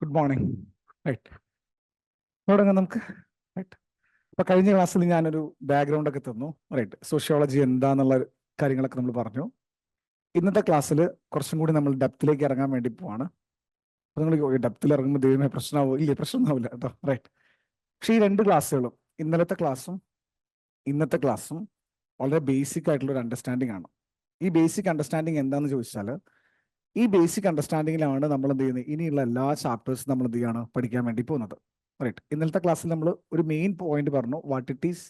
Good morning. Right, തുടങ്ങാം നമുക്ക്. Right, അപ്പൊ കഴിഞ്ഞ ക്ലാസ്സിൽ ഞാനൊരു ബാക്ക്ഗ്രൗണ്ട് ഒക്കെ തന്നു. റൈറ്റ്, സോഷ്യോളജി എന്താന്നുള്ള കാര്യങ്ങളൊക്കെ നമ്മൾ പറഞ്ഞു. ഇന്നത്തെ ക്ലാസ്സിൽ കുറച്ചും കൂടി നമ്മൾ ഡെപ്തിലേക്ക് ഇറങ്ങാൻ വേണ്ടി പോവാണ്. അപ്പൊ നിങ്ങൾ ഡെപ്തിൽ ഇറങ്ങുമ്പോൾ ദൈവമേ പ്രശ്നമാവും, ഇല്ലേ? പ്രശ്നമാവില്ല കേട്ടോ. റൈറ്റ്, പക്ഷേ ഈ രണ്ട് ക്ലാസ്സുകളും, ഇന്നലത്തെ ക്ലാസ്സും ഇന്നത്തെ ക്ലാസ്സും വളരെ ബേസിക് ആയിട്ടുള്ള ഒരു അണ്ടർസ്റ്റാൻഡിംഗ് ആണ്. ഈ ബേസിക് അണ്ടർസ്റ്റാൻഡിംഗ് എന്താണെന്ന് ചോദിച്ചാൽ, ഈ ബേസിക് അണ്ടർസ്റ്റാൻഡിങ്ങിലാണ് നമ്മൾ എന്ത് ചെയ്യുന്നത്, ഇനിയുള്ള എല്ലാ ചാപ്റ്റേഴ്സും നമ്മൾ എന്ത് ചെയ്യാണ് പഠിക്കാൻ വേണ്ടി പോകുന്നത്. റൈറ്റ്, ഇന്നലത്തെ ക്ലാസ്സിൽ നമ്മൾ ഒരു മെയിൻ പോയിന്റ് പറഞ്ഞു, what it is,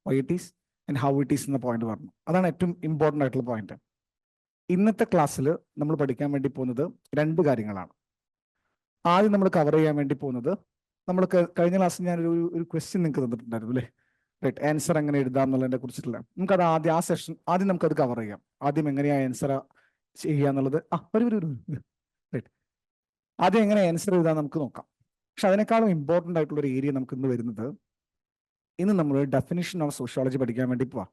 why it is and how it is എന്ന പോയിന്റ് പറഞ്ഞു. അതാണ് ഏറ്റവും ഇമ്പോർട്ടൻ്റ് ആയിട്ടുള്ള പോയിന്റ്. ഇന്നത്തെ ക്ലാസ്സിൽ നമ്മൾ പഠിക്കാൻ വേണ്ടി പോകുന്നത് രണ്ട് കാര്യങ്ങളാണ്. ആദ്യം നമ്മൾ കവർ ചെയ്യാൻ വേണ്ടി പോകുന്നത്, നമ്മൾ കഴിഞ്ഞ ക്ലാസ്സിൽ ഞാനൊരു ക്വസ്റ്റ്യൻ നിങ്ങൾക്ക് തന്നിട്ടുണ്ടായിരുന്നു അല്ലേ? റൈറ്റ്, ആൻസർ എങ്ങനെ എഴുതാം എന്നുള്ളതിനെ കുറിച്ചിട്ടുള്ള നമുക്കത് ആദ്യം നമുക്കത് കവർ ചെയ്യാം. ആദ്യം എങ്ങനെയാണ് ആൻസർ ചെയ്യുക എന്നുള്ളത്. റൈറ്റ്, ആദ്യം എങ്ങനെ ആൻസർ എഴുതാൻ നമുക്ക് നോക്കാം. പക്ഷെ അതിനേക്കാളും ഇമ്പോർട്ടൻ്റ് ആയിട്ടുള്ള ഒരു ഏരിയ നമുക്ക് ഇന്ന് വരുന്നത്, ഇന്ന് നമ്മൾ ഡെഫിനിഷൻ ഓഫ് സോഷ്യോളജി പഠിക്കാൻ വേണ്ടി പോവാം.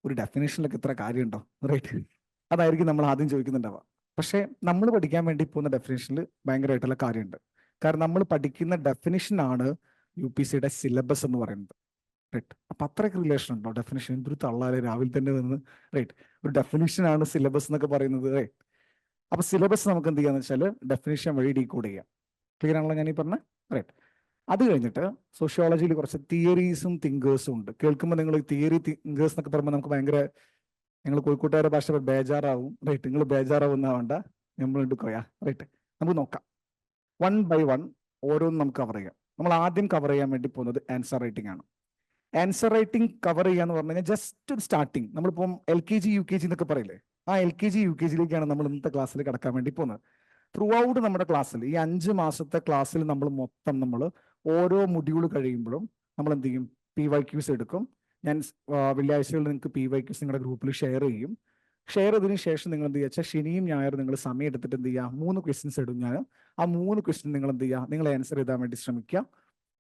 ഒരു ഡെഫിനേഷനിലൊക്കെ ഇത്ര കാര്യമുണ്ടോ? റൈറ്റ്, അതായിരിക്കും നമ്മൾ ആദ്യം ചോദിക്കുന്നുണ്ടാവുക. പക്ഷേ നമ്മൾ പഠിക്കാൻ വേണ്ടി പോകുന്ന ഡെഫിനേഷനിൽ ഭയങ്കരമായിട്ടുള്ള കാര്യമുണ്ട്. കാരണം നമ്മൾ പഠിക്കുന്ന ഡെഫിനിഷനാണ് UPSCയുടെ സിലബസ് എന്ന് പറയുന്നത്. റൈറ്റ്, അപ്പൊ അത്രയ്ക്ക് റിലേഷൻ ഉണ്ടോ ഡെഫിനേഷൻ? എന്തൊരു തള്ളാലെ രാവിലെ തന്നെ നിന്ന്. റൈറ്റ്, ഒരു ഡെഫിനേഷനാണ് സിലബസ് എന്നൊക്കെ പറയുന്നത്. റൈറ്റ്, അപ്പൊ സിലബസ് നമുക്ക് എന്ത് ചെയ്യാന്ന് വെച്ചാൽ ഡെഫിനേഷൻ വഴി ഡീകോഡ് ചെയ്യാം. ക്ലിയർ ആണല്ലോ ഞാൻ ഈ പറഞ്ഞ? റൈറ്റ്, അത് കഴിഞ്ഞിട്ട് സോഷ്യോളജിയിൽ കുറച്ച് തിയറീസും തിങ്കേഴ്സും ഉണ്ട്. കേൾക്കുമ്പോൾ നിങ്ങൾ തിയറി തിങ്കേഴ്സ് എന്നൊക്കെ പറയുമ്പോൾ നമുക്ക് ഭയങ്കര, ഞങ്ങൾ കോഴിക്കോട്ടുകാരുടെ ഭാഷ ബേജാറാവും. റൈറ്റ്, നിങ്ങൾ ബേജാറാവുന്ന വേണ്ട, നമ്മൾ എടുക്കുക. റൈറ്റ്, നമുക്ക് നോക്കാം വൺ ബൈ വൺ ഓരോന്നും നമുക്ക് കവർ ചെയ്യാം. നമ്മൾ ആദ്യം കവർ ചെയ്യാൻ വേണ്ടി പോകുന്നത് ആൻസർ റൈറ്റിംഗ് ആണ്. ആൻസർ റൈറ്റിംഗ് കവർ ചെയ്യാന്ന് പറഞ്ഞു കഴിഞ്ഞാൽ ജസ്റ്റ് ഒരു സ്റ്റാർട്ടിങ്. നമ്മളിപ്പം LKG UKG എന്നൊക്കെ പറയില്ലേ, ആ LKG UKGയിലേക്കാണ് നമ്മൾ ഇന്നത്തെ ക്ലാസ്സിൽ കിടക്കാൻ വേണ്ടി പോകുന്നത്. ത്രൂ ഔട്ട് നമ്മുടെ ക്ലാസ്സിൽ, ഈ 5 മാസത്തെ ക്ലാസ്സിൽ നമ്മൾ ഓരോ മൊഡ്യൂൾ കഴിയുമ്പോഴും നമ്മൾ എന്ത് ചെയ്യും? PYQs എടുക്കും. ഞാൻ വെള്ളിയാഴ്ചകളിൽ നിങ്ങൾക്ക് PYQs നിങ്ങളുടെ ഗ്രൂപ്പിൽ ഷെയർ ചെയ്യും. ഷെയർ ചെയ്തതിനു ശേഷം നിങ്ങൾ എന്ത് ചെയ്യുക, ശനിയും ഞായറും നിങ്ങൾ സമയം എടുത്തിട്ട് എന്ത് ചെയ്യുക, 3 ക്വസ്റ്റ്യൻസ് ഇടും ഞാൻ. ആ 3 ക്വസ്റ്റ്യൻ നിങ്ങൾ എന്ത് ചെയ്യുക, നിങ്ങൾ ആൻസർ ചെയ്താൻ വേണ്ടി ശ്രമിക്കുക.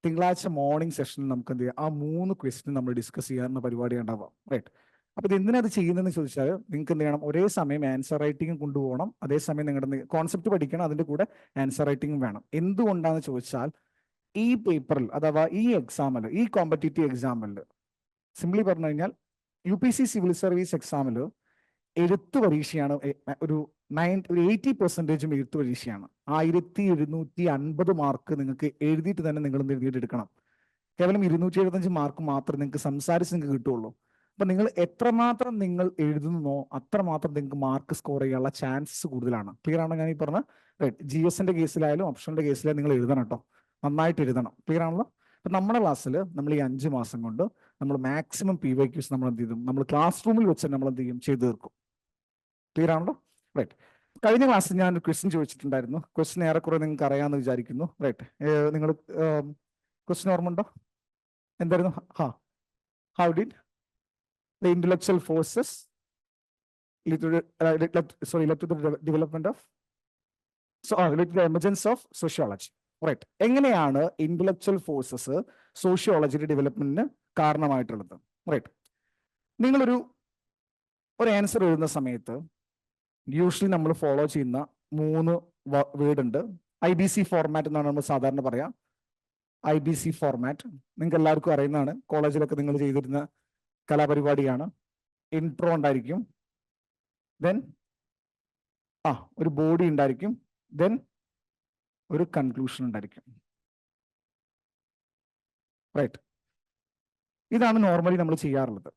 തിങ്കളാഴ്ച മോർണിംഗ് സെഷനിൽ നമുക്ക് എന്ത് ചെയ്യാം, ആ 3 ക്വസ്റ്റ്യൻ നമ്മൾ ഡിസ്കസ് ചെയ്യാവുന്ന പരിപാടി ഉണ്ടാവാം. റൈറ്റ്, അപ്പൊ ഇത് എന്തിനാ അത് ചെയ്യുന്നതെന്ന് ചോദിച്ചാൽ, നിങ്ങൾക്ക് എന്ത് ചെയ്യണം, ഒരേ സമയം ആൻസർ റൈറ്റിംഗും കൊണ്ടുപോകണം, അതേസമയം നിങ്ങളുടെ കോൺസെപ്റ്റ് പഠിക്കണം, അതിന്റെ കൂടെ ആൻസർ റൈറ്റിംഗും വേണം. എന്തുകൊണ്ടാന്ന് ചോദിച്ചാൽ, ഈ പേപ്പറിൽ അഥവാ ഈ എക്സാമിൽ, ഈ കോമ്പറ്റേറ്റീവ് എക്സാമിൽ സിംപ്ലി പറഞ്ഞു കഴിഞ്ഞാൽ UPSC സിവിൽ സർവീസ് എക്സാമിൽ എഴുത്ത് പരീക്ഷയാണ്. ഒരു 80% എഴുത്ത് പരീക്ഷയാണ്. 1750 മാർക്ക് നിങ്ങൾക്ക് എഴുതിയിട്ട് തന്നെ നിങ്ങൾ എഴുതിയിട്ടെടുക്കണം. കേവലം 275 മാർക്ക് മാത്രമേ നിങ്ങൾക്ക് സംസാരിച്ച് നിങ്ങൾക്ക് കിട്ടുള്ളൂ. അപ്പൊ നിങ്ങൾ എത്രമാത്രം നിങ്ങൾ എഴുതുന്നോ അത്രമാത്രം നിങ്ങൾക്ക് മാർക്ക് സ്കോർ ചെയ്യാനുള്ള ചാൻസസ് കൂടുതലാണ്. ക്ലിയർ ആണോ ഞാൻ ഈ പറഞ്ഞ? റൈറ്റ്, GSന്റെ കേസിലായാലും ഓപ്ഷന്റെ കേസിലായാലും നിങ്ങൾ എഴുതണം കേട്ടോ, നന്നായിട്ട് എഴുതണം. ക്ലിയർ ആണല്ലോ? അപ്പൊ നമ്മുടെ ക്ലാസ്സിൽ നമ്മൾ ഈ 5 മാസം കൊണ്ട് നമ്മൾ മാക്സിമം PYQs നമ്മൾ എന്ത് ചെയ്യും, നമ്മൾ ക്ലാസ് റൂമിൽ വെച്ച് നമ്മൾ എന്ത് ചെയ്യും, ചെയ്തു തീർക്കും. ക്ലിയർ ആണല്ലോ? റൈറ്റ്, കഴിഞ്ഞ ക്ലാസ്സിൽ ഞാൻ ഒരു ക്വസ്റ്റ്യൻ ചോദിച്ചിട്ടുണ്ടായിരുന്നു. ക്വസ്റ്റ്യൻ ഏറെക്കുറെ നിങ്ങൾക്ക് അറിയാമെന്ന് വിചാരിക്കുന്നു. റൈറ്റ്, നിങ്ങൾ ക്വസ്റ്റ്യൻ ഓർമ്മ ഉണ്ടോ? എന്തായിരുന്നു? How did the intellectual forces led to the development of led to the emergence of sociology. Right, എങ്ങനെയാണ് ഇന്റലക്ച്വൽ ഫോഴ്സസ് സോഷ്യോളജിയുടെ ഡെവലപ്മെന്റിന് കാരണമായിട്ടുള്ളത്? റൈറ്റ്, നിങ്ങളൊരു ആൻസർ എഴുതുന്ന സമയത്ത് യൂഷ്വലി നമ്മൾ ഫോളോ ചെയ്യുന്ന 3 വേർഡ് ഉണ്ട്. IBC ഫോർമാറ്റ് എന്നാണ് നമ്മൾ സാധാരണ പറയാം. IBC ഫോർമാറ്റ് നിങ്ങൾക്ക് എല്ലാവർക്കും അറിയുന്നതാണ്, കോളേജിലൊക്കെ നിങ്ങൾ ചെയ്തിരുന്ന കലാപരിപാടിയാണ്. ഇൻട്രോ ഉണ്ടായിരിക്കും, ദെൻ ഒരു ബോഡി ഉണ്ടായിരിക്കും, ദെൻ ഒരു കൺക്ലൂഷൻ ഉണ്ടായിരിക്കും. റൈറ്റ്, ഇതാണ് നോർമലി നമ്മൾ ചെയ്യാറുള്ളത്.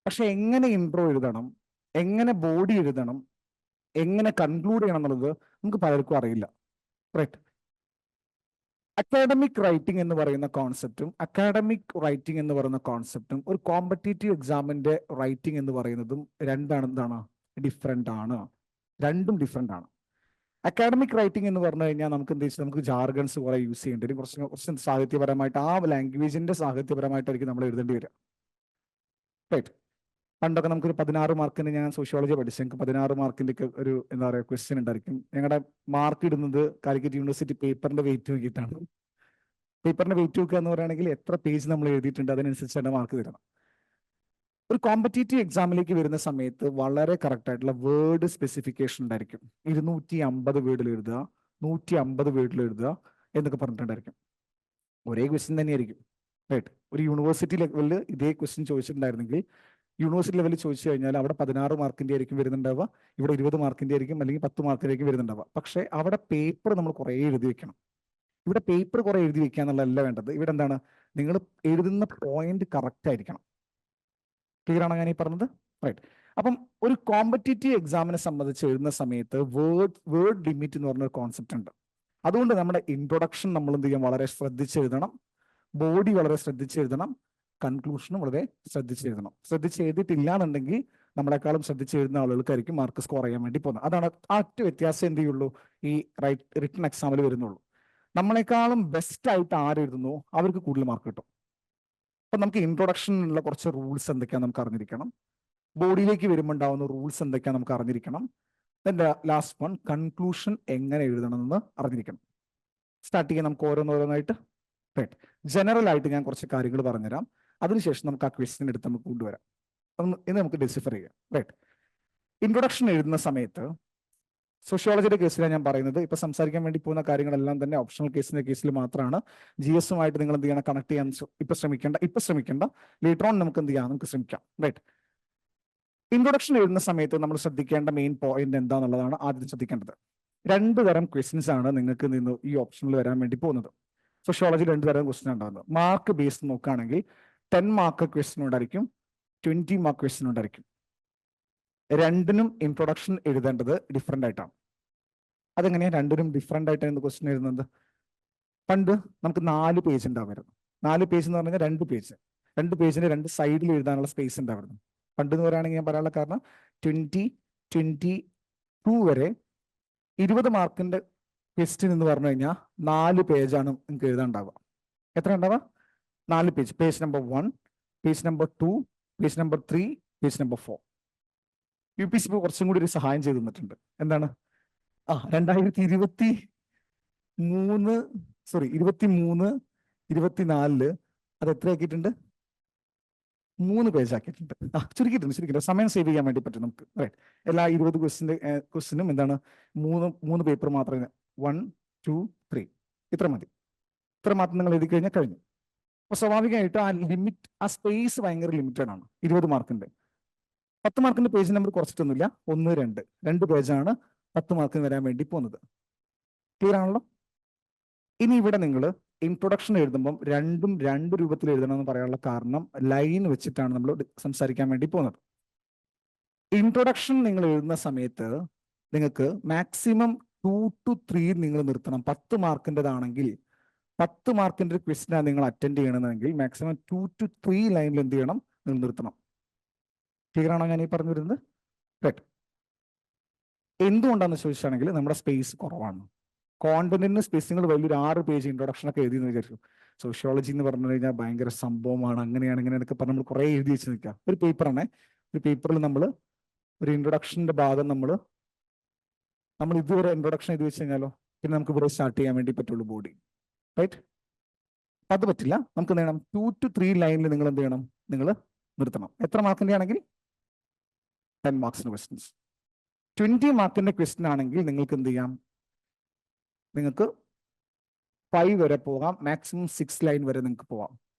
പക്ഷെ എങ്ങനെ ഇൻട്രോ എഴുതണം, എങ്ങനെ ബോഡി എഴുതണം, എങ്ങനെ കൺക്ലൂഡ് ചെയ്യണം എന്നുള്ളത് നമുക്ക് പലർക്കും അറിയില്ല. റൈറ്റ്, അക്കാഡമിക് റൈറ്റിംഗ് എന്ന് പറയുന്ന കോൺസെപ്റ്റും ഒരു കോമ്പറ്റേറ്റീവ് എക്സാമിന്റെ റൈറ്റിംഗ് എന്ന് പറയുന്നതും എന്താണ് ഡിഫറെന്റ് ആണ്. രണ്ടും ഡിഫറെന്റ് ആണ്. അക്കാഡമിക് റൈറ്റിംഗ് എന്ന് പറഞ്ഞു കഴിഞ്ഞാൽ നമുക്ക് എന്താ വെച്ചാൽ, നമുക്ക് ജാർഗൺസ് കുറെ യൂസ് ചെയ്യേണ്ടി വരും. കുറച്ച് സാഹിത്യപരമായിട്ട്, ആ ലാംഗ്വേജിന്റെ സാഹിത്യപരമായിട്ടായിരിക്കും നമ്മൾ എഴുതേണ്ടി വരിക. റൈറ്റ്, പണ്ടൊക്കെ നമുക്കൊരു 16 മാർക്കിന്, ഞാൻ സോഷ്യോളജി പഠിച്ചു, ഞങ്ങൾക്ക് 16 മാർക്കിന്റെ ഒക്കെ ഒരു എന്താ പറയുക ക്വസ്റ്റ്യൻ ഉണ്ടായിരിക്കും. ഞങ്ങളുടെ മാർക്ക് ഇടുന്നത് കാലിക്കറ്റ് യൂണിവേഴ്സിറ്റി പേപ്പറിന്റെ വെയിറ്റ് നോക്കിയിട്ടാണ്. പേപ്പറിന്റെ വെയിറ്റ് നോക്കുക എന്ന് പറയുകയാണെങ്കിൽ എത്ര പേജ് നമ്മൾ എഴുതിയിട്ടുണ്ട് അതിനനുസരിച്ചാണ് മാർക്ക് തരണം. ഒരു കോമ്പറ്റേറ്റീവ് എക്സാമിലേക്ക് വരുന്ന സമയത്ത് വളരെ കറക്റ്റ് ആയിട്ടുള്ള വേർഡ് സ്പെസിഫിക്കേഷൻ ഉണ്ടായിരിക്കും. 250 വേർഡിൽ എഴുതുക, 150 വേർഡിൽ എഴുതുക, എന്നൊക്കെ പറഞ്ഞിട്ടുണ്ടായിരിക്കും. ഒരേ ക്വസ്റ്റ്യൻ തന്നെയായിരിക്കും, റൈറ്റ്? ഒരു യൂണിവേഴ്സിറ്റി ലെവലിൽ ഇതേ ക്വസ്റ്റ്യൻ ചോദിച്ചിട്ടുണ്ടായിരുന്നെങ്കിൽ യൂണിവേഴ്സിറ്റി ലെവലിൽ ചോദിച്ചു കഴിഞ്ഞാൽ അവിടെ 16 മാർക്കിന്റെ ആയിരിക്കും വരുന്നുണ്ടാവുക, ഇവിടെ 20 മാർക്കിന്റെ ആയിരിക്കും, അല്ലെങ്കിൽ 10 മാർക്കിന്റെ ആയിരിക്കും വരുന്നുണ്ടാവുക. പക്ഷേ അവിടെ പേപ്പർ നമ്മൾ കുറേ എഴുതി വെക്കണം. ഇവിടെ പേപ്പർ കുറേ എഴുതി വെക്കുക എന്നുള്ളതല്ല വേണ്ടത്. ഇവിടെ എന്താണ്, നിങ്ങൾ എഴുതുന്ന പോയിന്റ് കറക്റ്റ് ആയിരിക്കണം. ക്ലിയർ ആണോ ഞാൻ ഈ പറഞ്ഞത്? റൈറ്റ്. അപ്പം ഒരു കോമ്പറ്റേറ്റീവ് എക്സാമിനെ സംബന്ധിച്ച് എഴുതുന്ന സമയത്ത് വേർഡ് ലിമിറ്റ് എന്ന് പറഞ്ഞൊരു കോൺസെപ്റ്റ് ഉണ്ട്. അതുകൊണ്ട് നമ്മുടെ ഇൻട്രൊഡക്ഷൻ നമ്മൾ എന്ത് ചെയ്യാം, വളരെ ശ്രദ്ധിച്ചെഴുതണം. ബോഡി വളരെ ശ്രദ്ധിച്ചെഴുതണം. കൺക്ലൂഷനും വളരെ ശ്രദ്ധിച്ചെഴുതണം. ശ്രദ്ധിച്ചെഴുതിയിട്ടില്ല എന്നുണ്ടെങ്കിൽ നമ്മളെക്കാളും ശ്രദ്ധിച്ചെഴുതുന്ന ആളുകൾക്കായിരിക്കും മാർക്ക് സ്കോർ ചെയ്യാൻ വേണ്ടി പോകുന്നത്. അതാണ് ആ ഒറ്റ വ്യത്യാസം എന്ത് ചെയ്യുള്ളൂ ഈ റിട്ടൺ എക്സാമിൽ വരുന്നുള്ളൂ. നമ്മളെക്കാളും ബെസ്റ്റ് ആയിട്ട് ആരെഴുതുന്നു അവർക്ക് കൂടുതൽ മാർക്ക് കിട്ടും. അപ്പൊ നമുക്ക് ഇൻട്രൊഡക്ഷനിലുള്ള കുറച്ച് റൂൾസ് എന്തൊക്കെയാണ് നമുക്ക് അറിഞ്ഞിരിക്കണം. ബോഡിയിലേക്ക് വരുമ്പോൾ ഉണ്ടാവുന്ന റൂൾസ് എന്തൊക്കെയാണ് നമുക്ക് അറിഞ്ഞിരിക്കണം. ലാസ്റ്റ് വൺ, കൺക്ലൂഷൻ എങ്ങനെ എഴുതണമെന്ന് അറിഞ്ഞിരിക്കണം. സ്റ്റാർട്ട് ചെയ്യാൻ നമുക്ക് ഓരോന്നോരോന്നായിട്ട്. റൈറ്റ്. ജനറൽ ആയിട്ട് ഞാൻ കുറച്ച് കാര്യങ്ങൾ പറഞ്ഞുതരാം. അതിനുശേഷം നമുക്ക് ആ ക്വസ്റ്റ്യൻ എടുത്ത് നമുക്ക് കൊണ്ടുവരാം. ഇന്ന് നമുക്ക് ഡിസിഫർ ചെയ്യാം. റൈറ്റ്. ഇൻട്രൊഡക്ഷൻ എഴുതുന്ന സമയത്ത് സോഷ്യോളജിയുടെ കേസിലാണ് ഞാൻ പറയുന്നത്. ഇപ്പൊ സംസാരിക്കാൻ വേണ്ടി പോകുന്ന കാര്യങ്ങളെല്ലാം തന്നെ ഓപ്ഷണൽ കേസിന്റെ കേസിൽ മാത്രമാണ്. GS നിങ്ങൾ എന്ത് ചെയ്യണം, കണക്ട് ചെയ്യാൻ ഇപ്പൊ ശ്രമിക്കേണ്ട. ലേറ്റർ ഓൺ നമുക്ക് എന്ത് ചെയ്യാം, നമുക്ക് ശ്രമിക്കാം. റൈറ്റ്. ഇൻട്രൊഡക്ഷൻ എഴുതുന്ന സമയത്ത് നമ്മൾ ശ്രദ്ധിക്കേണ്ട മെയിൻ പോയിന്റ് എന്താണെന്നുള്ളതാണ് ആദ്യം ശ്രദ്ധിക്കേണ്ടത്. 2 തരം ക്വസ്റ്റ്യൻസ് ആണ് നിങ്ങൾക്ക് നിന്ന് ഈ ഓപ്ഷനിൽ വരാൻ വേണ്ടി പോകുന്നത്. സോഷ്യോളജി 2 തരം ക്വസ്റ്റ്യൻ ഉണ്ടാകുന്നത്. മാർക്ക് ബേസ് നോക്കുകയാണെങ്കിൽ 10 മാർക്ക് ക്വസ്റ്റ്യൻ ഉണ്ടായിരിക്കും, 20 മാർക്ക് ക്വസ്റ്റ്യൻ ഉണ്ടായിരിക്കും. രണ്ടിനും ഇൻട്രൊഡക്ഷൻ എഴുതേണ്ടത് ഡിഫറെന്റ് ആയിട്ടാണ്. അതെങ്ങനെയാണ് രണ്ടിനും ഡിഫറെന്റ് ആയിട്ടാണ് ക്വസ്റ്റ്യൻ എഴുതുന്നത്? പണ്ട് നമുക്ക് 4 പേജ് ഉണ്ടാവുമായിരുന്നു. 4 പേജ് എന്ന് പറഞ്ഞാൽ 2 പേജ്. 2 പേജിന് 2 സൈഡിൽ എഴുതാനുള്ള സ്പേസ് ഉണ്ടായിരുന്നു. പണ്ട് എന്ന് പറയുകയാണെങ്കിൽ ഞാൻ പറയാനുള്ള കാരണം 2022 വരെ 20 മാർക്കിന്റെ ക്വസ്റ്റ്യൻ എന്ന് പറഞ്ഞു കഴിഞ്ഞാൽ 4 പേജാണ് നിങ്ങൾക്ക് എഴുതാനുണ്ടാവുക. എത്ര ഉണ്ടാവുക? 4 page. Page number 1, page number 2, page number 3, page number 4. UPSC കുറച്ചും കൂടി ഒരു സഹായം ചെയ്തു തന്നിട്ടുണ്ട്. എന്താണ്? 2023 24 അത് എത്ര ആക്കിയിട്ടുണ്ട്? 3 പേജ് ആക്കിയിട്ടുണ്ട്. ചുരുക്കിയിട്ടുണ്ട്. സമയം സേവ് ചെയ്യാൻ വേണ്ടി പറ്റും നമുക്ക്. റൈറ്റ്. എല്ലാ 20 ക്വസ്റ്റ്യനും എന്താണ്, 3 പേപ്പർ മാത്രമേ. 1, 2, 3 ഇത്ര മതി. ഇത്ര മാത്രം നിങ്ങൾ എഴുതി കഴിഞ്ഞാൽ കഴിഞ്ഞു. അപ്പൊ സ്വാഭാവികമായിട്ട് ആ സ്പേസ് ഭയങ്കര ലിമിറ്റഡ് ആണ്. 20 മാർക്കിന്റെ 10 മാർക്കിന്റെ പേജ് നമ്പർ കുറച്ചിട്ടൊന്നുമില്ല. 1, 2 പേജാണ് 10 മാർക്കിന് വരാൻ വേണ്ടി പോകുന്നത്. ക്ലിയർ ആണല്ലോ? ഇനി ഇവിടെ നിങ്ങൾ ഇൻട്രൊഡക്ഷൻ എഴുതുമ്പം രണ്ടും 2 രൂപത്തിൽ എഴുതണം എന്ന് പറയാനുള്ള കാരണം ലൈൻ വെച്ചിട്ടാണ് നമ്മൾ സംസാരിക്കാൻ വേണ്ടി പോകുന്നത്. ഇൻട്രൊഡക്ഷൻ നിങ്ങൾ എഴുതുന്ന സമയത്ത് നിങ്ങൾക്ക് മാക്സിമം 2 to 3 നിങ്ങൾ നിർത്തണം. 10 മാർക്കിൻ്റെതാണെങ്കിൽ 10 മാർക്കിന്റെ ക്വസ്റ്റ്യൻ നിങ്ങൾ അറ്റൻഡ് ചെയ്യണമെങ്കിൽ മാക്സിമം 2 to 3 ലൈനിൽ എന്ത് ചെയ്യണം, നിങ്ങൾ നിർത്തണം. ക്ലിയർ ആണോ ഞാൻ ഈ പറഞ്ഞു വരുന്നത്? റൈറ്റ്. എന്തുകൊണ്ടാണെന്ന് ചോദിച്ചാണെങ്കിൽ നമ്മുടെ സ്പേസ് കുറവാണ്. കോണ്ടന്റിന് സ്പേസ് നിങ്ങൾ വലിയൊരു 6 പേജ് ഇൻട്രൊഡക്ഷൻ ഒക്കെ എഴുതി എന്ന് വിചാരിച്ചു. സോഷ്യോളജി എന്ന് പറഞ്ഞു കഴിഞ്ഞാൽ ഭയങ്കര സംഭവമാണ്, അങ്ങനെയാണ് ഇങ്ങനെയൊക്കെ പറഞ്ഞ് നമ്മൾ കുറേ എഴുതി വെച്ച് നിൽക്കുക. ഒരു പേപ്പറാണ്. ഒരു പേപ്പറിൽ നമ്മൾ ഒരു ഇൻട്രൊഡക്ഷന്റെ ഭാഗം നമ്മൾ ഇതുവരെ ഇൻട്രൊഡക്ഷൻ എഴുതി വെച്ച് കഴിഞ്ഞാലോ പിന്നെ നമുക്ക് ഇവിടെ സ്റ്റാർട്ട് ചെയ്യാൻ വേണ്ടി പറ്റുള്ളൂ ബോഡി. റൈറ്റ്. അത് പറ്റില്ല. നമുക്ക് എന്ത് ചെയ്യണം, 2 to 3 ലൈനിൽ നിങ്ങൾ എന്ത് ചെയ്യണം, നിങ്ങൾ നിർത്തണം. എത്ര മാർക്കിന്റെ ആണെങ്കിൽ 10 മാർക്സിന്റെ ക്വസ്റ്റ്യൻസ്. 20 മാർക്കിന്റെ ക്വസ്റ്റ്യൻ ആണെങ്കിൽ നിങ്ങൾക്ക് എന്ത് ചെയ്യാം, നിങ്ങൾക്ക് 5 വരെ പോകാം. മാക്സിമം 6 ലൈൻ വരെ നിങ്ങൾക്ക് പോവാം.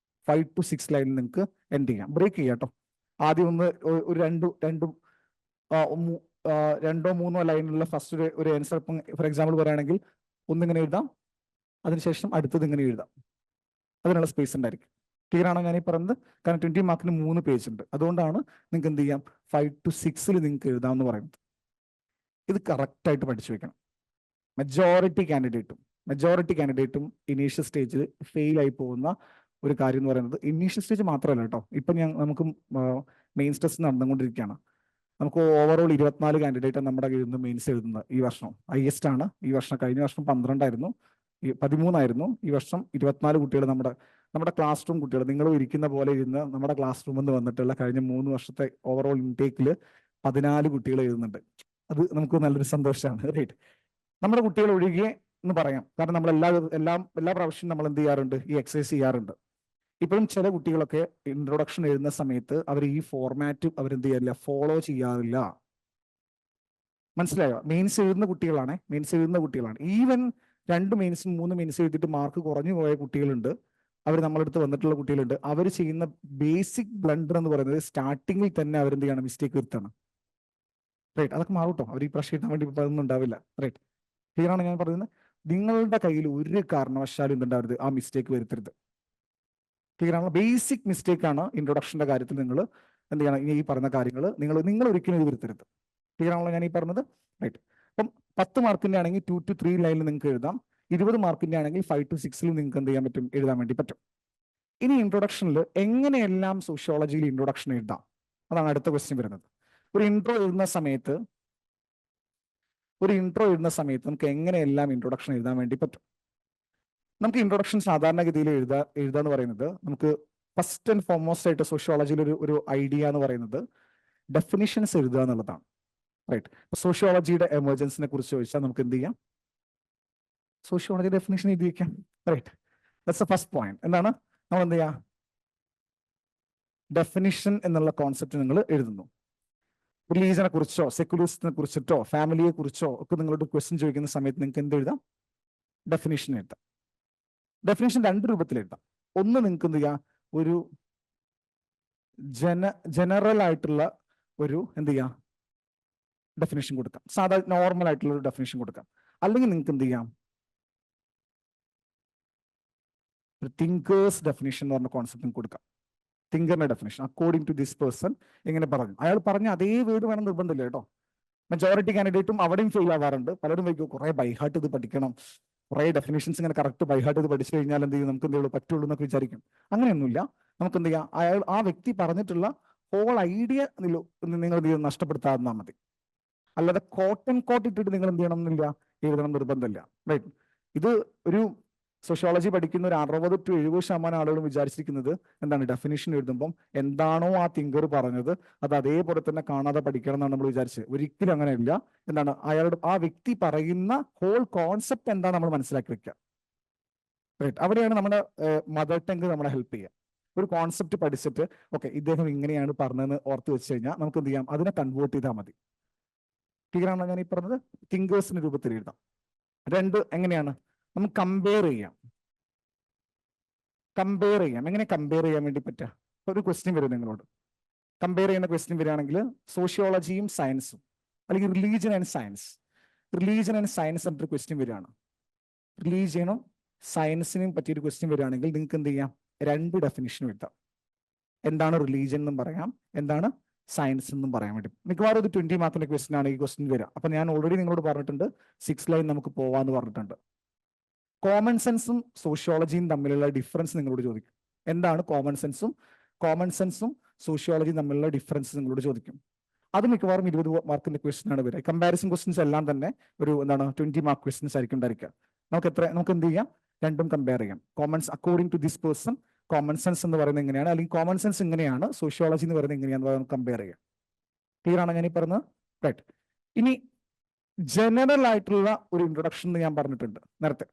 5 to 6 ലൈനിൽ നിങ്ങൾക്ക് എൻഡ് ചെയ്യാം. ബ്രേക്ക് ചെയ്യാം കേട്ടോ. ആദ്യം ഒരു രണ്ടോ മൂന്നോ ലൈനിലുള്ള ഫസ്റ്റ് ഒരു ആൻസർ ഇപ്പം ഫോർ എക്സാമ്പിൾ പറയുകയാണെങ്കിൽ ഒന്നിങ്ങനെ എഴുതാം, അതിനുശേഷം അടുത്തത് ഇങ്ങനെ എഴുതാം. അതിനുള്ള സ്പേസ് ഉണ്ടായിരിക്കും. ക്ലിയർ ആണോ ഞാൻ ഈ പറയുന്നത്? കാരണം 20 മാർക്കിന് 3 പേജ് ഉണ്ട്. അതുകൊണ്ടാണ് നിങ്ങൾക്ക് എന്ത് ചെയ്യാം, 5 to 6 നിങ്ങൾക്ക് എഴുതാമെന്ന് പറയുന്നത്. ഇത് കറക്റ്റായിട്ട് പഠിച്ചു വെക്കണം. മെജോറിറ്റി കാൻഡിഡേറ്റും ഇനീഷ്യൽ സ്റ്റേജിൽ ഫെയിൽ ആയി പോകുന്ന ഒരു കാര്യം എന്ന് പറയുന്നത്, ഇനീഷ്യൽ സ്റ്റേജ് മാത്രമല്ല കേട്ടോ, ഇപ്പം നമുക്ക് മെയിൻസ് ടെസ്റ്റ് നടന്നുകൊണ്ടിരിക്കുകയാണ്. നമുക്ക് ഓവറോൾ 24 കാൻഡിഡേറ്റ് നമ്മുടെ കയ്യിൽ നിന്ന് മെയിൻസ് എഴുതുന്നത് ഈ വർഷം. ഹയസ്റ്റ് ആണ് ഈ വർഷം. കഴിഞ്ഞ വർഷം 12 ആയിരുന്നു, 13 ആയിരുന്നു. ഈ വർഷം 24 കുട്ടികൾ നമ്മുടെ ക്ലാസ് റൂം കുട്ടികൾ, നിങ്ങൾ ഇരിക്കുന്ന പോലെ ഇരുന്ന് നമ്മുടെ ക്ലാസ് റൂമിൽ നിന്ന് വന്നിട്ടുള്ള കഴിഞ്ഞ 3 വർഷത്തെ ഓവറോൾ ഇൻടേക്കിൽ 14 കുട്ടികൾ എഴുതുന്നുണ്ട്. അത് നമുക്ക് നല്ലൊരു സന്തോഷമാണ്. റൈറ്റ്. നമ്മുടെ കുട്ടികൾ ഒഴികെ എന്ന് പറയാം. കാരണം നമ്മൾ എല്ലാ പ്രാവശ്യവും നമ്മൾ എന്ത് ചെയ്യാറുണ്ട്, ഈ എക്സസൈസ് ചെയ്യാറുണ്ട്. ഇപ്പോഴും ചില കുട്ടികളൊക്കെ ഇൻട്രൊഡക്ഷൻ എഴുതുന്ന സമയത്ത് അവർ ഈ ഫോർമാറ്റ് അവരെന്ത് ചെയ്യാറില്ല, ഫോളോ ചെയ്യാറില്ല. മനസ്സിലായോ? മെയിൻസ് എഴുതുന്ന കുട്ടികളാണ്. ഈവൻ 2 മെയിൻസും 3 മെയിൻസും എഴുതിയിട്ട് മാർക്ക് കുറഞ്ഞു പോയ കുട്ടികളുണ്ട്. അവർ നമ്മുടെ അടുത്ത് വന്നിട്ടുള്ള കുട്ടികളുണ്ട്. അവർ ചെയ്യുന്ന ബേസിക് ബ്ലണ്ടർ എന്ന് പറയുന്നത് സ്റ്റാർട്ടിങ്ങിൽ തന്നെ അവരെന്ത് ചെയ്യണം, മിസ്റ്റേക്ക് വരുത്തണം. റൈറ്റ്, അതൊക്കെ മാറും കേട്ടോ. അവർ ഈ പ്രശ്നം എഴുതാൻ വേണ്ടി അതൊന്നും ഉണ്ടാവില്ല. റൈറ്റ്, ക്ലിയർ ആണ് ഞാൻ പറയുന്നത്. നിങ്ങളുടെ കയ്യിൽ ഒരു കാരണവശാലും എന്തുണ്ടാവരുത്, ആ മിസ്റ്റേക്ക് വരുത്തരുത്. ക്ലിയർ ആണ്. ബേസിക് മിസ്റ്റേക്ക് ആണ് ഇൻട്രൊഡക്ഷന്റെ കാര്യത്തിൽ നിങ്ങൾ എന്ത് ചെയ്യണം, ഈ പറഞ്ഞ കാര്യങ്ങൾ നിങ്ങൾ ഒരിക്കലും ഇത് വരുത്തരുത്. ക്ലിയർ ആണല്ലോ ഞാൻ ഈ പറഞ്ഞത്. റൈറ്റ്, അപ്പം 10 മാർക്കിന്റെ ആണെങ്കിൽ 2 to 3 ലൈനിൽ നിങ്ങൾക്ക് എഴുതാം. 20 മാർക്കിന്റെ ആണെങ്കിൽ 5 to 6 നിങ്ങൾക്ക് എന്ത് ചെയ്യാൻ പറ്റും, എഴുതാൻ വേണ്ടി പറ്റും. ഇനി ഇൻട്രൊഡക്ഷനിൽ എങ്ങനെയെല്ലാം സോഷ്യോളജിയിൽ ഇൻട്രൊഡക്ഷൻ എഴുതാം, അതാണ് അടുത്ത ക്വസ്റ്റ്യൻ വരുന്നത്. ഒരു ഇൻട്രോ എഴുതുന്ന സമയത്ത് നമുക്ക് എങ്ങനെയെല്ലാം ഇൻട്രൊഡക്ഷൻ എഴുതാൻ വേണ്ടി പറ്റും. നമുക്ക് ഇൻട്രൊഡക്ഷൻ സാധാരണഗതിയിൽ എഴുതാന്ന് പറയുന്നത്, നമുക്ക് ഫസ്റ്റ് ആൻഡ് ഫോർമോസ്റ്റ് ആയിട്ട് സോഷ്യോളജിയിൽ ഒരു ഐഡിയ എന്ന് പറയുന്നത് ഡെഫിനിഷൻസ് എഴുതുക എന്നുള്ളതാണ്. റൈറ്റ്, സോഷ്യോളജിയുടെ എമർജൻസിനെ കുറിച്ച് ചോദിച്ചാൽ നമുക്ക് എന്ത് ചെയ്യാം, സോഷ്യോളജി ഡെഫിനിഷൻ എഴുതി വയ്ക്കാം. Right, that's the first point. എന്താണ് നമ്മൾ എന്ത് ചെയ്യാം, ഡെഫിനിഷൻ എന്നുള്ള കോൺസെപ്റ്റ് നിങ്ങൾ എഴുതുന്നു. റിലീജിയനെ കുറിച്ചോ സെക്യുലറിസത്തിനെ കുറിച്ചിട്ടോ ഫാമിലിയെ കുറിച്ചോ ഒക്കെ നിങ്ങളോട് ക്വസ്റ്റ്യൻ ചോദിക്കുന്ന സമയത്ത് നിങ്ങൾക്ക് എന്ത് എഴുതാം, ഡെഫിനിഷൻ എഴുതാം. ഡെഫിനിഷൻ 2 രൂപത്തിൽ എഴുതാം. ഒന്ന്, നിങ്ങൾക്ക് എന്ത് ചെയ്യാം, ഒരു ജനറൽ ആയിട്ടുള്ള ഒരു എന്ത് ചെയ്യാം, ഡെഫിനിഷൻ കൊടുക്കാം. സാധാരണ നോർമൽ ആയിട്ടുള്ള ഒരു ഡെഫിനിഷൻ കൊടുക്കാം. അല്ലെങ്കിൽ നിങ്ങൾക്ക് എന്ത് ചെയ്യാം, ഒരു തിങ്കേഴ്സ് ഡെഫിനിഷൻ എന്ന് പറഞ്ഞ കോൺസെപ്റ്റ് കൊടുക്കാം. തിങ്കറിന്റെ definition according to this person എങ്ങനെ പറഞ്ഞു, അയാൾ പറഞ്ഞ അതേ വേർഡ് വേണം നിർബന്ധമില്ല കേട്ടോ. മെജോറിറ്റി കാൻഡിഡേറ്റും അവിടെയും ഫെയിൽ ആവാറുണ്ട്. പലരും വയ്ക്കും കുറെ ബൈഹാർട്ട് ഇത് പഠിക്കണം, കുറെ ഡെഫിനിഷൻസ് ഇങ്ങനെ കറക്റ്റ് ബൈഹാർട്ട് ഇത് പഠിച്ചു കഴിഞ്ഞാൽ എന്ത് ചെയ്യും, നമുക്ക് എന്തെങ്കിലും പറ്റുള്ളൂ എന്നൊക്കെ വിചാരിക്കും. അങ്ങനെയൊന്നുമില്ല. നമുക്ക് എന്ത് ചെയ്യാം, ആ വ്യക്തി പറഞ്ഞിട്ടുള്ള ഹോൾ ഐഡിയ നിങ്ങൾ എന്ത് ചെയ്യും, നഷ്ടപ്പെടുത്താതിരുന്നാൽ മതി. അല്ലാതെ കോട്ടൺ കോട്ട് ഇട്ടിട്ട് നിങ്ങൾ എന്ത് ചെയ്യണം എന്നില്ല, എഴുതണം നിർബന്ധമില്ല. റൈറ്റ്, ഇത് ഒരു സോഷ്യോളജി പഠിക്കുന്ന ഒരു 60 to 70% ആളുകളും വിചാരിച്ചിരിക്കുന്നത് എന്താണ്, ഡെഫിനിഷൻ എഴുതുമ്പം എന്താണോ ആ തിങ്കർ പറഞ്ഞത് അത് അതേപോലെ തന്നെ കാണാതെ പഠിക്കണം എന്നാണ് നമ്മൾ വിചാരിച്ചത്. ഒരിക്കലും അങ്ങനെയില്ല. എന്താണ്, ആ വ്യക്തി പറയുന്ന ഹോൾ കോൺസെപ്റ്റ് എന്താണ് നമ്മൾ മനസ്സിലാക്കി വെക്കുക. റൈറ്റ്, അവിടെയാണ് നമ്മുടെ മദർ ടങ് നമ്മളെ ഹെൽപ്പ് ചെയ്യുക. ഒരു കോൺസെപ്റ്റ് പഠിച്ചിട്ട് ഓക്കെ ഇദ്ദേഹം ഇങ്ങനെയാണ് പറഞ്ഞതെന്ന് ഓർത്ത് വെച്ച് കഴിഞ്ഞാൽ നമുക്ക് എന്ത് ചെയ്യാം, അതിനെ കൺവേർട്ട് ചെയ്താൽ മതി. ക്ലിയർ ആണോ ഞാൻ ഈ പറഞ്ഞത്. തിങ്കേഴ്സിന്റെ രൂപത്തിൽ എഴുതാം. 2, എങ്ങനെയാണ് നമുക്ക് കമ്പയർ ചെയ്യാം. എങ്ങനെ കമ്പയർ ചെയ്യാൻ വേണ്ടി പറ്റുക, ഒരു ക്വസ്റ്റ്യൻ വരും നിങ്ങളോട്. കമ്പയർ ചെയ്യുന്ന ക്വസ്റ്റ്യൻ വരികയാണെങ്കിൽ സോഷ്യോളജിയും സയൻസും അല്ലെങ്കിൽ റിലീജിയൻ ആൻഡ് സയൻസ് എന്നൊരു ക്വസ്റ്റ്യൻ വരികയാണ്. റിലീജിയനും സയൻസിനും പറ്റിയൊരു ക്വസ്റ്റ്യൻ വരികയാണെങ്കിൽ നിങ്ങൾക്ക് എന്ത് ചെയ്യാം, 2 ഡെഫിനിഷനും എഴുതാം. എന്താണ് റിലീജിയൻ എന്നും പറയാം, എന്താണ് സയൻസ് എന്നും പറയാൻ വേണ്ടി. മിക്കവാറും ഒരു 20 മാർക്കിന്റെ ക്വസ്റ്റ്യൻ ആണ് ഈ ക്വസ്റ്റ്യൻ വരിക. അപ്പൊ ഞാൻ ഓൾറെഡി നിങ്ങളോട് പറഞ്ഞിട്ടുണ്ട് 6 ലൈൻ നമുക്ക് പോവാന്ന് പറഞ്ഞിട്ടുണ്ട്. കോമൺ സെൻസും സോഷ്യോളജിയും തമ്മിലുള്ള ഡിഫറൻസ് നിങ്ങളോട് ചോദിക്കും. എന്താണ് കോമൺ സെൻസും സോഷ്യോളജിയും തമ്മിലുള്ള ഡിഫറൻസ് നിങ്ങളോട് ചോദിക്കും. അത് മിക്കവാറും 20 മാർക്കിന്റെ ക്വസ്റ്റ്യൻ ആണ് വരിക. കമ്പാരിസൺ ക്വസ്റ്റ്യൻസ് എല്ലാം തന്നെ ഒരു 20 മാർക്ക് ക്വസ്റ്റ്യൻസ് ആയിരിക്കും ഉണ്ടായിരിക്കുക. നമുക്ക് എന്ത് ചെയ്യാം, രണ്ടും കമ്പയർ ചെയ്യാം. According to this person common sense എന്ന് പറയുന്നത് എങ്ങനെയാണ്, അല്ലെങ്കിൽ കോമൺ സെൻസ് ഇങ്ങനെയാണ്, സോഷ്യോളജി എന്ന് പറയുന്നത് എങ്ങനെയാണെന്ന് നമുക്ക് കമ്പയർ ചെയ്യാം. ക്ലിയർ ആണ് ഞാൻ ഈ പറഞ്ഞത്. റൈറ്റ്, ഇനി ജനറൽ ആയിട്ടുള്ള ഒരു ഇൻട്രൊഡക്ഷൻ ഞാൻ പറഞ്ഞിട്ടുണ്ട് നേരത്തെ.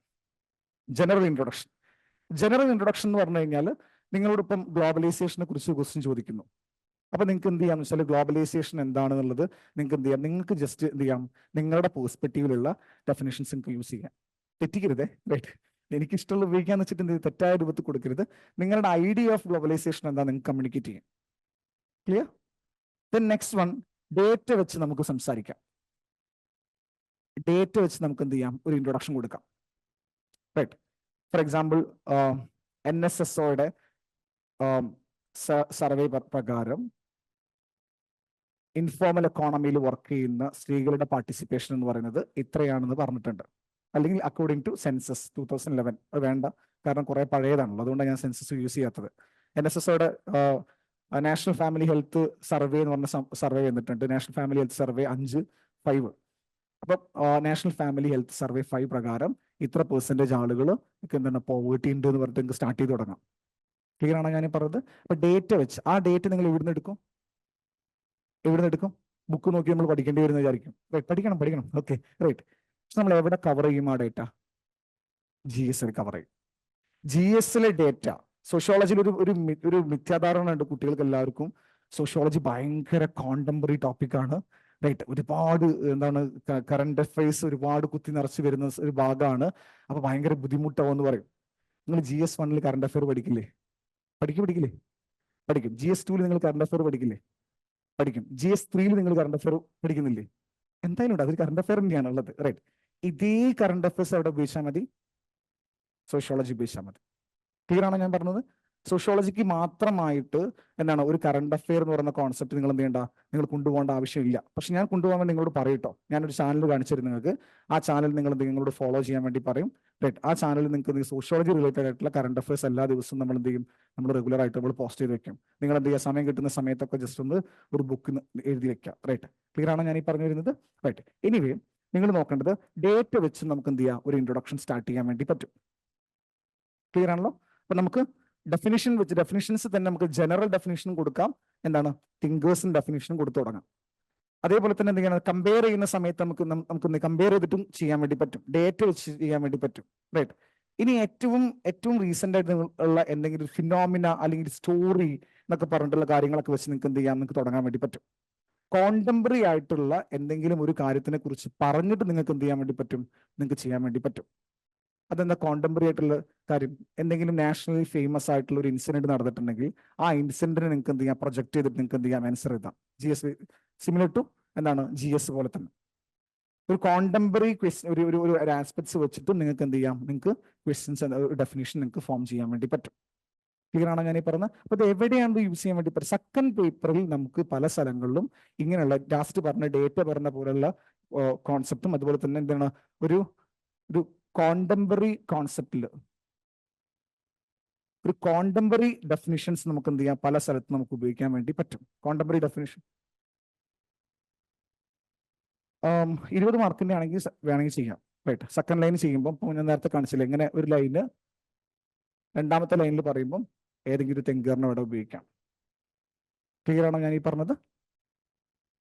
ജനറൽ ഇൻട്രൊഡക്ഷൻ എന്ന് പറഞ്ഞു കഴിഞ്ഞാൽ നിങ്ങളോടൊപ്പം ഗ്ലോബലൈസേഷനെ കുറിച്ച് ക്വസ്റ്റ്യൻ ചോദിക്കുന്നു. അപ്പൊ നിങ്ങൾക്ക് എന്ത് ചെയ്യാന്ന് വെച്ചാൽ ഗ്ലോബലൈസേഷൻ എന്താണെന്നുള്ളത് നിങ്ങൾക്ക് എന്ത് ചെയ്യാം, നിങ്ങൾക്ക് ജസ്റ്റ് എന്ത് ചെയ്യാം, നിങ്ങളുടെ പേഴ്സ്പെക്റ്റീവിലുള്ള ഡെഫിനേഷൻസ് നിങ്ങൾക്ക് യൂസ് ചെയ്യാം. തെറ്റിക്കരുതേ. റൈറ്റ്, എനിക്ക് ഇഷ്ടമുള്ള ഉപയോഗിക്കാന്ന് വെച്ചിട്ട് എന്ത് തെറ്റായ രൂപത്തിൽ കൊടുക്കരുത്. നിങ്ങളുടെ ഐഡിയ ഓഫ് ഗ്ലോബലൈസേഷൻ എന്താ നിങ്ങൾക്ക് കമ്മ്യൂണിക്കേറ്റ് ചെയ്യാം. Clear. Then next one, data വെച്ച് നമുക്ക് സംസാരിക്കാം. ഡേറ്റ വെച്ച് നമുക്ക് എന്ത് ചെയ്യാം, ഒരു ഇൻട്രൊഡക്ഷൻ കൊടുക്കാം. റൈറ്റ്, ഫോർ എക്സാമ്പിൾ NSSOയുടെ സർവേ പ്രകാരം ഇൻഫോർമൽ എക്കോണമിയിൽ വർക്ക് ചെയ്യുന്ന സ്ത്രീകളുടെ പാർട്ടിസിപ്പേഷൻ എന്ന് പറയുന്നത് ഇത്രയാണെന്ന് പറഞ്ഞിട്ടുണ്ട്. അല്ലെങ്കിൽ അക്കോർഡിംഗ് ടു സെൻസസ് 2011. അത് വേണ്ട, കാരണം കുറെ പഴയതാണല്ലോ, അതുകൊണ്ടാണ് ഞാൻ സെൻസസ് യൂസ് ചെയ്യാത്തത്. NSSOയുടെ നാഷണൽ ഫാമിലി ഹെൽത്ത് സർവേ എന്ന് പറഞ്ഞ സർവേ വന്നിട്ടുണ്ട്. National family health survey 5.5. അപ്പം നാഷണൽ ഫാമിലി ഹെൽത്ത് സർവേ 5 പ്രകാരം ഇത്ര പെർസെൻറ്റേജ് ആളുകൾ എന്താണ് പോവേർട്ടി ഉണ്ട് എന്ന് പറഞ്ഞിട്ട് നിങ്ങൾക്ക് സ്റ്റാർട്ട് ചെയ്ത് തുടങ്ങാം. ക്ലിയർ ആണോ ഞാൻ പറഞ്ഞത്. അപ്പൊ ഡേറ്റ വെച്ച്, ആ ഡേറ്റ് നിങ്ങൾ എവിടുന്ന് എടുക്കും, ബുക്ക് നോക്കി നമ്മൾ പഠിക്കേണ്ടി വരുന്ന വിചാരിക്കും. പഠിക്കണം. Okay, right. പക്ഷെ നമ്മൾ എവിടെ കവർ ചെയ്യും ആ ഡേറ്റ? GS കവർ ചെയ്യും. GS ഡേറ്റ സോഷ്യോളജിയിൽ ഒരു മിഥ്യാധാരണ ഉണ്ട് കുട്ടികൾക്ക് എല്ലാവർക്കും. സോഷ്യോളജി ഭയങ്കര കോണ്ടംപററി ടോപ്പിക്കാണ്, റൈറ്റ്. ഒരുപാട് എന്താണ് കറണ്ട് അഫയേഴ്സ് ഒരുപാട് കുത്തി നിറച്ച് വരുന്ന ഒരു ഭാഗമാണ്. അപ്പൊ ഭയങ്കര ബുദ്ധിമുട്ടാവെന്ന് പറയും. നിങ്ങൾ GS1 കറണ്ട് അഫയർ പഠിക്കില്ലേ? പഠിക്കില്ലേ? പഠിക്കും. GS2 നിങ്ങൾ കറണ്ട് അഫയർ പഠിക്കില്ലേ? പഠിക്കും. GS3 നിങ്ങൾ കറണ്ട് അഫയർ പഠിക്കുന്നില്ലേ? എന്തായാലും ഉണ്ട്, അതിൽ കറണ്ട് അഫയർ തന്നെയാണ് ഉള്ളത്. റൈറ്റ്. ഇതേ കറണ്ട് അഫയേഴ്സ് അവിടെ ഉപയോഗിച്ചാൽ മതി, സോഷ്യോളജി ഉപയോഗിച്ചാൽ മതി. ക്ലിയർ ആണോ ഞാൻ പറഞ്ഞത്? സോഷ്യോളജിക്ക് മാത്രമായിട്ട് എന്താണ് ഒരു കറണ്ട് അഫെയർ എന്ന് പറയുന്ന കോൺസെപ്റ്റ് നിങ്ങൾ എന്ത് ചെയ്യേണ്ട, നിങ്ങൾ കൊണ്ടുപോകേണ്ട ആവശ്യമില്ല. പക്ഷെ ഞാൻ കൊണ്ടുപോകാൻ വേണ്ടി നിങ്ങളോട് പറയട്ടോ, ഞാനൊരു ചാനൽ കാണിച്ചു തരും നിങ്ങൾക്ക്. ആ ചാനൽ നിങ്ങൾ നിങ്ങളോട് ഫോളോ ചെയ്യാൻ വേണ്ടി പറയും. റൈറ്റ്. ആ ചാനലിൽ നിങ്ങൾക്ക് സോഷ്യോളജി റിലേറ്റഡ് ആയിട്ടുള്ള കറണ്ട് അഫയേഴ്സ് എല്ലാ ദിവസവും നമ്മൾ എന്ത് ചെയ്യും, നമ്മൾ റെഗുലർ ആയിട്ട് നമ്മൾ പോസ്റ്റ് ചെയ്ത് വെക്കും. നിങ്ങൾ എന്ത് ചെയ്യുക, സമയം കിട്ടുന്ന സമയത്തൊക്കെ ജസ്റ്റ് ഒന്ന് ഒരു ബുക്ക് എഴുതി വെക്കുക. റൈറ്റ്. ക്ലിയർ ആണോ ഞാൻ ഈ പറഞ്ഞു വരുന്നത്? റൈറ്റ്. എനിവേ നിങ്ങൾ നോക്കേണ്ടത് ഡേറ്റ വെച്ച് നമുക്ക് എന്ത് ചെയ്യാം, ഒരു ഇൻട്രൊഡക്ഷൻ സ്റ്റാർട്ട് ചെയ്യാൻ വേണ്ടി പറ്റും. ക്ലിയർ ആണല്ലോ? അപ്പൊ നമുക്ക് ഡെഫിനിഷൻ വെച്ച്, ഡെഫിനിഷൻസ് തന്നെ നമുക്ക് ജനറൽ ഡെഫിനിഷനും കൊടുക്കാം, എന്താണ് തിങ്കേഴ്സിന് ഡെഫിനിഷനും കൊടുത്തു തുടങ്ങാം. അതേപോലെ തന്നെ എന്ത് ചെയ്യണം, കമ്പയർ ചെയ്യുന്ന സമയത്ത് നമുക്ക് കമ്പയർ ചെയ്തിട്ടും ചെയ്യാൻ വേണ്ടി പറ്റും, ഡേറ്റ വെച്ച് ചെയ്യാൻ വേണ്ടി പറ്റും. റൈറ്റ്. ഇനി ഏറ്റവും റീസെന്റ് ആയിട്ട് ഉള്ള എന്തെങ്കിലും ഫിനോമിന അല്ലെങ്കിൽ സ്റ്റോറി എന്നൊക്കെ പറഞ്ഞിട്ടുള്ള കാര്യങ്ങളൊക്കെ വെച്ച് നിങ്ങൾക്ക് എന്ത് ചെയ്യാം, നിങ്ങൾക്ക് തുടങ്ങാൻ വേണ്ടി പറ്റും. കോണ്ടംപററി ആയിട്ടുള്ള എന്തെങ്കിലും ഒരു കാര്യത്തിനെ കുറിച്ച് പറഞ്ഞിട്ട് നിങ്ങൾക്ക് എന്ത് ചെയ്യാൻ വേണ്ടി പറ്റും, നിങ്ങൾക്ക് ചെയ്യാൻ വേണ്ടി പറ്റും. അതെന്താ കോണ്ടംപററി ആയിട്ടുള്ള കാര്യം? എന്തെങ്കിലും നാഷണലി ഫേമസ് ആയിട്ടുള്ള ഒരു ഇൻസിഡന്റ് നടന്നിട്ടുണ്ടെങ്കിൽ ആ ഇൻസിഡന്റിനെ നിങ്ങൾക്ക് എന്ത് ചെയ്യാം, പ്രൊജക്ട് ചെയ്തിട്ട് നിങ്ങൾക്ക് എന്ത് ചെയ്യാം, ആൻസർ എഴുതാം. GS സിമിലർ ടു എന്താണ് GS പോലെ തന്നെ ഒരു കോണ്ടംപററി ക്വസ്റ്റ്യൻ, ഒരു ആസ്പെക്ട്സ് വെച്ചിട്ട് നിങ്ങൾക്ക് എന്ത് ചെയ്യാം, നിങ്ങൾക്ക് ക്വസ്റ്റ്യൻസ് ഡെഫിനേഷൻ നിങ്ങൾക്ക് ഫോം ചെയ്യാൻ വേണ്ടി പറ്റും. ക്ലിയർ ആണോ ഞാൻ ഈ പറഞ്ഞത്? അപ്പൊ ഇത് എവിടെയാണ് യൂസ് ചെയ്യാൻ വേണ്ടി പറ്റും? സെക്കൻഡ് പേപ്പറിൽ നമുക്ക് പല സ്ഥലങ്ങളിലും ഇങ്ങനെയുള്ള ലാസ്റ്റ് പറഞ്ഞ ഡേറ്റ പറഞ്ഞ പോലുള്ള കോൺസെപ്റ്റും അതുപോലെ തന്നെ എന്താണ് ഒരു കോണ്ടംപററി കോൺസെപ്റ്റിൽ ഒരു കോണ്ടംപററി ഡെഫിനിഷൻസ് നമുക്ക് എന്ത് ചെയ്യാം, പല സ്ഥലത്തും നമുക്ക് ഉപയോഗിക്കാൻ വേണ്ടി പറ്റും. കോണ്ടംപററി ഡെഫിനിഷൻ 20 മാർക്കിന്റെ ആണെങ്കിൽ വേണമെങ്കിൽ ചെയ്യാം. റൈറ്റ്. സെക്കൻഡ് ലൈൻ ചെയ്യുമ്പോൾ ഞാൻ നേരത്തെ കാണിച്ചില്ല, ഇങ്ങനെ ഒരു ലൈന് രണ്ടാമത്തെ ലൈനിൽ പറയുമ്പോൾ ഏതെങ്കിലും തെങ്കറിനെ ഇവിടെ ഉപയോഗിക്കാം. ക്ലിയർ ആണോ ഞാൻ ഈ പറഞ്ഞത്?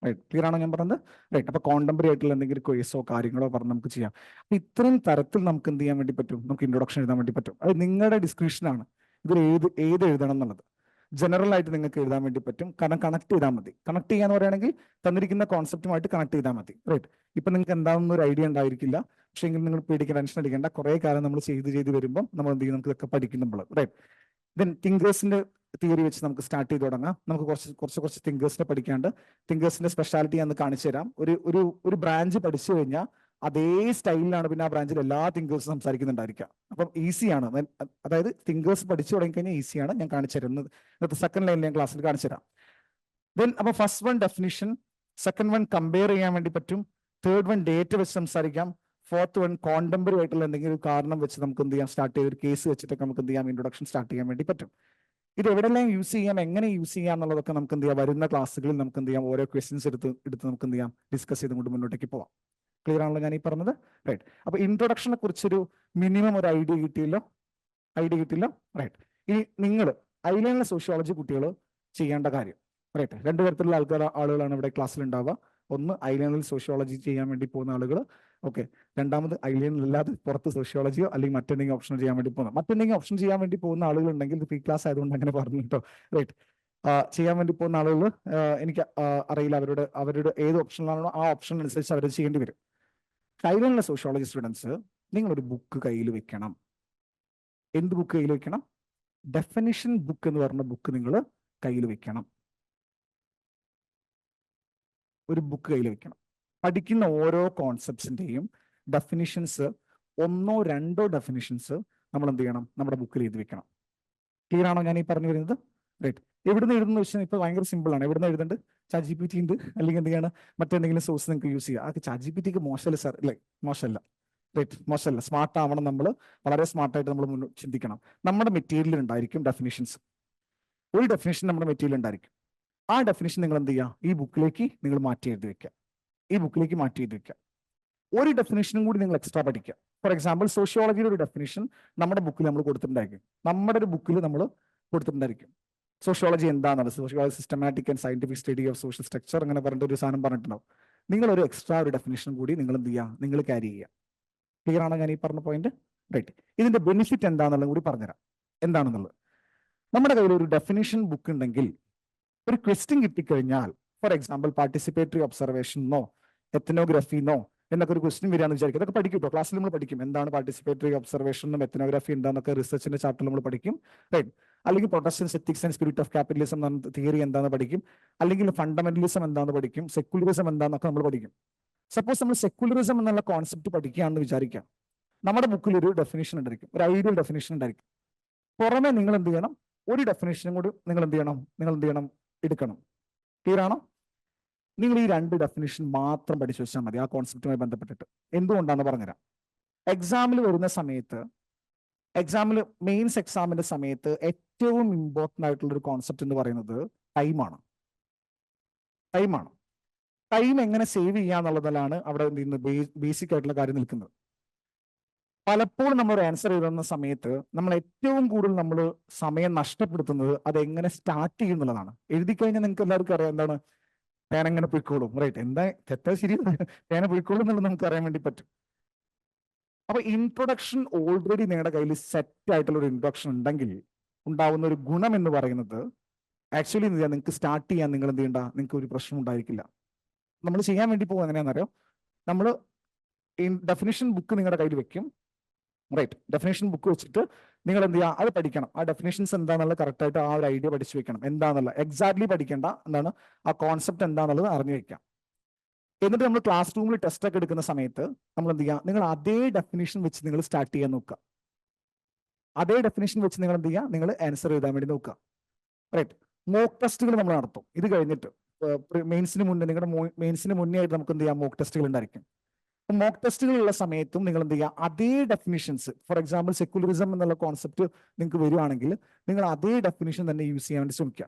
റൈറ്റ്. ക്ലിയർ ആണോ ഞാൻ പറഞ്ഞത്? റൈറ്റ്. അപ്പൊ കോണ്ടംപററി ആയിട്ടുള്ള എന്തെങ്കിലും ക്വയസോ കാര്യങ്ങളോ പറഞ്ഞ് നമുക്ക് ചെയ്യാം. അപ്പൊ ഇത്രയും തരത്തിൽ നമുക്ക് എന്ത് ചെയ്യാൻ വേണ്ടി പറ്റും, നമുക്ക് ഇൻട്രൊഡക്ഷൻ എഴുതാൻ വേണ്ടി പറ്റും. അത് നിങ്ങളുടെ ഡിസ്ക്രിപ്ഷനാണ് ഇതിൽ ഏത് എഴുതണം എന്നുള്ളത്. ജനറൽ ആയിട്ട് നിങ്ങൾക്ക് എഴുതാൻ വേണ്ടി പറ്റും, കാരണം കണക്ട് ചെയ്താൽ മതി. കണക്ട് ചെയ്യാന്ന് പറയുകയാണെങ്കിൽ തന്നിരിക്കുന്ന കോൺസെപ്റ്റുമായിട്ട് കണക്ട് ചെയ്താൽ മതി. റൈറ്റ്. ഇപ്പൊ നിങ്ങൾക്ക് എന്താണെന്നൊരു ഐഡിയ ഉണ്ടായിരിക്കില്ല, പക്ഷേ എങ്കിൽ നിങ്ങൾ പേടിക്കാൻ ടെൻഷൻ അടിക്കേണ്ട. കുറെ കാലം നമ്മൾ ചെയ്ത് വരുമ്പോൾ നമ്മൾ എന്ത് ചെയ്യും, നമുക്ക് ഇതൊക്കെ പഠിക്കുമ്പോൾ. റൈറ്റ്. ദെൻ തിങ്കേഴ്സിന്റെ തിയറി വെച്ച് നമുക്ക് സ്റ്റാർട്ട് ചെയ്ത് തുടങ്ങാം. നമുക്ക് കുറച്ച് തിങ്കേഴ്സിനെ പഠിക്കാണ്ട്. തിങ്കേഴ്സിന്റെ സ്പെഷ്യാലിറ്റി ഞാൻ കാണിച്ചു തരാം. ഒരു ബ്രാഞ്ച് പഠിച്ചു കഴിഞ്ഞാൽ അതേ സ്റ്റൈലിലാണ് പിന്നെ ആ ബ്രാഞ്ചിൽ എല്ലാ തിങ്കേഴ്സും സംസാരിക്കുന്നുണ്ടായിരിക്കുക. അപ്പം ഈസിയാണ്. അതായത് തിങ്കേഴ്സ് പഠിച്ചു തുടങ്ങിക്കഴിഞ്ഞാൽ ഈസിയാണ്. ഞാൻ കാണിച്ചു തരുന്നത് ഇന്നത്തെ സെക്കൻഡ് ലൈനിൽ ഞാൻ ക്ലാസ്സിൽ കാണിച്ചു തരാം. ദെൻ അപ്പൊ first one definition, second one compare ചെയ്യാൻ വേണ്ടി പറ്റും, തേർഡ് വൺ ഡേറ്റ വെച്ച് സംസാരിക്കാം, ഫോർത്ത് വൺ കോണ്ടംപററി ആയിട്ടുള്ള എന്തെങ്കിലും കാരണം വെച്ച് നമുക്ക് എന്ത് ചെയ്യാം, സ്റ്റാർട്ട് ചെയ്ത് ഒരു കേസ് വെച്ചിട്ടൊക്കെ നമുക്ക് എന്ത് ചെയ്യാം, ഇൻട്രൊഡക്ഷൻ സ്റ്റാർട്ട് ചെയ്യാൻ വേണ്ടി പറ്റും. ഇത് എവിടെയെല്ലാം യൂസ് ചെയ്യാം, എങ്ങനെ യൂസ് ചെയ്യാം എന്നുള്ളതൊക്കെ നമുക്ക് എന്ത് ചെയ്യാം, വരുന്ന ക്ലാസ്സുകളിൽ നമുക്ക് എന്ത് ചെയ്യാം, ഓരോ ക്വസ്റ്റ്യൻസ് എടുത്ത് നമുക്ക് എന്ത് ചെയ്യാം, ഡിസ്കസ് ചെയ്തുകൊണ്ട് മുന്നോട്ടേക്ക് പോവാം. ക്ലിയർ ആണല്ലോ ഞാൻ ഈ പറഞ്ഞത്? റൈറ്റ്. അപ്പൊ ഇൻട്രൊഡക്ഷനെ കുറിച്ചൊരു മിനിമം ഒരു ഐഡിയ കിട്ടിയല്ലോ? റൈറ്റ്. ഇനി നിങ്ങൾ ഐലൈനിലെ സോഷ്യോളജി കുട്ടികൾ ചെയ്യേണ്ട കാര്യം, റൈറ്റ്, രണ്ട് തരത്തിലുള്ള ആളുകളാണ് ഇവിടെ ക്ലാസ്സിൽ ഉണ്ടാവുക. ഒന്ന് ഐലൈനിൽ സോഷ്യോളജി ചെയ്യാൻ വേണ്ടി പോകുന്ന ആളുകൾ, ഓക്കെ. രണ്ടാമത് ഐലൈനിലല്ലാതെ പുറത്ത് സോഷ്യോളജിയോ അല്ലെങ്കിൽ മറ്റെന്തെങ്കിലും ഓപ്ഷൻ ചെയ്യാൻ വേണ്ടി പോകുന്ന ആളുകളുണ്ടെങ്കിൽ ഫ്രീ ക്ലാസ് ആയതുകൊണ്ട് അങ്ങനെ പറഞ്ഞു കേട്ടോ. റൈറ്റ്. ചെയ്യാൻ വേണ്ടി പോകുന്ന ആളുകൾ എനിക്ക് അറിയില്ല അവരുടെ ഏത് ഓപ്ഷനിലാണോ ആ ഓപ്ഷൻ അനുസരിച്ച് അവർ ചെയ്യേണ്ടി വരും. ഐലൈനിലെ സോഷ്യോളജി സ്റ്റുഡൻസ്, നിങ്ങളൊരു ബുക്ക് കയ്യിൽ വെക്കണം. എന്ത് ബുക്ക് കയ്യിൽ വെക്കണം? ഡെഫിനിഷൻ ബുക്ക് എന്ന് പറഞ്ഞ ബുക്ക് നിങ്ങൾ കയ്യിൽ വെക്കണം. ഒരു ബുക്ക് കയ്യിൽ വെക്കണം. പഠിക്കുന്ന ഓരോ കോൺസെപ്റ്റ്സിന്റെയും ഡെഫിനിഷൻസ്, ഒന്നോ രണ്ടോ ഡെഫിനിഷൻസ് നമ്മൾ എന്ത് ചെയ്യണം, നമ്മുടെ ബുക്കിൽ എഴുതി വെക്കണം. ക്ലിയർ ആണോ ഞാൻ ഈ പറഞ്ഞു വരുന്നത്? റൈറ്റ്. എവിടുന്ന് എഴുതുന്ന വെച്ചാൽ ഇപ്പൊ ഭയങ്കര സിമ്പിൾ ആണ്. എവിടുന്ന് എഴുതുന്നുണ്ട്? ChatGPT ഉണ്ട്, അല്ലെങ്കിൽ എന്തെങ്കിലും മറ്റെന്തെങ്കിലും സോഴ്സ് നിങ്ങൾക്ക് യൂസ് ചെയ്യുക. അത് ChatGPT മോശമല്ല സാർ, അല്ലേ? മോശമല്ല. റൈറ്റ്. മോശമല്ല. സ്മാർട്ട് ആവണം. നമ്മൾ വളരെ സ്മാർട്ടായിട്ട് നമ്മൾ ചിന്തിക്കണം. നമ്മുടെ മെറ്റീരിയൽ ഉണ്ടായിരിക്കും ഡെഫിനിഷൻസ്. ഒരു ഡെഫിനിഷൻ നമ്മുടെ മെറ്റീരിയൽ ഉണ്ടായിരിക്കും. ആ ഡെഫിനിഷൻ നിങ്ങൾ എന്ത് ചെയ്യുക, ഈ ബുക്കിലേക്ക് നിങ്ങൾ മാറ്റി എഴുതി വെക്കുക. ഒരു ഡെഫിനിഷനും കൂടി നിങ്ങൾ എക്സ്ട്രാ പഠിക്കുക. ഫോർ എക്സാമ്പിൾ, സോഷ്യോളജിയുടെ ഒരു ഡെഫിനിഷൻ നമ്മുടെ ബുക്കിൽ നമ്മൾ കൊടുത്തിട്ടുണ്ടായിരിക്കും. സോഷ്യോളജി എന്താണെന്നുള്ളത്, sociology systematic and scientific study of social structure അങ്ങനെ പറഞ്ഞിട്ട് ഒരു സാധനം പറഞ്ഞിട്ടുണ്ടാവും. നിങ്ങൾ ഒരു എക്സ്ട്രാ ഒരു ഡെഫിനിഷൻ കൂടി നിങ്ങൾ എന്ത് ചെയ്യുക, നിങ്ങൾ ക്യാരി ചെയ്യുക. ക്ലിയർ ആണോ ഞാൻ ഈ പറഞ്ഞ പോയിന്റ്? റൈറ്റ്. ഇതിന്റെ ബെനിഫിറ്റ് എന്താണെന്നുള്ളത് കൂടി പറഞ്ഞുതരാം. എന്താണെന്നുള്ളത്, നമ്മുടെ കയ്യിൽ ഒരു ഡെഫിനിഷൻ ബുക്ക് ഉണ്ടെങ്കിൽ ഒരു ക്വസ്റ്റ്യൻ കിട്ടിക്കഴിഞ്ഞാൽ, ഫോർ എക്സാമ്പിൾ പാർട്ടിസിപ്പേറ്ററി ഒബ്സർവേഷനോ എത്തനോഗ്രഫിന്നോ എന്നൊക്കെ ഒരു ക്വസ്റ്റ്യൻ വരികയാണെന്ന് വിചാരിക്കും. അതൊക്കെ പഠിക്കും കേട്ടോ, ക്ലാസ്സിൽ നമ്മൾ പഠിക്കും എന്താണ് പാർട്ടിസിപ്പേറ്ററി ഒബ്സർവേഷനും എത്തനോഗ്രഫി എന്താണെന്നൊക്കെ റിസർച്ചിന്റെ ചാപ്റ്ററിൽ നമ്മൾ പഠിക്കും, റൈറ്റ്. അല്ലെങ്കിൽ Protestants ethics and spirit of capitalism എന്ന തിയറി എന്താണെന്ന് പഠിക്കും, അല്ലെങ്കിൽ ഫണ്ടമെന്റലിസം എന്താണെന്ന് പഠിക്കും, സെക്യുലറിസം എന്താണെന്നൊക്കെ നമ്മൾ പഠിക്കും. സപ്പോസ് നമ്മൾ സെക്യുലറിസം എന്നുള്ള കോൺസെപ്റ്റ് പഠിക്കുകയാണെന്ന് വിചാരിക്കാം, നമ്മുടെ ബുക്കിൽ ഒരു ഡെഫിനേഷൻ ഉണ്ടായിരിക്കും, ഒരു ഐഡിയൽ ഡെഫിനേഷൻ ഉണ്ടായിരിക്കും. പുറമെ നിങ്ങൾ എന്ത് ചെയ്യണം, ഒരു ഡെഫിനേഷനും കൂടി നിങ്ങൾ എന്ത് ചെയ്യണം എടുക്കണം. ക്ലിയർ ആണോ? നിങ്ങൾ ഈ 2 ഡെഫിനേഷൻ മാത്രം പഠിച്ചു വെച്ചാൽ മതി ആ കോൺസെപ്റ്റുമായി ബന്ധപ്പെട്ടിട്ട്. എന്തുകൊണ്ടാണെന്ന് പറഞ്ഞുതരാം. എക്സാമിൽ വരുന്ന സമയത്ത്, മെയിൻസ് എക്സാമിന്റെ സമയത്ത് ഏറ്റവും ഇമ്പോർട്ടൻ്റ് ആയിട്ടുള്ള ഒരു കോൺസെപ്റ്റ് എന്ന് പറയുന്നത് ടൈമാണ്. ടൈം എങ്ങനെ സേവ് ചെയ്യാന്നുള്ളതിലാണ് അവിടെ ബേസിക് ആയിട്ടുള്ള കാര്യം നിൽക്കുന്നത്. പലപ്പോഴും നമ്മൾ ഒരു ആൻസർ എഴുതുന്ന സമയത്ത് നമ്മൾ ഏറ്റവും കൂടുതൽ നമ്മൾ സമയം നഷ്ടപ്പെടുത്തുന്നത് അത് എങ്ങനെ സ്റ്റാർട്ട് ചെയ്യുന്നുള്ളതാണ്. എഴുതി കഴിഞ്ഞാൽ നിങ്ങൾക്ക് എല്ലാവർക്കും അറിയാം എന്താണ്, പേന എങ്ങനെ പോയിക്കോളും, റൈറ്റ്. എന്താ തെറ്റാ ശരി, പേന പോയിക്കോളും എന്നുള്ളത് നമുക്ക് അറിയാൻ വേണ്ടി പറ്റും. അപ്പൊ ഇൻട്രൊഡക്ഷൻ ഓൾറെഡി നിങ്ങളുടെ കയ്യിൽ സെറ്റ് ആയിട്ടുള്ള ഒരു ഇൻട്രൊഡക്ഷൻ ഉണ്ടെങ്കിൽ ഉണ്ടാവുന്ന ഒരു ഗുണം എന്ന് പറയുന്നത് ആക്ച്വലി എന്ത് ചെയ്യാം, നിങ്ങൾക്ക് സ്റ്റാർട്ട് ചെയ്യാൻ നിങ്ങൾ എന്ത് ചെയ്യണ്ട, നിങ്ങൾക്ക് ഒരു പ്രശ്നം ഉണ്ടായിരിക്കില്ല. നമ്മൾ ചെയ്യാൻ വേണ്ടി പോകുക എങ്ങനെയാണെന്നറിയോ, നമ്മൾ ഡെഫിനിഷൻ ബുക്ക് നിങ്ങളുടെ കയ്യിൽ വെക്കും, റൈറ്റ്. ഡെഫിനേഷൻ ബുക്ക് വെച്ചിട്ട് നിങ്ങൾ എന്ത് ചെയ്യുക, അത് പഠിക്കണം. ആ ഡെഫിനേഷൻസ് എന്താണെന്നുള്ള കറക്റ്റായിട്ട് ആ ഒരു ഐഡിയ പഠിച്ചു വെക്കണം. എന്താണെന്നുള്ള എക്സാക്ട്ലി പഠിക്കേണ്ട, എന്താണ് ആ കോൺസെപ്റ്റ് എന്താണെന്നുള്ളത് അറിഞ്ഞു വെക്കാം. എന്നിട്ട് നമ്മൾ ക്ലാസ് റൂമിൽ ടെസ്റ്റ് ഒക്കെ എടുക്കുന്ന സമയത്ത് നമ്മൾ എന്ത് ചെയ്യുക, നിങ്ങൾ അതേ ഡെഫിനേഷൻ വെച്ച് നിങ്ങൾ സ്റ്റാർട്ട് ചെയ്യാൻ നോക്കുക. അതേ ഡെഫിനേഷൻ വെച്ച് നിങ്ങൾ എന്ത് ചെയ്യുക, നിങ്ങൾ ആൻസർ എഴുതാൻ വേണ്ടി നോക്കുക, റൈറ്റ്. മോക്ക് ടെസ്റ്റുകൾ നമ്മൾ നടത്തും. ഇത് കഴിഞ്ഞിട്ട് നിങ്ങളുടെ മെയിൻസിന് മുന്നേ ആയിട്ട് നമുക്ക് എന്ത് ചെയ്യാം, മോക്ക് ടെസ്റ്റുകൾ ഉണ്ടായിരിക്കും. മോക്ക് ടെസ്റ്റുകളുള്ള സമയത്തും നിങ്ങൾ എന്ത് ചെയ്യുക, അതേ ഡെഫിനിഷൻസ്, ഫോർ എക്സാമ്പിൾ സെക്യുലറിസം എന്നുള്ള കോൺസെപ്റ്റ് നിങ്ങൾക്ക് വരുവാണെങ്കിൽ നിങ്ങൾ അതേ ഡെഫിനിഷൻ തന്നെ യൂസ് ചെയ്യാൻ വേണ്ടി ശ്രമിക്കുക.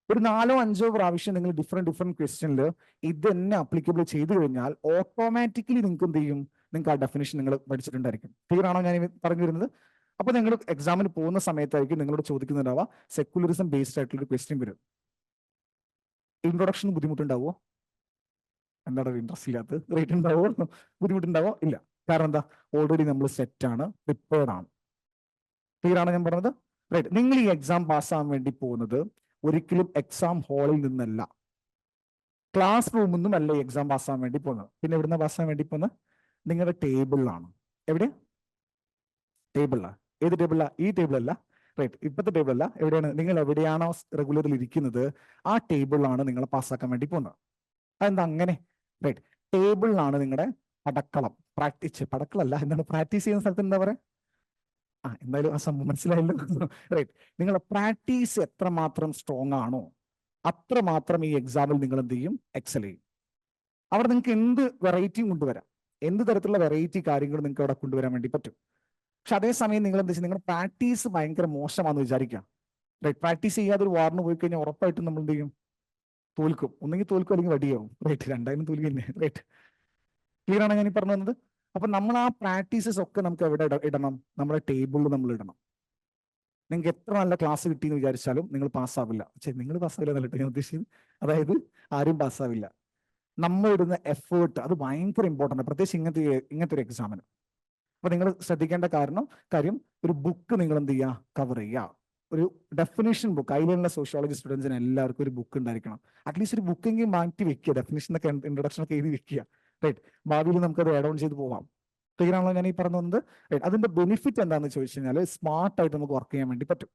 ഒരു 4-5 പ്രാവശ്യം നിങ്ങൾ ഡിഫറെന്റ് ക്വസ്റ്റ്യനിൽ ഇത് തന്നെ അപ്ലിക്കബിൾ ചെയ്തു കഴിഞ്ഞാൽ ഓട്ടോമാറ്റിക്കലി നിങ്ങൾക്ക് എന്ത് ചെയ്യും, നിങ്ങൾക്ക് ആ ഡെഫിനിഷൻ നിങ്ങൾ പഠിച്ചിട്ടുണ്ടായിരിക്കും. ക്ലിയർ ആണോ ഞാൻ പറഞ്ഞു വരുന്നത്? അപ്പൊ നിങ്ങൾ എക്സാമിന് പോകുന്ന സമയത്തായിരിക്കും നിങ്ങളോട് ചോദിക്കുന്നുണ്ടാവുക സെക്യുലറിസം ബേസ്ഡ് ആയിട്ടുള്ള ഒരു ക്വസ്റ്റ്യൻ വരും. ഇൻട്രൊഡക്ഷൻ ബുദ്ധിമുട്ടുണ്ടാവുമോ? എന്താണ് ഇൻട്രസ്റ്റ് ഇല്ലാത്തത്, റേറ്റ് ഉണ്ടാവോ, ബുദ്ധിമുട്ടുണ്ടാവോ? ഇല്ല. കാരണം എന്താ, ഓൾറെഡി നമ്മൾ സെറ്റ് ആണ്, പ്രിപ്പയർഡ് ആണ്. ക്ലിയർ ആണ് ഞാൻ പറഞ്ഞത്, റൈറ്റ്. നിങ്ങൾ ഈ എക്സാം പാസ്സാകാൻ വേണ്ടി പോകുന്നത് ഒരിക്കലും എക്സാം ഹാളിൽ നിന്നല്ല, ക്ലാസ് റൂമിൽ നിന്നും അല്ല ഈ എക്സാം പാസ്സാകാൻ വേണ്ടി പോകുന്നത്. പിന്നെ എവിടുന്ന പാസ്സാകാൻ വേണ്ടി പോകുന്നത്? നിങ്ങളുടെ ടേബിളിലാണ്. എവിടെ? ടേബിളിലാണ്. ഏത് ടേബിളിലാണ്? ഈ ടേബിളല്ല, റൈറ്റ്. ഇപ്പോഴത്തെ ടേബിളല്ല. എവിടെയാണ്? നിങ്ങൾ എവിടെയാണോ റെഗുലറിൽ ഇരിക്കുന്നത് ആ ടേബിളിലാണ് നിങ്ങൾ പാസ്സാക്കാൻ വേണ്ടി പോകുന്നത്. അതെന്താ അങ്ങനെ? റൈറ്റ്. ടേബിളിലാണ് നിങ്ങളുടെ പടക്കളം, പടക്കളല്ല, എന്താണ് പ്രാക്ടീസ് ചെയ്യുന്ന സ്ഥലത്ത് എന്താ പറയുക? എന്തായാലും ആ സംഭവം മനസ്സിലായല്ലോ, റൈറ്റ്. നിങ്ങളുടെ പ്രാക്ടീസ് എത്രമാത്രം സ്ട്രോങ് ആണോ അത്രമാത്രം ഈ എക്സാമിൽ നിങ്ങൾ എന്ത് ചെയ്യും, എക്സൽ ചെയ്യും. അവിടെ നിങ്ങൾക്ക് എന്ത് വെറൈറ്റിയും കൊണ്ടുവരാം, എന്ത് തരത്തിലുള്ള വെറൈറ്റി കാര്യങ്ങൾ നിങ്ങൾക്ക് അവിടെ കൊണ്ടുവരാൻ വേണ്ടി പറ്റും. പക്ഷെ അതേസമയം നിങ്ങൾ എന്താ വെച്ചാൽ നിങ്ങളുടെ പ്രാക്ടീസ് ഭയങ്കര മോശമാണെന്ന് വിചാരിക്കാം, റൈറ്റ്. പ്രാക്ടീസ് ചെയ്യാതെ ഒരു വാറിന് പോയി കഴിഞ്ഞാൽ ഉറപ്പായിട്ടും നമ്മൾ എന്ത് ചെയ്യും, തോൽക്കും. ഒന്നെങ്കിൽ തോൽക്കും അല്ലെങ്കിൽ വടിയാവും, റൈറ്റ്. രണ്ടായാലും തോൽക്കും തന്നെ, റൈറ്റ്. ക്ലിയർ ആണ് ഞാൻ ഈ പറഞ്ഞു തന്നത്? അപ്പൊ നമ്മൾ ആ പ്രാക്ടീസസ് ഒക്കെ നമുക്ക് എവിടെ ഇടണം? നമ്മുടെ ടേബിളിൽ നമ്മൾ ഇടണം. നിങ്ങൾക്ക് എത്ര നല്ല ക്ലാസ് കിട്ടിയെന്ന് വിചാരിച്ചാലും നിങ്ങൾ പാസ്സാവില്ല. നിങ്ങൾ പാസ്സാവില്ല എന്നല്ല ഞാൻ ഉദ്ദേശിച്ചത്, അതായത് ആരും പാസ്സാവില്ല. നമ്മൾ ഇടുന്ന എഫേർട്ട് അത് ഭയങ്കര ഇമ്പോർട്ടൻ്റ് ആണ്, പ്രത്യേകിച്ച് ഇങ്ങനത്തെ ഒരു എക്സാമിന്. അപ്പൊ നിങ്ങൾ ശ്രദ്ധിക്കേണ്ട കാര്യം ഒരു ബുക്ക് നിങ്ങൾ എന്ത് ചെയ്യുക, കവർ ചെയ്യുക. ഒരു ഡെഫിനേഷൻ ബുക്ക്, അതിലുള്ള സോഷ്യോളജി സ്റ്റുഡൻസിന് എല്ലാവർക്കും ഒരു ബുക്ക് ഉണ്ടായിരിക്കണം. അറ്റ്ലീസ്റ്റ് ഒരു ബുക്കെങ്കിലും മാറ്റി വെക്കുക, ഡെഫിനേഷനൊക്കെ ഇൻട്രൊഡക്ഷൻ ഒക്കെ എഴുതി വെക്കുക, റൈറ്റ്. ഭാവിയിൽ നമുക്കത് ആഡ് ഓൺ ചെയ്ത് പോവാം. ക്ലിയർ ആണല്ലോ ഞാൻ ഈ പറഞ്ഞു വന്നത്? അതിന്റെ ബെനിഫിറ്റ് എന്താണെന്ന് ചോദിച്ചു കഴിഞ്ഞാൽ സ്മാർട്ടായിട്ട് നമുക്ക് വർക്ക് ചെയ്യാൻ വേണ്ടി പറ്റും.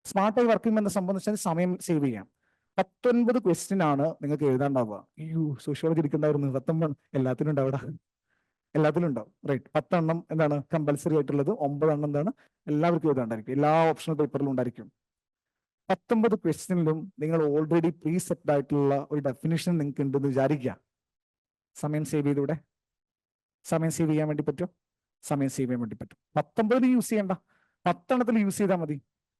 സ്മാർട്ടായി വർക്ക് ചെയ്യുമ്പോൾ എന്താ സംഭവം വെച്ചാൽ സമയം സേവ് ചെയ്യാം. 19 ക്വസ്റ്റ്യൻ ആണ് നിങ്ങൾക്ക് എഴുതാണ്ടാവുക. സോഷ്യോളജി എടുക്കണ്ടായിരുന്നു 19 എല്ലാത്തിനും ഉണ്ടാവുക, എല്ലാത്തിലും ഉണ്ടാവും, റൈറ്റ്. 10 എണ്ണം എന്താണ് കമ്പൽസറി ആയിട്ടുള്ളത്, 9 എണ്ണം എന്താണ് എല്ലാവർക്കും എഴുതാണ്ടായിരിക്കും, എല്ലാ ഓപ്ഷണൽ പേപ്പറിലും ഉണ്ടായിരിക്കും. 19 ക്വസ്റ്റ്യനിലും നിങ്ങൾ ഓൾറെഡി പ്രീ സെറ്റ് ആയിട്ടുള്ള ഒരു ഡെഫിനിഷൻ നിങ്ങൾക്ക് ഉണ്ടെന്ന് വിചാരിക്കുക. സമയം സേവ് ചെയ്തൂടെ? സമയം സേവ് ചെയ്യാൻ വേണ്ടി പറ്റുമോ? സമയം സേവ് ചെയ്യാൻ വേണ്ടി പറ്റും. 19 യൂസ് ചെയ്യണ്ട, 10 എണ്ണത്തിൽ യൂസ് ചെയ്താൽ മതി,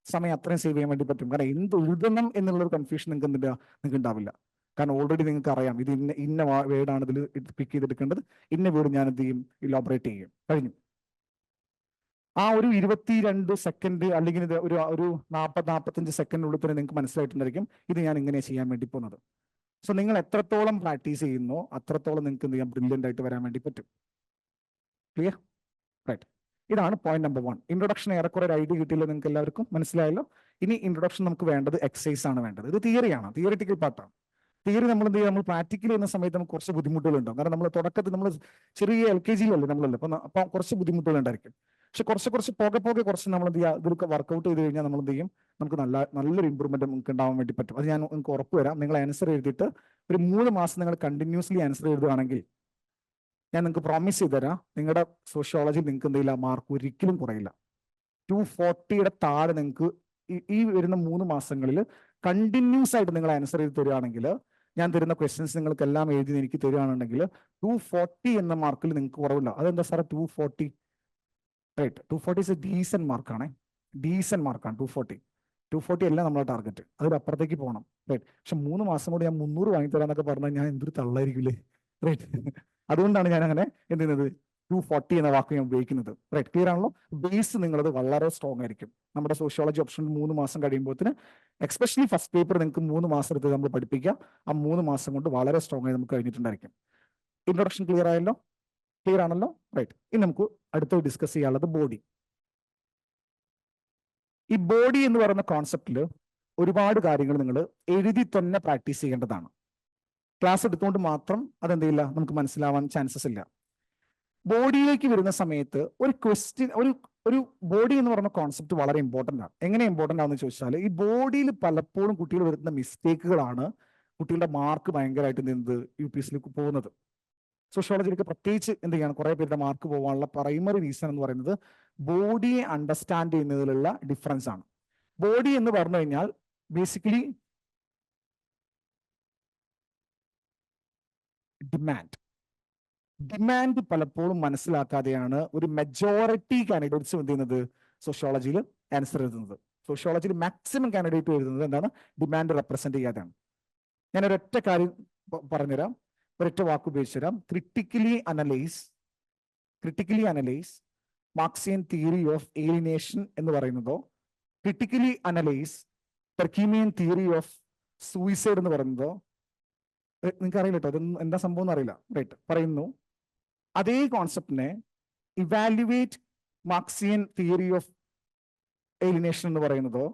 സമയം അത്രയും സേവ് ചെയ്യാൻ വേണ്ടി പറ്റും. കാരണം എന്ത് എഴുതണം എന്നുള്ളൊരു കൺഫ്യൂഷൻ നിങ്ങൾക്ക് ഉണ്ടാവില്ല. കാരണം ഓൾറെഡി നിങ്ങൾക്ക് അറിയാം ഇത് ഇന്ന വേർഡാണ് ഇതിൽ പിക്ക് ചെയ്തെടുക്കേണ്ടത്, ഇന്ന വേർഡ് ഞാൻ എന്ത് ചെയ്യും, ഇലോബറേറ്റ് ചെയ്യും, കഴിഞ്ഞു. ആ ഒരു 22 സെക്കൻഡ് അല്ലെങ്കിൽ ഒരു 40-45 സെക്കൻഡിനുള്ളിൽ തന്നെ നിങ്ങൾക്ക് മനസ്സിലായിട്ടുണ്ടായിരിക്കും ഇത് ഞാൻ ഇങ്ങനെ ചെയ്യാൻ വേണ്ടി പോകുന്നത്. സോ നിങ്ങൾ എത്രത്തോളം പ്രാക്ടീസ് ചെയ്യുന്നോ അത്രത്തോളം നിങ്ങൾക്ക് എന്ത് ചെയ്യാം, ബ്രില്യൻ്റ് ആയിട്ട് വരാൻ വേണ്ടി പറ്റും. ക്ലിയർ? റൈറ്റ്. ഇതാണ് പോയിന്റ് നമ്പർ 1. ഇൻട്രൊഡക്ഷൻ ഏറെക്കുറെ ഒരു ഐഡിയ കിട്ടിയല്ലോ നിങ്ങൾക്ക് എല്ലാവർക്കും, മനസ്സിലായല്ലോ. ഇനി ഇൻട്രൊഡക്ഷൻ നമുക്ക് വേണ്ടത് എക്സസൈസ് ആണ് വേണ്ടത്. ഇത് തിയറിയാണ്, തിയറിറ്റിക്കൽ പാർട്ടാണ്. തിയറി നമ്മൾ എന്ത് ചെയ്യുക, നമ്മൾ പ്രാക്ടിക്കൽ ചെയ്യുന്ന സമയത്ത് നമുക്ക് കുറച്ച് ബുദ്ധിമുട്ടുകളുണ്ടാവും. കാരണം നമ്മൾ തുടക്കത്തിൽ നമ്മൾ ചെറിയ LKG-യിലല്ലേ നമ്മളല്ലേ, അപ്പം കുറച്ച് ബുദ്ധിമുട്ടുകളുണ്ടായിരിക്കും. പക്ഷെ കുറച്ച് പോകെ കുറച്ച് നമ്മൾ എന്ത് ചെയ്യുക, ഇതൊക്കെ വർക്കൗട്ട് ചെയ്ത് കഴിഞ്ഞാൽ നമ്മൾ എന്ത് ചെയ്യും, നമുക്ക് നല്ലൊരു ഇമ്പ്രൂവ്മെന്റ് നമുക്ക് ഉണ്ടാവാൻ വേണ്ടി പറ്റും. അത് ഞാൻ നിങ്ങൾക്ക് ഉറപ്പ് വരാം. നിങ്ങൾ ആൻസർ എഴുതിയിട്ട് ഒരു 3 മാസം നിങ്ങൾ കണ്ടിന്യൂസ്ലി ആൻസർ എഴുതുകയാണെങ്കിൽ ഞാൻ നിങ്ങൾക്ക് പ്രോമിസ് ചെയ്ത് തരാം, നിങ്ങളുടെ സോഷ്യോളജി നിങ്ങൾക്ക് എന്തെയില്ല, മാർക്ക് ഒരിക്കലും കുറയില്ല. 240-യുടെ താഴെ നിങ്ങൾക്ക് ഈ വരുന്ന 3 മാസങ്ങളിൽ കണ്ടിന്യൂസ് ആയിട്ട് നിങ്ങൾ ആൻസർ ചെയ്ത് തരികയാണെങ്കിൽ, ഞാൻ തരുന്ന ക്വസ്റ്റ്യൻസ് നിങ്ങൾക്ക് എല്ലാം എഴുതി എനിക്ക് തരികയാണെന്നുണ്ടെങ്കിൽ 240 എന്ന മാർക്കിൽ നിങ്ങൾക്ക് കുറവില്ല. അതെന്താ സാറേ 240? റൈറ്റ്, 240 ഇസ് എ ഡീസന്റ് മാർക്കാണ്. ഡീസന്റ് മാർക്കാണ് 240 അല്ല നമ്മളെ ടാർഗറ്റ്, അതിലപ്പുറത്തേക്ക് പോകണം. റൈറ്റ്. പക്ഷെ 3 മാസം കൂടി ഞാൻ 300 വാങ്ങിത്തരാന്നൊക്കെ പറഞ്ഞാൽ ഞാൻ എന്തൊരു തള്ളായിരിക്കില്ലേ. റൈറ്റ്. അതുകൊണ്ടാണ് ഞാൻ അങ്ങനെ എന്ത് ചെയ്യുന്നത്, 240 എന്ന വാക്ക് ഞാൻ ഉപയോഗിക്കുന്നത്. റൈറ്റ്, ക്ലിയർ ആണല്ലോ. ബേസ് നിങ്ങളത് വളരെ സ്ട്രോങ് ആയിരിക്കും. നമ്മുടെ സോഷ്യോളജി ഓപ്ഷനിൽ 3 മാസം കഴിയുമ്പോഴത്തിന്, എക്സ്പെഷ്യലി ഫസ്റ്റ് പേപ്പർ നിങ്ങൾക്ക് 3 മാസം എടുത്ത് നമ്മൾ പഠിപ്പിക്കുക. ആ 3 മാസം കൊണ്ട് വളരെ സ്ട്രോങ് ആയി നമുക്ക് കഴിഞ്ഞിട്ടുണ്ടായിരിക്കും. ഇൻട്രൊഡക്ഷൻ ക്ലിയർ ആയല്ലോ? ക്ലിയർ ആണല്ലോ? റൈറ്റ്. ഇനി നമുക്ക് അടുത്ത് ഡിസ്കസ് ചെയ്യാനുള്ളത് ബോഡി. ഈ ബോഡി എന്ന് പറയുന്ന കോൺസെപ്റ്റിൽ ഒരുപാട് കാര്യങ്ങൾ നിങ്ങൾ എഴുതി തന്നെ പ്രാക്ടീസ് ചെയ്യേണ്ടതാണ്. ക്ലാസ് എടുത്തുകൊണ്ട് മാത്രം അതെന്ത് ചെയ്യില്ല, നമുക്ക് മനസ്സിലാവാൻ ചാൻസസ് ഇല്ല. ബോഡിയിലേക്ക് വരുന്ന സമയത്ത് ഒരു ക്വസ്റ്റ്യൻ, ഒരു ബോഡി എന്ന് പറയുന്ന കോൺസെപ്റ്റ് വളരെ ഇമ്പോർട്ടൻ്റ് ആണ്. എങ്ങനെ ഇമ്പോർട്ടൻ്റ് ആണെന്ന് ചോദിച്ചാൽ, ഈ ബോഡിയിൽ പലപ്പോഴും കുട്ടികൾ വരുന്ന മിസ്റ്റേക്കുകളാണ് കുട്ടികളുടെ മാർക്ക് ഭയങ്കരമായിട്ട് എന്ത് UPSC-ലേക്ക് പോകുന്നത്. സോഷ്യോളജിയിലേക്ക് പ്രത്യേകിച്ച് എന്ത് ചെയ്യണം, കുറെ പേരുടെ മാർക്ക് പോകാനുള്ള പ്രൈമറി റീസൺ എന്ന് പറയുന്നത് ബോഡിയെ അണ്ടർസ്റ്റാൻഡ് ചെയ്യുന്നതിലുള്ള ഡിഫറൻസ് ആണ്. ബോഡി എന്ന് പറഞ്ഞു കഴിഞ്ഞാൽ ബേസിക്കലി ഡിമാൻഡ് പലപ്പോഴും മനസ്സിലാക്കാതെയാണ് ഒരു മെജോറിറ്റി കാൻഡിഡേറ്റ്സ് എന്ത് ചെയ്യുന്നത്, സോഷ്യോളജിയിൽ ആൻസർ എഴുതുന്നത്. സോഷ്യോളജിയിൽ മാക്സിമം കാൻഡിഡേറ്റ് എഴുതുന്നത് എന്താണ്, ഡിമാൻഡ് റെപ്രസെന്റ് ചെയ്യാതെയാണ്. ഞാൻ ഒരൊറ്റ കാര്യം പറഞ്ഞുതരാം, ഒരൊറ്റ വാക്ക് ഉപയോഗിച്ചു തരാം. Critically analyse Marxian theory of alienation എന്ന് പറയുന്നതോ, critically analyse Durkheimian theory of suicide എന്ന് പറയുന്നതോ നിങ്ങൾക്ക് അറിയില്ല കേട്ടോ, അതൊന്നും എന്താ സംഭവം എന്ന് അറിയില്ല. റൈറ്റ്, പറയുന്നു അതേ കോൺസെപ്റ്റിനെ evaluate Marxian theory of alienation എന്ന് പറയുന്നതോ,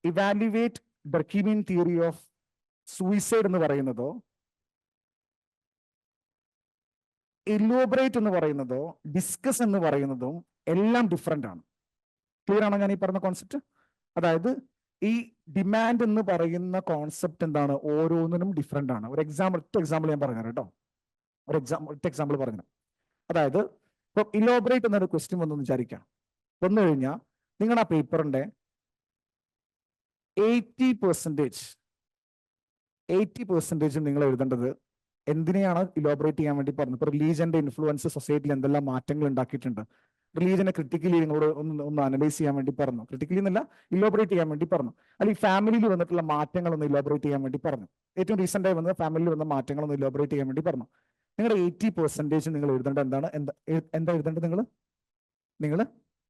evaluate Durkheimian theory of suicide എന്ന് പറയുന്നതോ, എലോബറേറ്റ് എന്ന് പറയുന്നതോ, ഡിസ്കസ് എന്ന് പറയുന്നതും എല്ലാം ഡിഫറെന്റ് ആണ്. ക്ലിയർ ആണോ ഞാൻ ഈ പറഞ്ഞ കോൺസെപ്റ്റ്? അതായത് ഈ ഡിമാൻഡ് എന്ന് പറയുന്ന കോൺസെപ്റ്റ് എന്താണ്, ഓരോന്നിനും ഡിഫറെന്റ് ആണ്. ഒറ്റ എക്സാമ്പിൾ ഞാൻ പറഞ്ഞു കേട്ടോ, ഒറ്റ എക്സാമ്പിൾ പറഞ്ഞു. അതായത് ഇപ്പൊ ഇലോബറേറ്റ് എന്നൊരു ക്വസ്റ്റ്യൻ വന്നു വിചാരിക്കാം. വന്നു കഴിഞ്ഞാൽ നിങ്ങളുടെ ആ പേപ്പറിന്റെ 80% നിങ്ങൾ എഴുതേണ്ടത് എന്തിനെയാണ് ഇലോബറേറ്റ് ചെയ്യാൻ വേണ്ടി പറഞ്ഞത്. ഇപ്പൊ റിലീജിയന്റെ ഇൻഫ്ലുവൻസ് സൊസൈറ്റിയിൽ എന്തെല്ലാം മാറ്റങ്ങൾ ഉണ്ടാക്കിയിട്ടുണ്ട്, റിലീജിയനെ ക്രിട്ടിക്കലി നിങ്ങളോട് ഒന്ന് അനലൈസ് ചെയ്യാൻ വേണ്ടി പറഞ്ഞു. ക്രിട്ടിക്കലി എന്നല്ല, ഇലോബറേറ്റ് ചെയ്യാൻ വേണ്ടി പറഞ്ഞു. അല്ലെങ്കിൽ ഫാമിലിയിൽ വന്നിട്ടുള്ള മാറ്റങ്ങളൊന്ന് ഇലോബറേറ്റ് ചെയ്യാൻ വേണ്ടി പറഞ്ഞു. ഏറ്റവും റീസെന്റ് ആയി വന്ന ഫാമിലിയിൽ വന്ന മാറ്റങ്ങളൊന്ന് ഇലോബറേറ്റ് ചെയ്യാൻ വേണ്ടി പറഞ്ഞു. നിങ്ങളുടെ 80% നിങ്ങൾ എഴുതേണ്ടത് എന്താണ്, എന്താ എഴുതേണ്ടത്, നിങ്ങൾ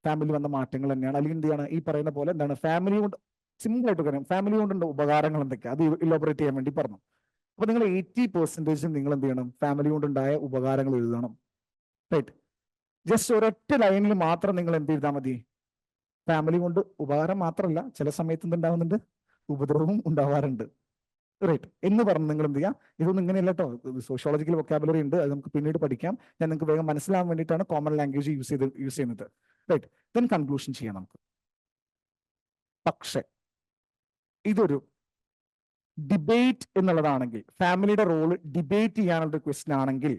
ഫാമിലി വന്ന മാറ്റങ്ങൾ തന്നെയാണ്. അല്ലെങ്കിൽ എന്ത് ചെയ്യാണ്, ഈ പറയുന്ന പോലെ എന്താണ്, ഫാമിലി കൊണ്ട് സിമ്പിൾ ആയിട്ട് പറയാം, ഫാമിലി കൊണ്ടുള്ള ഉപകാരങ്ങൾ എന്തൊക്കെയാണ് അത് ഇലോബറേറ്റ് ചെയ്യാൻ വേണ്ടി പറഞ്ഞു. അപ്പൊ നിങ്ങൾ 80% നിങ്ങൾ എന്ത് ചെയ്യണം, ഫാമിലി കൊണ്ടുണ്ടായ ഉപകാരങ്ങൾ എഴുതണം. റൈറ്റ്. ജസ്റ്റ് ഒരൊറ്റ ലൈനിൽ മാത്രം നിങ്ങൾ എന്ത് ചെയ്താൽ മതി, ഫാമിലി കൊണ്ട് ഉപകാരം മാത്രമല്ല, ചില സമയത്ത് എന്തുണ്ടാവുന്നുണ്ട്, ഉപദ്രവവും ഉണ്ടാവാറുണ്ട്. റൈറ്റ് എന്ന് പറഞ്ഞ് നിങ്ങൾ എന്ത് ചെയ്യാം, ഇതൊന്നും ഇങ്ങനെയല്ല കേട്ടോ, സോഷ്യോളജിക്കൽ വൊക്കാബുലറി ഉണ്ട്, അത് നമുക്ക് പിന്നീട് പഠിക്കാം. ഞാൻ നിങ്ങൾക്ക് വേഗം മനസ്സിലാവാൻ വേണ്ടിയിട്ടാണ് കോമൺ ലാംഗ്വേജ് യൂസ് ചെയ്യുന്നത്. റൈറ്റ്. ദെൻ കൺക്ലൂഷൻ ചെയ്യാം നമുക്ക്. പക്ഷെ ഇതൊരു ഡിബേറ്റ് എന്നുള്ളതാണെങ്കിൽ, ഫാമിലിയുടെ റോള് ഡിബേറ്റ് ചെയ്യാനുള്ള ക്വസ്റ്റ്യൻ ആണെങ്കിൽ,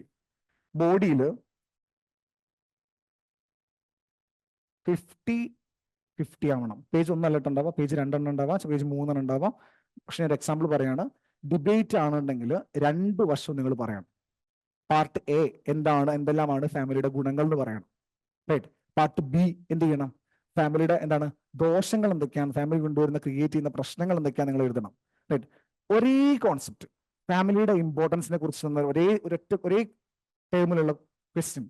ബോഡിയിൽ 50-50 ആവണം. പേജ് 1 അല്ല ഉണ്ടാവുക, പേജ് 2 ഉണ്ടാവാം, പേജ് 3 ഉണ്ടാവാം. പക്ഷെ ഞാൻ ഒരു എക്സാമ്പിൾ പറയാണ്, ഡിബേറ്റ് ആണെന്നുണ്ടെങ്കിൽ 2 വശം നിങ്ങൾ പറയണം. പാർട്ട് A എന്തെല്ലാമാണ് ഫാമിലിയുടെ ഗുണങ്ങൾ എന്ന് പറയണം. റൈറ്റ്. പാർട്ട് B എന്ത് ചെയ്യണം, ഫാമിലിയുടെ എന്താണ് ദോഷങ്ങൾ എന്തൊക്കെയാണ്, ഫാമിലി കൊണ്ടുവരുന്ന ക്രിയേറ്റ് ചെയ്യുന്ന പ്രശ്നങ്ങൾ എന്തൊക്കെയാണ് നിങ്ങൾ എഴുതണം. റൈറ്റ്. ഒരേ കോൺസെപ്റ്റ്, ഫാമിലിയുടെ ഇമ്പോർട്ടൻസിനെ കുറിച്ച് ഒരേ ടേമിലുള്ള ക്വസ്റ്റ്യൻ.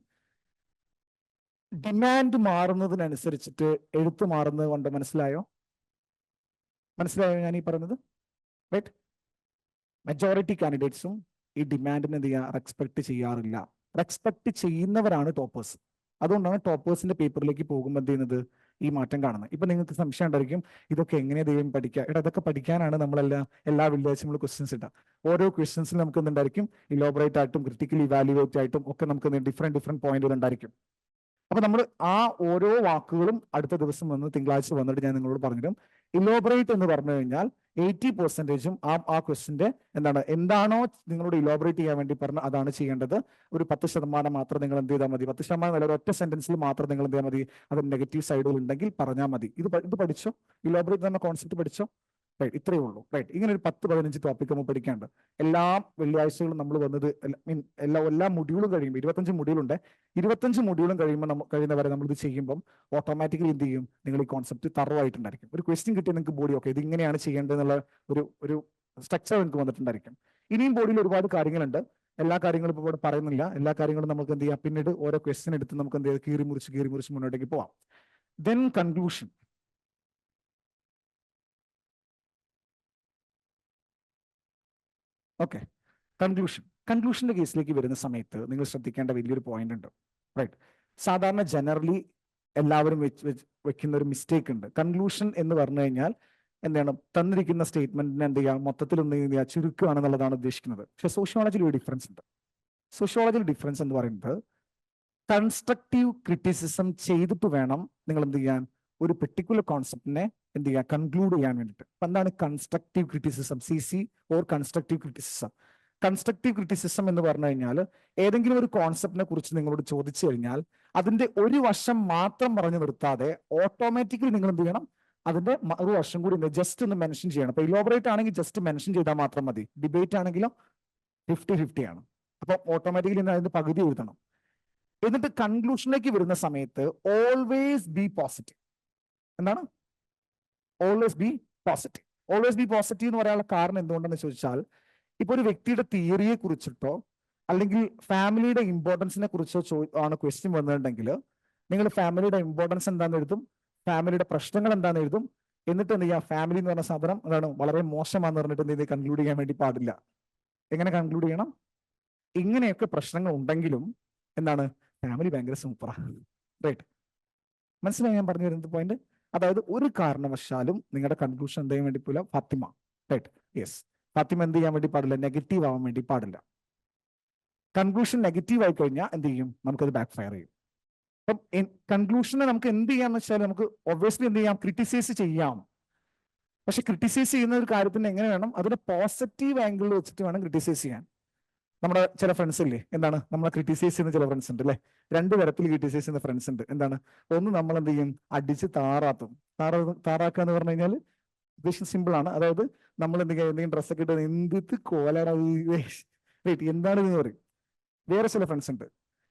ഡിമാൻഡ് മാറുന്നതിനനുസരിച്ചിട്ട് എഴുത്ത് മാറുന്നത് കൊണ്ട് മനസ്സിലായോ ഞാൻ ഈ പറയുന്നത്? റൈറ്റ്. മെജോറിറ്റി കാൻഡിഡേറ്റ്സും ഈ ഡിമാൻഡിനെ എന്ത് ചെയ്യുക, റെസ്പെക്ട് ചെയ്യാറില്ല. റെസ്പെക്ട് ചെയ്യുന്നവരാണ് ടോപ്പേഴ്സ്. അതുകൊണ്ടാണ് ടോപ്പേഴ്സിന്റെ പേപ്പറിലേക്ക് പോകുമ്പോൾ എന്ത് ചെയ്യുന്നത്, ഈ മാറ്റം കാണുന്നത്. ഇപ്പൊ നിങ്ങൾക്ക് സംശയം ഉണ്ടായിരിക്കും, ഇതൊക്കെ എങ്ങനെയാ ദൈവം പഠിക്കുക? ഇതൊക്കെ പഠിക്കാനാണ് എല്ലാ വെള്ളിയാഴ്ച നമ്മൾ ക്വസ്റ്റ്യൻസ് ഇട്ടാം. ഓരോ ക്വസ്റ്റ്യൻസിലും നമുക്ക് എന്തുണ്ടായിരിക്കും, ഇലോബറേറ്റ് ആയിട്ടും ക്രിട്ടിക്കലി ഇവാലുവേറ്റ് ആയിട്ടും ഒക്കെ നമുക്ക് ഡിഫറെന്റ് പോയിന്റുകൾ ഉണ്ടായിരിക്കും. അപ്പൊ നമ്മൾ ആ ഓരോ വാക്കുകളും അടുത്ത ദിവസം തിങ്കളാഴ്ച വന്നിട്ട് ഞാൻ നിങ്ങളോട് പറഞ്ഞുതരും. ഇലോബറേറ്റ് എന്ന് പറഞ്ഞു കഴിഞ്ഞാൽ 80% ആ ക്വസ്റ്റിന്റെ എന്താണോ നിങ്ങളോട് ഇലോബറേറ്റ് ചെയ്യാൻ വേണ്ടി പറഞ്ഞ അതാണ് ചെയ്യേണ്ടത്. ഒരു 10% മാത്രം നിങ്ങൾ എന്ത് ചെയ്താൽ മതി, 10% അല്ല, ഒറ്റ സെന്റൻസിൽ മാത്രം നിങ്ങൾ എന്ത് ചെയ്യാൽ മതി, അത് നെഗറ്റീവ് സൈഡുകൾ ഉണ്ടെങ്കിൽ പറഞ്ഞാൽ മതി. ഇത് പഠിച്ചോ, ഇലോബറേറ്റ് എന്ന കോൺസെപ്റ്റ് പഠിച്ചോ, റൈറ്റ്? ഇത്രയേ ഉള്ളൂ, റൈറ്റ്? ഇങ്ങനെ ഒരു 10-15 ടോപ്പിക് നമ്മൾ പഠിക്കാണ്ട്. എല്ലാ വെള്ളിയാഴ്ചകളും നമ്മൾ വന്നത് എല്ലാ മൊഡ്യൂളും കഴിയുമ്പോൾ 25 മൊഡ്യൂളുണ്ട്. 25 മൊഡ്യൂളും കഴിയുന്നവരെ നമ്മൾ ഇത് ചെയ്യുമ്പോൾ ഓട്ടോമാറ്റിക്കലി എന്ത് ചെയ്യും, നിങ്ങൾ ഈ കോൺസെപ്റ്റ് തറവായിട്ടുണ്ടായിരിക്കും. ഒരു ക്വസ്റ്റ്യൻ കിട്ടിയ നിങ്ങൾക്ക് ബോഡി ഓക്കെ ഇത് ഇങ്ങനെയാണ് ചെയ്യേണ്ടതെന്നുള്ള ഒരു സ്ട്രക്ചർ നിങ്ങൾക്ക് വന്നിട്ടുണ്ടായിരിക്കും. ഇനിയും ബോഡിയിൽ ഒരുപാട് കാര്യങ്ങളുണ്ട്. എല്ലാ കാര്യങ്ങളും ഇപ്പോൾ ഇവിടെ പറയുന്നില്ല. എല്ലാ കാര്യങ്ങളും നമുക്ക് എന്ത് ചെയ്യാം, പിന്നീട് ഓരോ ക്വസ്റ്റ്യൻ എടുത്ത് നമുക്ക് എന്ത് ചെയ്യാം, കീറി മുറിച്ച് മുന്നോട്ടേക്ക് പോവാം. Then conclusion. ഓക്കെ, കൺക്ലൂഷന്റെ കേസിലേക്ക് വരുന്ന സമയത്ത് നിങ്ങൾ ശ്രദ്ധിക്കേണ്ട വലിയൊരു പോയിന്റ് ഉണ്ട്, റൈറ്റ്? സാധാരണ ജനറലി എല്ലാവരും വെക്കുന്ന ഒരു മിസ്റ്റേക്ക് ഉണ്ട്. കൺക്ലൂഷൻ എന്ന് പറഞ്ഞു കഴിഞ്ഞാൽ തന്നിരിക്കുന്ന സ്റ്റേറ്റ്മെന്റിനെ എന്ത് ചെയ്യുക, മൊത്തത്തിൽ എന്ത് ചെയ്യുക, ചുരുക്കുകയാണെന്നുള്ളതാണ് ഉദ്ദേശിക്കുന്നത്. പക്ഷെ സോഷ്യോളജിയിൽ ഒരു ഡിഫറൻസ് ഉണ്ട്. സോഷ്യോളജിയിൽ ഡിഫറൻസ് എന്ന് പറയുന്നത് കൺസ്ട്രക്റ്റീവ് ക്രിറ്റിസിസം ചെയ്തിട്ട് വേണം നിങ്ങൾ എന്ത് ചെയ്യാൻ, ഒരു പെർട്ടിക്കുലർ കോൺസെപ്റ്റിനെ എന്ത് ചെയ്യുക, കൺക്ലൂഡ് ചെയ്യാൻ വേണ്ടിയിട്ട്. അപ്പൊ എന്താണ് constructive criticism, CC or constructive criticism? Constructive criticism എന്ന് പറഞ്ഞു കഴിഞ്ഞാൽ ഏതെങ്കിലും ഒരു കോൺസെപ്റ്റിനെ കുറിച്ച് നിങ്ങളോട് ചോദിച്ചു കഴിഞ്ഞാൽ അതിന്റെ ഒരു വശം മാത്രം പറഞ്ഞു നിർത്താതെ ഓട്ടോമാറ്റിക്കലി നിങ്ങൾ എന്ത് ചെയ്യണം, അതിന്റെ ഒരു വശം കൂടി ജസ്റ്റ് ഒന്ന് മെൻഷൻ ചെയ്യണം. അപ്പൊ ഇലോബറേറ്റ് ആണെങ്കിൽ ജസ്റ്റ് മെൻഷൻ ചെയ്താൽ മാത്രം മതി. ഡിബേറ്റ് ആണെങ്കിലോ 50-50 ആണ്. അപ്പൊ ഓട്ടോമാറ്റിക്കലി അതിന്റെ പകുതി എഴുതണം. എന്നിട്ട് കൺക്ലൂഷനിലേക്ക് വരുന്ന സമയത്ത് ഓൾവേസ് ബി പോസിറ്റീവ്. എന്താണ് always be positive? Always be positive എന്ന് പറയാനുള്ള കാരണം എന്തുകൊണ്ടെന്ന് ചോദിച്ചാൽ, ഇപ്പൊ ഒരു വ്യക്തിയുടെ തിയറിയെ കുറിച്ചിട്ടോ അല്ലെങ്കിൽ ഫാമിലിയുടെ ഇമ്പോർട്ടൻസിനെ കുറിച്ചോ ആണ് ക്വസ്റ്റ്യൻ വന്നിട്ടുണ്ടെങ്കിൽ നിങ്ങൾ ഫാമിലിയുടെ ഇമ്പോർട്ടൻസ് എന്താണെന്ന് എഴുതും, ഫാമിലിയുടെ പ്രശ്നങ്ങൾ എന്താണെന്ന് എഴുതും. എന്നിട്ട് എന്ത് ചെയ്യാം, ഫാമിലി എന്ന് പറഞ്ഞ സാധനം വളരെ മോശമാണെന്ന് പറഞ്ഞിട്ട് എന്ത് ചെയ്ത് കൺക്ലൂഡ് ചെയ്യാൻ വേണ്ടി പാടില്ല. എങ്ങനെ കൺക്ലൂഡ് ചെയ്യണം? ഇങ്ങനെയൊക്കെ പ്രശ്നങ്ങൾ ഉണ്ടെങ്കിലും ഫാമിലി ഭയങ്കര സൂപ്പറാ, റൈറ്റ്? മനസ്സിലായി ഞാൻ പറഞ്ഞു വരുന്നത് പോയിന്റ്? അതായത് ഒരു കാരണവശാലും നിങ്ങളുടെ കൺക്ലൂഷൻ എന്ത് ചെയ്യാൻ വേണ്ടി പോല ഫാത്തിമ, റൈറ്റ്? യെസ്, ഫാത്തിമ എന്ത് ചെയ്യാൻ വേണ്ടി പാടില്ല, നെഗറ്റീവ് ആവാൻ വേണ്ടി പാടില്ല. കൺക്ലൂഷൻ നെഗറ്റീവ് ആയി കഴിഞ്ഞാൽ എന്ത് ചെയ്യും, നമുക്കത് ബാക്ക് ഫയർ ചെയ്യും. അപ്പം കൺക്ലൂഷനെ നമുക്ക് എന്ത് ചെയ്യാന്ന് വെച്ചാൽ നമുക്ക് ഒബ്വിയസ്ലി എന്ത് ചെയ്യാം, ക്രിട്ടിസൈസ് ചെയ്യാം. പക്ഷെ ക്രിട്ടിസൈസ് ചെയ്യുന്ന ഒരു കാര്യത്തിന് എങ്ങനെ വേണം, അതിനെ പോസിറ്റീവ് ആംഗിളിൽ വെച്ചിട്ട് വേണം ക്രിട്ടിസൈസ് ചെയ്യാൻ. നമ്മുടെ ചില ഫ്രണ്ട്സ് ഇല്ലേ, നമ്മളെ ക്രിട്ടിസൈസ് ചെയ്യുന്ന ചില ഫ്രണ്ട്സ് ഉണ്ട് അല്ലെ? 2 തരത്തിൽ ക്രിട്ടിസൈസ് ചെയ്യുന്ന ഫ്രണ്ട്സ് ഉണ്ട്. ഒന്ന് നമ്മൾ എന്ത് ചെയ്യും, അടിച്ച് താറാക്കുക എന്ന് പറഞ്ഞു കഴിഞ്ഞാൽ ഉദ്ദേശം സിമ്പിൾ ആണ്. അതായത് നമ്മൾ എന്തെങ്കിലും ഡ്രസ്സൊക്കെ ഇട്ട് എന്ത് കോലാണ് എന്താണ് എന്ന് പറയും. വേറെ ചില ഫ്രണ്ട്സ് ഉണ്ട്,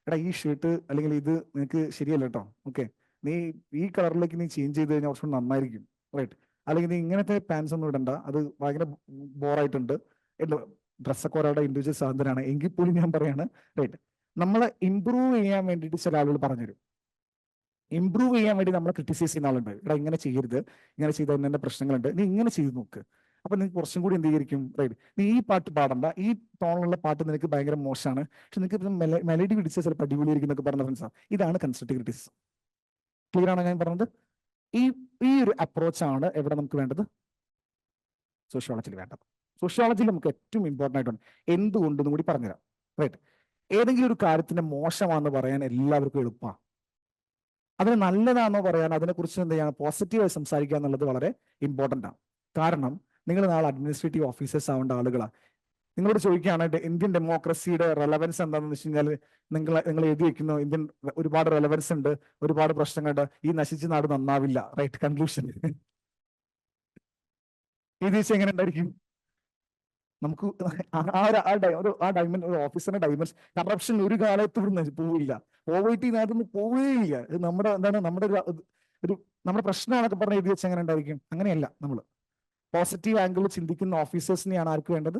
എടാ ഈ ഷർട്ട് അല്ലെങ്കിൽ ഇത് നിനക്ക് ശരിയല്ല കേട്ടോ, ഓക്കെ നീ ഈ കളറിലേക്ക് നീ ചേഞ്ച് ചെയ്ത് കഴിഞ്ഞാൽ കുറച്ചുകൂടി നന്നായിരിക്കും, റൈറ്റ്? അല്ലെങ്കിൽ നീ ഇങ്ങനത്തെ പാൻസ് ഒന്നും ഇടണ്ട, അത് ഭയങ്കര ബോറായിട്ടുണ്ട്. ഡ്രസ്സൊക്കെ ഒരാളുടെ ഇൻഡിവിജ്വൽ സ്വാതന്ത്ര്യമാണ്. എങ്കിൽ പോലും ഞാൻ പറയാണ്, റൈറ്റ്, നമ്മളെ ഇമ്പ്രൂവ് ചെയ്യാൻ വേണ്ടിയിട്ട് ചില ആളുകൾ പറഞ്ഞുതരും. ഇമ്പ്രൂവ് ചെയ്യാൻ വേണ്ടി നമ്മളെ ക്രിട്ടിസൈസ് ചെയ്യുന്ന ആളുണ്ട്. ഇവിടെ ഇങ്ങനെ ചെയ്യരുത്, ഇങ്ങനെ ചെയ്താൽ എന്റെ പ്രശ്നങ്ങളുണ്ട്, നീ ഇങ്ങനെ ചെയ്ത് നോക്ക്, അപ്പൊ നിങ്ങൾക്ക് കുറച്ചും കൂടി എന്ത് ചെയ്തിരിക്കും, റൈറ്റ്? നീ ഈ പാട്ട് പാടണ്ട, ഈ ടോണിലുള്ള പാട്ട് നിനക്ക് ഭയങ്കര മോശമാണ്, പക്ഷെ നിനക്ക് മെലഡി പിടിച്ച ചിലപ്പോൾ അടിപൊളിയായിരിക്കും എന്നൊക്കെ പറഞ്ഞ ഫ്രണ്ട്സാണ്. ഇതാണ് കൺസ്ട്രക്റ്റീവ് ക്രിറ്റിസിസം. ക്ലിയർ ആണോ ഞാൻ പറഞ്ഞത്? ഈ ഒരു അപ്രോച്ചാണ് എവിടെ നമുക്ക് വേണ്ടത്, സോഷ്യോളജിയിൽ വേണ്ടത്. സോഷ്യോളജിയിൽ നമുക്ക് ഏറ്റവും ഇമ്പോർട്ടൻ്റ് ആയിട്ടുണ്ട്. എന്തുകൊണ്ടെന്നും കൂടി പറഞ്ഞുതരാം, റൈറ്റ്? ഏതെങ്കിലും ഒരു കാര്യത്തിന്റെ മോശമാണെന്ന് പറയാൻ എല്ലാവർക്കും എളുപ്പമാണ്. അതിന് നല്ലതാണെന്നോ പറയാൻ, അതിനെക്കുറിച്ച് എന്ത് ചെയ്യാൻ, പോസിറ്റീവായി സംസാരിക്കുക എന്നുള്ളത് വളരെ ഇമ്പോർട്ടൻ്റ് ആണ്. കാരണം നിങ്ങൾ നാളെ അഡ്മിനിസ്ട്രേറ്റീവ് ഓഫീസേഴ്സ് ആവേണ്ട ആളുകളാണ്. നിങ്ങളോട് ചോദിക്കുകയാണ് ഇന്ത്യൻ ഡെമോക്രസിയുടെ റെലവൻസ് എന്താണെന്ന് വെച്ച് കഴിഞ്ഞാൽ നിങ്ങൾ എഴുതി വെക്കുന്നു, ഇന്ത്യൻ ഒരുപാട് റെലവൻസ് ഉണ്ട്, ഒരുപാട് പ്രശ്നങ്ങളുണ്ട്, ഈ നശിച്ച നാട് നന്നാവില്ല, റൈറ്റ്? കൺക്ലൂഷൻ എഴുതി വെച്ച് എങ്ങനെ ഉണ്ടായിരിക്കും? നമുക്ക് ആ ഡയമണ്ട്, ഒരു ഓഫീസറിന്റെ ഡയമണ്ട്സ്, കറപ്ഷൻ ഒരു കാലത്തും പോവില്ല, പോവേറ്റി നാട്ടിൽ പോവുകയില്ല. ഇത് നമ്മുടെ നമ്മുടെ പ്രശ്നമാണൊക്കെ പറഞ്ഞ് എഴുതി വെച്ച് എങ്ങനെ ഉണ്ടായിരിക്കും? അങ്ങനെയല്ല. നമ്മൾ പോസിറ്റീവ് ആംഗിളിൽ ചിന്തിക്കുന്ന ഓഫീസേഴ്സിനെയാണ് ആർക്ക് വേണ്ടത്?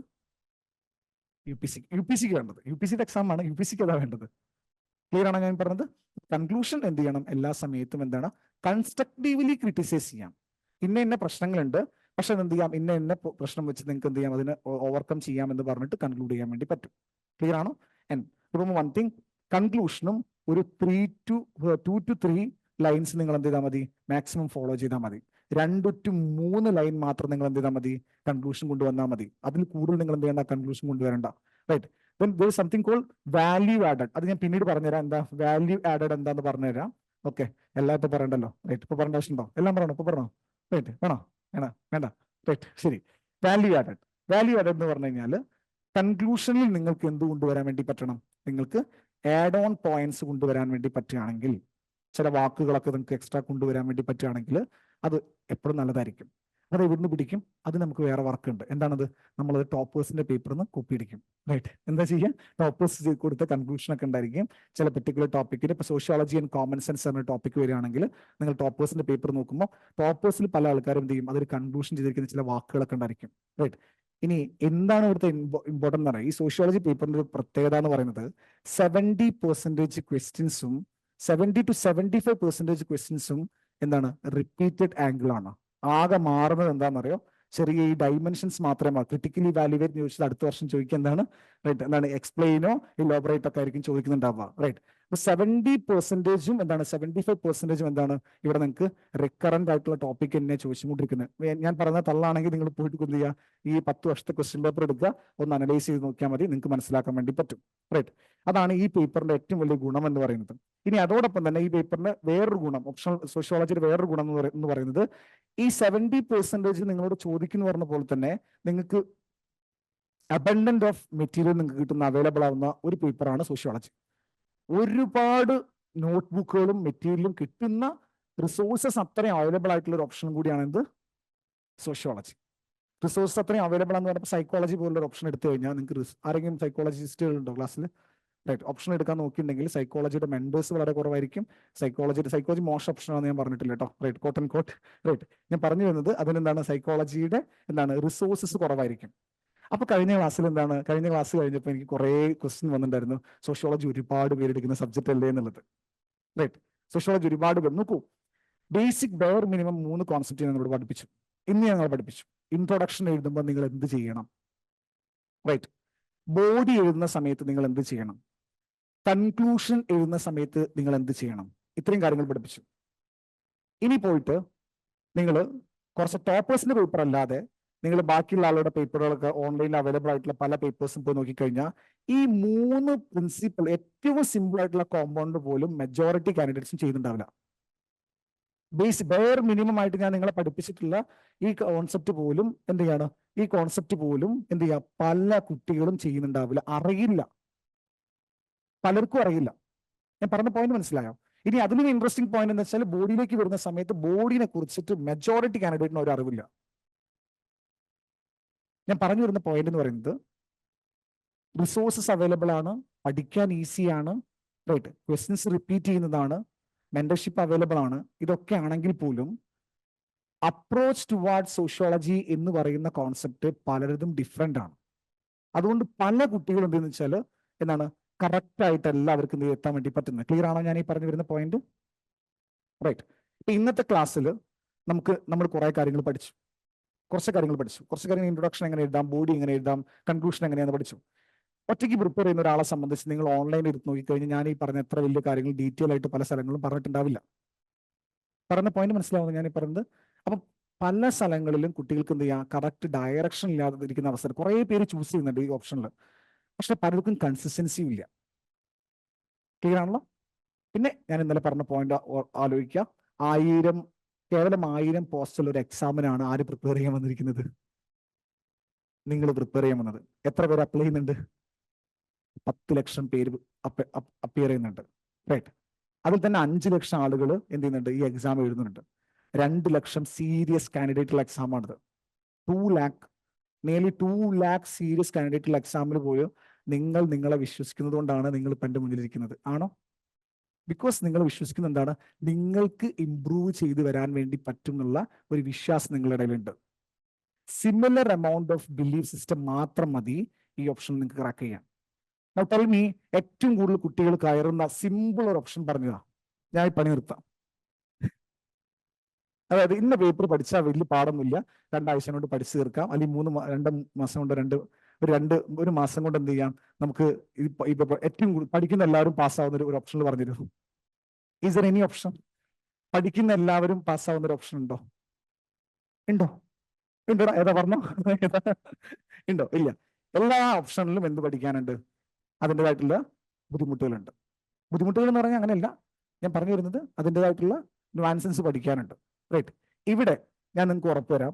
യുപിസിക്ക് വേണ്ടത്. യുപിസിയുടെ എക്സാം ആണ്, യുപിസിക്ക് അതാ വേണ്ടത്. ക്ലിയർ ആണോ ഞാൻ പറഞ്ഞത്? കൺക്ലൂഷൻ എന്ത് ചെയ്യണം, എല്ലാ സമയത്തും എന്താണ്, കൺസ്ട്രക്റ്റീവ്ലി ക്രിട്ടിസൈസ് ചെയ്യാം. ഇന്ന പ്രശ്നങ്ങളുണ്ട്, പക്ഷെ എന്ത് ചെയ്യാം, ഇന്ന പ്രശ്നം വെച്ച് നിങ്ങൾക്ക് എന്ത് ചെയ്യാം, അതിനെ ഓവർകം ചെയ്യാം എന്ന് പറഞ്ഞിട്ട് കൺക്ലൂഡ് ചെയ്യാൻ വേണ്ടി പറ്റും. ക്ലിയർ ആണോ? ആൻഡ് റിമെമ്പർ വൺ തിങ്, കൺക്ലൂഷനും ഒരു 2 to 3 ലൈൻസ് നിങ്ങൾ എന്ത് ചെയ്താൽ മതി, മാക്സിമം ഫോളോ ചെയ്താൽ മതി. 2 to 3 ലൈൻ മാത്രം നിങ്ങൾ എന്ത് ചെയ്താൽ മതി, കൺക്ലൂഷൻ കൊണ്ടുവന്നാൽ മതി. അതിൽ കൂടുതൽ നിങ്ങൾ എന്ത് ചെയ്യേണ്ട, കൺക്ലൂഷൻ കൊണ്ടുവരണ്ട. Right. Then there is something called value added. അത് ഞാൻ പിന്നീട് പറഞ്ഞുതരാം. എന്താ വാല്യൂ ആഡഡ് എന്താന്ന് പറഞ്ഞുതരാം. ഓക്കെ, എല്ലാം ഇപ്പൊ പറയണ്ടല്ലോ. റൈറ്റ്, ഇപ്പൊ പറയേണ്ട ആവശ്യമുണ്ടോ? എല്ലാം പറയണോ? ഇപ്പൊ പറഞ്ഞോ? റൈറ്റ്, വേണോ? വേണ്ട. റൈറ്റ്, ശരി. Value added. വാല്യൂ ആഡഡ് എന്ന് പറഞ്ഞു കഴിഞ്ഞാൽ കൺക്ലൂഷനിൽ നിങ്ങൾക്ക് എന്ത് കൊണ്ടുവരാൻ വേണ്ടി പറ്റണം, നിങ്ങൾക്ക് ആഡ് ഓൺ പോയിന്റ്സ് കൊണ്ടുവരാൻ വേണ്ടി പറ്റുകയാണെങ്കിൽ, ചില വാക്കുകളൊക്കെ നിങ്ങൾക്ക് എക്സ്ട്രാ കൊണ്ടുവരാൻ വേണ്ടി പറ്റുകയാണെങ്കിൽ അത് എപ്പോഴും നല്ലതായിരിക്കും. അത് എവിടുന്ന് പിടിക്കും? അത് നമുക്ക് വേറെ വർക്ക് ഉണ്ട്. എന്താണത്? നമ്മളത് ടോപ്പേഴ്സിന്റെ പേപ്പറിൽ നിന്ന് കോപ്പി അടിക്കും. റൈറ്റ്. എന്താ ചെയ്യുക? ടോപ്പേഴ്സ് കൊടുത്ത കൺക്ലൂഷൻ ഒക്കെ ഉണ്ടായിരിക്കും ചില പെർട്ടിക്കുലർ ടോപ്പിക്കിൽ. ഇപ്പോൾ സോഷ്യോളജി ആൻഡ് കോമൺ സെൻസ് എന്ന ടോപ്പിക് വരികയാണെങ്കിൽ നിങ്ങൾ ടോപ്പേഴ്സിന്റെ പേപ്പർ നോക്കുമ്പോൾ ടോപ്പേഴ്സിൽ പല ആൾക്കാരും എന്ത് ചെയ്യും, അതൊരു കൺക്ലൂഷൻ ചെയ്തിരിക്കുന്ന ചില വാക്കുകളൊക്കെ ഉണ്ടായിരിക്കും. റൈറ്റ്. ഇനി എന്താണ് ഇവിടുത്തെ ഇമ്പോർട്ടൻ്റ് എന്ന് പറയുന്നത്? ഈ സോഷ്യോളജി പേപ്പറിന്റെ ഒരു പ്രത്യേകത എന്ന് പറയുന്നത് 70% ക്വസ്റ്റ്യൻസും 70 to 75% ക്വസ്റ്റ്യൻസും എന്താണ്, റിപ്പീറ്റഡ് ആംഗിൾ ആണ്. ആകെ മാറുന്നത് എന്താണെന്നറിയോ? ചെറിയ ഈ ഡൈമെൻഷൻസ് മാത്രമേ. ക്രിട്ടിക്കലി വാല്യുവേറ്റ് ചോദിച്ചത് അടുത്ത വർഷം ചോദിക്കുക എന്താണ്, റൈറ്റ്, എന്താണ് എക്സ്പ്ലെയിനോ ഇലോബറേറ്റ് ഒക്കെ ആയിരിക്കും ചോദിക്കുന്നുണ്ടാവുക. റൈറ്റ്. അപ്പൊ 70% എന്താണ്, 75% എന്താണ് ഇവിടെ നിങ്ങൾക്ക് റിക്കറന്റ് ആയിട്ടുള്ള ടോപ്പിക് തന്നെ ചോദിച്ചുകൊണ്ടിരിക്കുന്നത്. ഞാൻ പറയുന്ന തള്ളാണെങ്കിൽ നിങ്ങൾ പോയിട്ട് എന്ത് ചെയ്യുക, ഈ 10 വർഷത്തെ ക്വസ്റ്റ്യൻ പേപ്പർ എടുക്കുക, ഒന്ന് അനലൈസ് ചെയ്ത് നോക്കിയാൽ മതി, നിങ്ങൾക്ക് മനസ്സിലാക്കാൻ വേണ്ടി പറ്റും. റൈറ്റ്. അതാണ് ഈ പേപ്പറിന്റെ ഏറ്റവും വലിയ ഗുണം എന്ന് പറയുന്നത്. ഇനി അതോടൊപ്പം തന്നെ ഈ പേപ്പറിന്റെ വേറൊരു ഗുണം, ഓപ്ഷണൽ സോഷ്യോളജിയുടെ വേറൊരു ഗുണം എന്ന് പറയുന്നത് ഈ 70% നിങ്ങളോട് ചോദിക്കുന്നു പറഞ്ഞ പോലെ തന്നെ നിങ്ങൾക്ക് അബണ്ടന്റ് ഓഫ് മെറ്റീരിയൽ നിങ്ങൾക്ക് കിട്ടുന്ന, അവൈലബിൾ ആവുന്ന ഒരു പേപ്പറാണ് സോഷ്യോളജി. ഒരുപാട് നോട്ട്ബുക്കുകളും മെറ്റീരിയലും കിട്ടുന്ന റിസോഴ്സസ് അത്രയും അവൈലബിൾ ആയിട്ടുള്ള ഒരു ഓപ്ഷനും കൂടിയാണ് എന്ത്, സോഷ്യോളജി. റിസോഴ്സസ് അത്രയും അവൈലബിൾ ആണെന്ന് പറഞ്ഞപ്പോൾ സൈക്കോളജി പോലുള്ള ഓപ്ഷൻ എടുത്തു കഴിഞ്ഞാൽ നിങ്ങൾക്ക് ആരെങ്കിലും സൈക്കോളജിസ്റ്റുകൾ ഉണ്ടോ ക്ലാസ്സിൽ? റൈറ്റ്. ഓപ്ഷൻ എടുക്കാൻ നോക്കിയിട്ടുണ്ടെങ്കിൽ സൈക്കോളജിയുടെ മെമ്പേഴ്സ് വളരെ കുറവായിരിക്കും. സൈക്കോളജി മോശം ഓപ്ഷനാണെന്ന് ഞാൻ പറഞ്ഞിട്ടില്ല കേട്ടോ. Right, quote and quote. Right. ഞാൻ പറഞ്ഞു വരുന്നത് അതിനെന്താണ്, സൈക്കോളജിയുടെ എന്താണ് റിസോഴ്സസ് കുറവായിരിക്കും. അപ്പൊ കഴിഞ്ഞ ക്ലാസ് കഴിഞ്ഞപ്പോൾ എനിക്ക് കുറേ ക്വസ്റ്റ്യൻ വന്നിട്ടുണ്ടായിരുന്നു, സോഷ്യോളജി ഒരുപാട് പേരെടുക്കുന്ന സബ്ജക്റ്റ് അല്ലേ എന്നുള്ളത്. റൈറ്റ്. സോഷ്യോളജി ഒരുപാട് പേര് നോക്കൂ. ബേസിക് ബെയർ മിനിമം 3 കോൺസെപ്റ്റ് ഞങ്ങൾ പഠിപ്പിച്ചു. ഇന്ന് ഞങ്ങൾ പഠിപ്പിച്ചു. ഇൻട്രൊഡക്ഷൻ എഴുതുമ്പോൾ നിങ്ങൾ എന്ത് ചെയ്യണം, റൈറ്റ്. ബോഡി എഴുതുന്ന സമയത്ത് നിങ്ങൾ എന്ത് ചെയ്യണം, കൺക്ലൂഷൻ എഴുതുന്ന സമയത്ത് നിങ്ങൾ എന്ത് ചെയ്യണം, ഇത്രയും കാര്യങ്ങൾ പഠിപ്പിച്ചു. ഇനി പോയിട്ട് നിങ്ങൾ കുറച്ച് ടോപ്പേഴ്സിന്റെ പേപ്പർ അല്ലാതെ നിങ്ങൾ ബാക്കിയുള്ള ആളുടെ പേപ്പറുകളൊക്കെ ഓൺലൈനിൽ അവൈലബിൾ ആയിട്ടുള്ള പല പേപ്പേഴ്സും പോയി നോക്കിക്കഴിഞ്ഞാൽ ഈ 3 പ്രിൻസിപ്പിൾ, ഏറ്റവും സിമ്പിൾ ആയിട്ടുള്ള കോമ്പൗണ്ട് പോലും മെജോറിറ്റി കാൻഡിഡേറ്റ്സും ചെയ്യുന്നുണ്ടാവില്ല. ബെയർ മിനിമം ആയിട്ട് ഞാൻ നിങ്ങളെ പഠിപ്പിച്ചിട്ടുള്ള ഈ കോൺസെപ്റ്റ് പോലും എന്ത് ചെയ്യുക, പല കുട്ടികളും ചെയ്യുന്നുണ്ടാവില്ല, അറിയില്ല, പലർക്കും അറിയില്ല. ഞാൻ പറഞ്ഞ പോയിന്റ് മനസ്സിലായോ? ഇനി അതിലൊരു ഇൻട്രസ്റ്റിംഗ് പോയിന്റ് എന്ന് വെച്ചാൽ ബോഡിയിലേക്ക് വരുന്ന സമയത്ത് ബോഡിനെ കുറിച്ചിട്ട് മെജോറിറ്റി കാൻഡിഡേറ്റിന് ഒരു അറിവില്ല. ഞാൻ പറഞ്ഞു വരുന്ന പോയിന്റ് എന്ന് പറയുന്നത് റിസോഴ്സസ് അവൈലബിൾ ആണ്, പഠിക്കാൻ ഈസിയാണ്, റൈറ്റ്, ക്വസ്റ്റ്യൻസ് റിപ്പീറ്റ് ചെയ്യുന്നതാണ്, മെന്റർഷിപ്പ് അവൈലബിൾ ആണ്. ഇതൊക്കെ ആണെങ്കിൽ പോലും അപ്രോച്ച് ടുവാർഡ് സോഷ്യോളജി എന്ന് പറയുന്ന കോൺസെപ്റ്റ് പലരതും ഡിഫറെന്റ് ആണ്. അതുകൊണ്ട് പല കുട്ടികളും എന്തെന്ന് വെച്ചാൽ എന്താണ്, കറക്റ്റ് ആയിട്ട് എല്ലാവർക്കും എത്താൻ വേണ്ടി പറ്റുന്നത്. ക്ലിയർ ആണോ ഞാൻ ഈ പറഞ്ഞു വരുന്ന പോയിന്റ്? റൈറ്റ്. ഇപ്പൊ ഇന്നത്തെ ക്ലാസ്സിൽ നമ്മൾ കുറച്ച് കാര്യങ്ങൾ പഠിച്ചു. കുറച്ച് കാര്യങ്ങൾ ഇൻട്രൊഡക്ഷൻ എങ്ങനെ എഴുതാം, ബോഡി എങ്ങനെ എഴുതാം, കൺക്ലൂഷൻ എങ്ങനെയാണെന്ന് പഠിച്ചു. ഒറ്റയ്ക്ക് പ്രിപ്പയർ ചെയ്യുന്ന ഒരാളെ സംബന്ധിച്ച് നിങ്ങൾ ഓൺലൈനിൽ എടുത്ത് നോക്കിക്കഴിഞ്ഞാൽ ഞാൻ ഈ പറഞ്ഞ എത്ര വലിയ കാര്യങ്ങൾ ഡീറ്റെയിൽ ആയിട്ട് പല സ്ഥലങ്ങളും പറഞ്ഞിട്ടുണ്ടാവില്ല. പറഞ്ഞ പോയിന്റ് മനസ്സിലാവുന്നു ഞാൻ ഈ പറഞ്ഞത്? അപ്പം പല സ്ഥലങ്ങളിലും കുട്ടികൾക്ക് എന്ത് ചെയ്യാം, കറക്റ്റ് ഡയറക്ഷൻ ഇല്ലാതെ ഇരിക്കുന്ന അവസരം. കുറേ പേര് ചൂസ് ചെയ്യുന്നുണ്ട് ഈ ഓപ്ഷനിൽ, പക്ഷെ പലർക്കും കൺസിസ്റ്റൻസിയും ഇല്ല. ക്ലിയർ ആണല്ലോ? പിന്നെ ഞാൻ ഇന്നലെ പറഞ്ഞ പോയിന്റ് ആലോചിക്കുക. കേവലം 1000 പോസ്റ്റുള്ള ഒരു എക്സാമിനാണ് ആര് പ്രിപ്പയർ ചെയ്യാൻ വന്നിരിക്കുന്നത്? നിങ്ങൾ പ്രിപ്പയർ ചെയ്യാൻ വന്നത്. എത്ര പേര് അപ്ലൈ ചെയ്യുന്നുണ്ട്? 10 ലക്ഷം പേര് അപ്പിയർ ചെയ്യുന്നുണ്ട്. റൈറ്റ്. അതിൽ തന്നെ 5 ലക്ഷം ആളുകൾ എന്ത് ചെയ്യുന്നുണ്ട്, ഈ എക്സാം എഴുതുന്നുണ്ട്. 2 ലക്ഷം സീരിയസ് കാൻഡിഡേറ്റുള്ള എക്സാമാണിത്. 2 ലാക്ക് സീരിയസ് കാൻഡിഡേറ്റുള്ള എക്സാമിൽ പോയോ നിങ്ങളെ വിശ്വസിക്കുന്നത് കൊണ്ടാണ് നിങ്ങൾ ഇപ്പം എൻ്റെ മുന്നിലിരിക്കുന്നത്. ആണോ? ബിക്കോസ് നിങ്ങൾ വിശ്വസിക്കുന്ന എന്താണ്, നിങ്ങൾക്ക് ഇംപ്രൂവ് ചെയ്തു വരാൻ വേണ്ടി പറ്റും എന്നുള്ള ഒരു വിശ്വാസം നിങ്ങളുടെ ഇടയിലുണ്ട്. Similar amount of belief system മാത്രം മതി ഈ ഓപ്ഷൻ നിങ്ങൾക്ക് ക്രാക്ക് ചെയ്യാൻ. Now tell me, ഏറ്റവും കൂടുതൽ കുട്ടികൾ കയറുന്ന സിമ്പിൾ ഒരു ഓപ്ഷൻ പറഞ്ഞതാ. ഞാൻ ഈ പണി നിർത്താം. അതായത് ഇന്ന പേപ്പർ പഠിച്ചാൽ വലിയ പാടൊന്നുമില്ല, 2 ആഴ്ച കൊണ്ട് പഠിച്ചു തീർക്കാം, അല്ലെങ്കിൽ 2 മാസം കൊണ്ട് ഒരു മാസം കൊണ്ട് എന്ത് ചെയ്യാം, നമുക്ക് ഇപ്പൊ ഏറ്റവും പഠിക്കുന്ന എല്ലാവരും പാസ്സാവുന്ന ഒരു ഓപ്ഷനിൽ പറഞ്ഞിരുന്നു. Is there any option? പഠിക്കുന്ന എല്ലാവരും പാസ്സാവുന്ന ഒരു ഓപ്ഷൻ ഉണ്ടോ? ഉണ്ടോ? ഉണ്ടോ? ഏതാ പറഞ്ഞോ? ഉണ്ടോ? ഇല്ല. എല്ലാ ഓപ്ഷനിലും എന്ത് പഠിക്കാനുണ്ട്? അതിൻ്റെതായിട്ടുള്ള ബുദ്ധിമുട്ടുകളുണ്ട്. ബുദ്ധിമുട്ടുകൾ എന്ന് പറഞ്ഞാൽ അങ്ങനെയല്ല ഞാൻ പറഞ്ഞു വരുന്നത്, അതിൻ്റെതായിട്ടുള്ള ന്യൂആൻസൻസ് പഠിക്കാനുണ്ട്. റൈറ്റ്. ഇവിടെ ഞാൻ നിങ്ങൾക്ക് ഉറപ്പ് തരാം,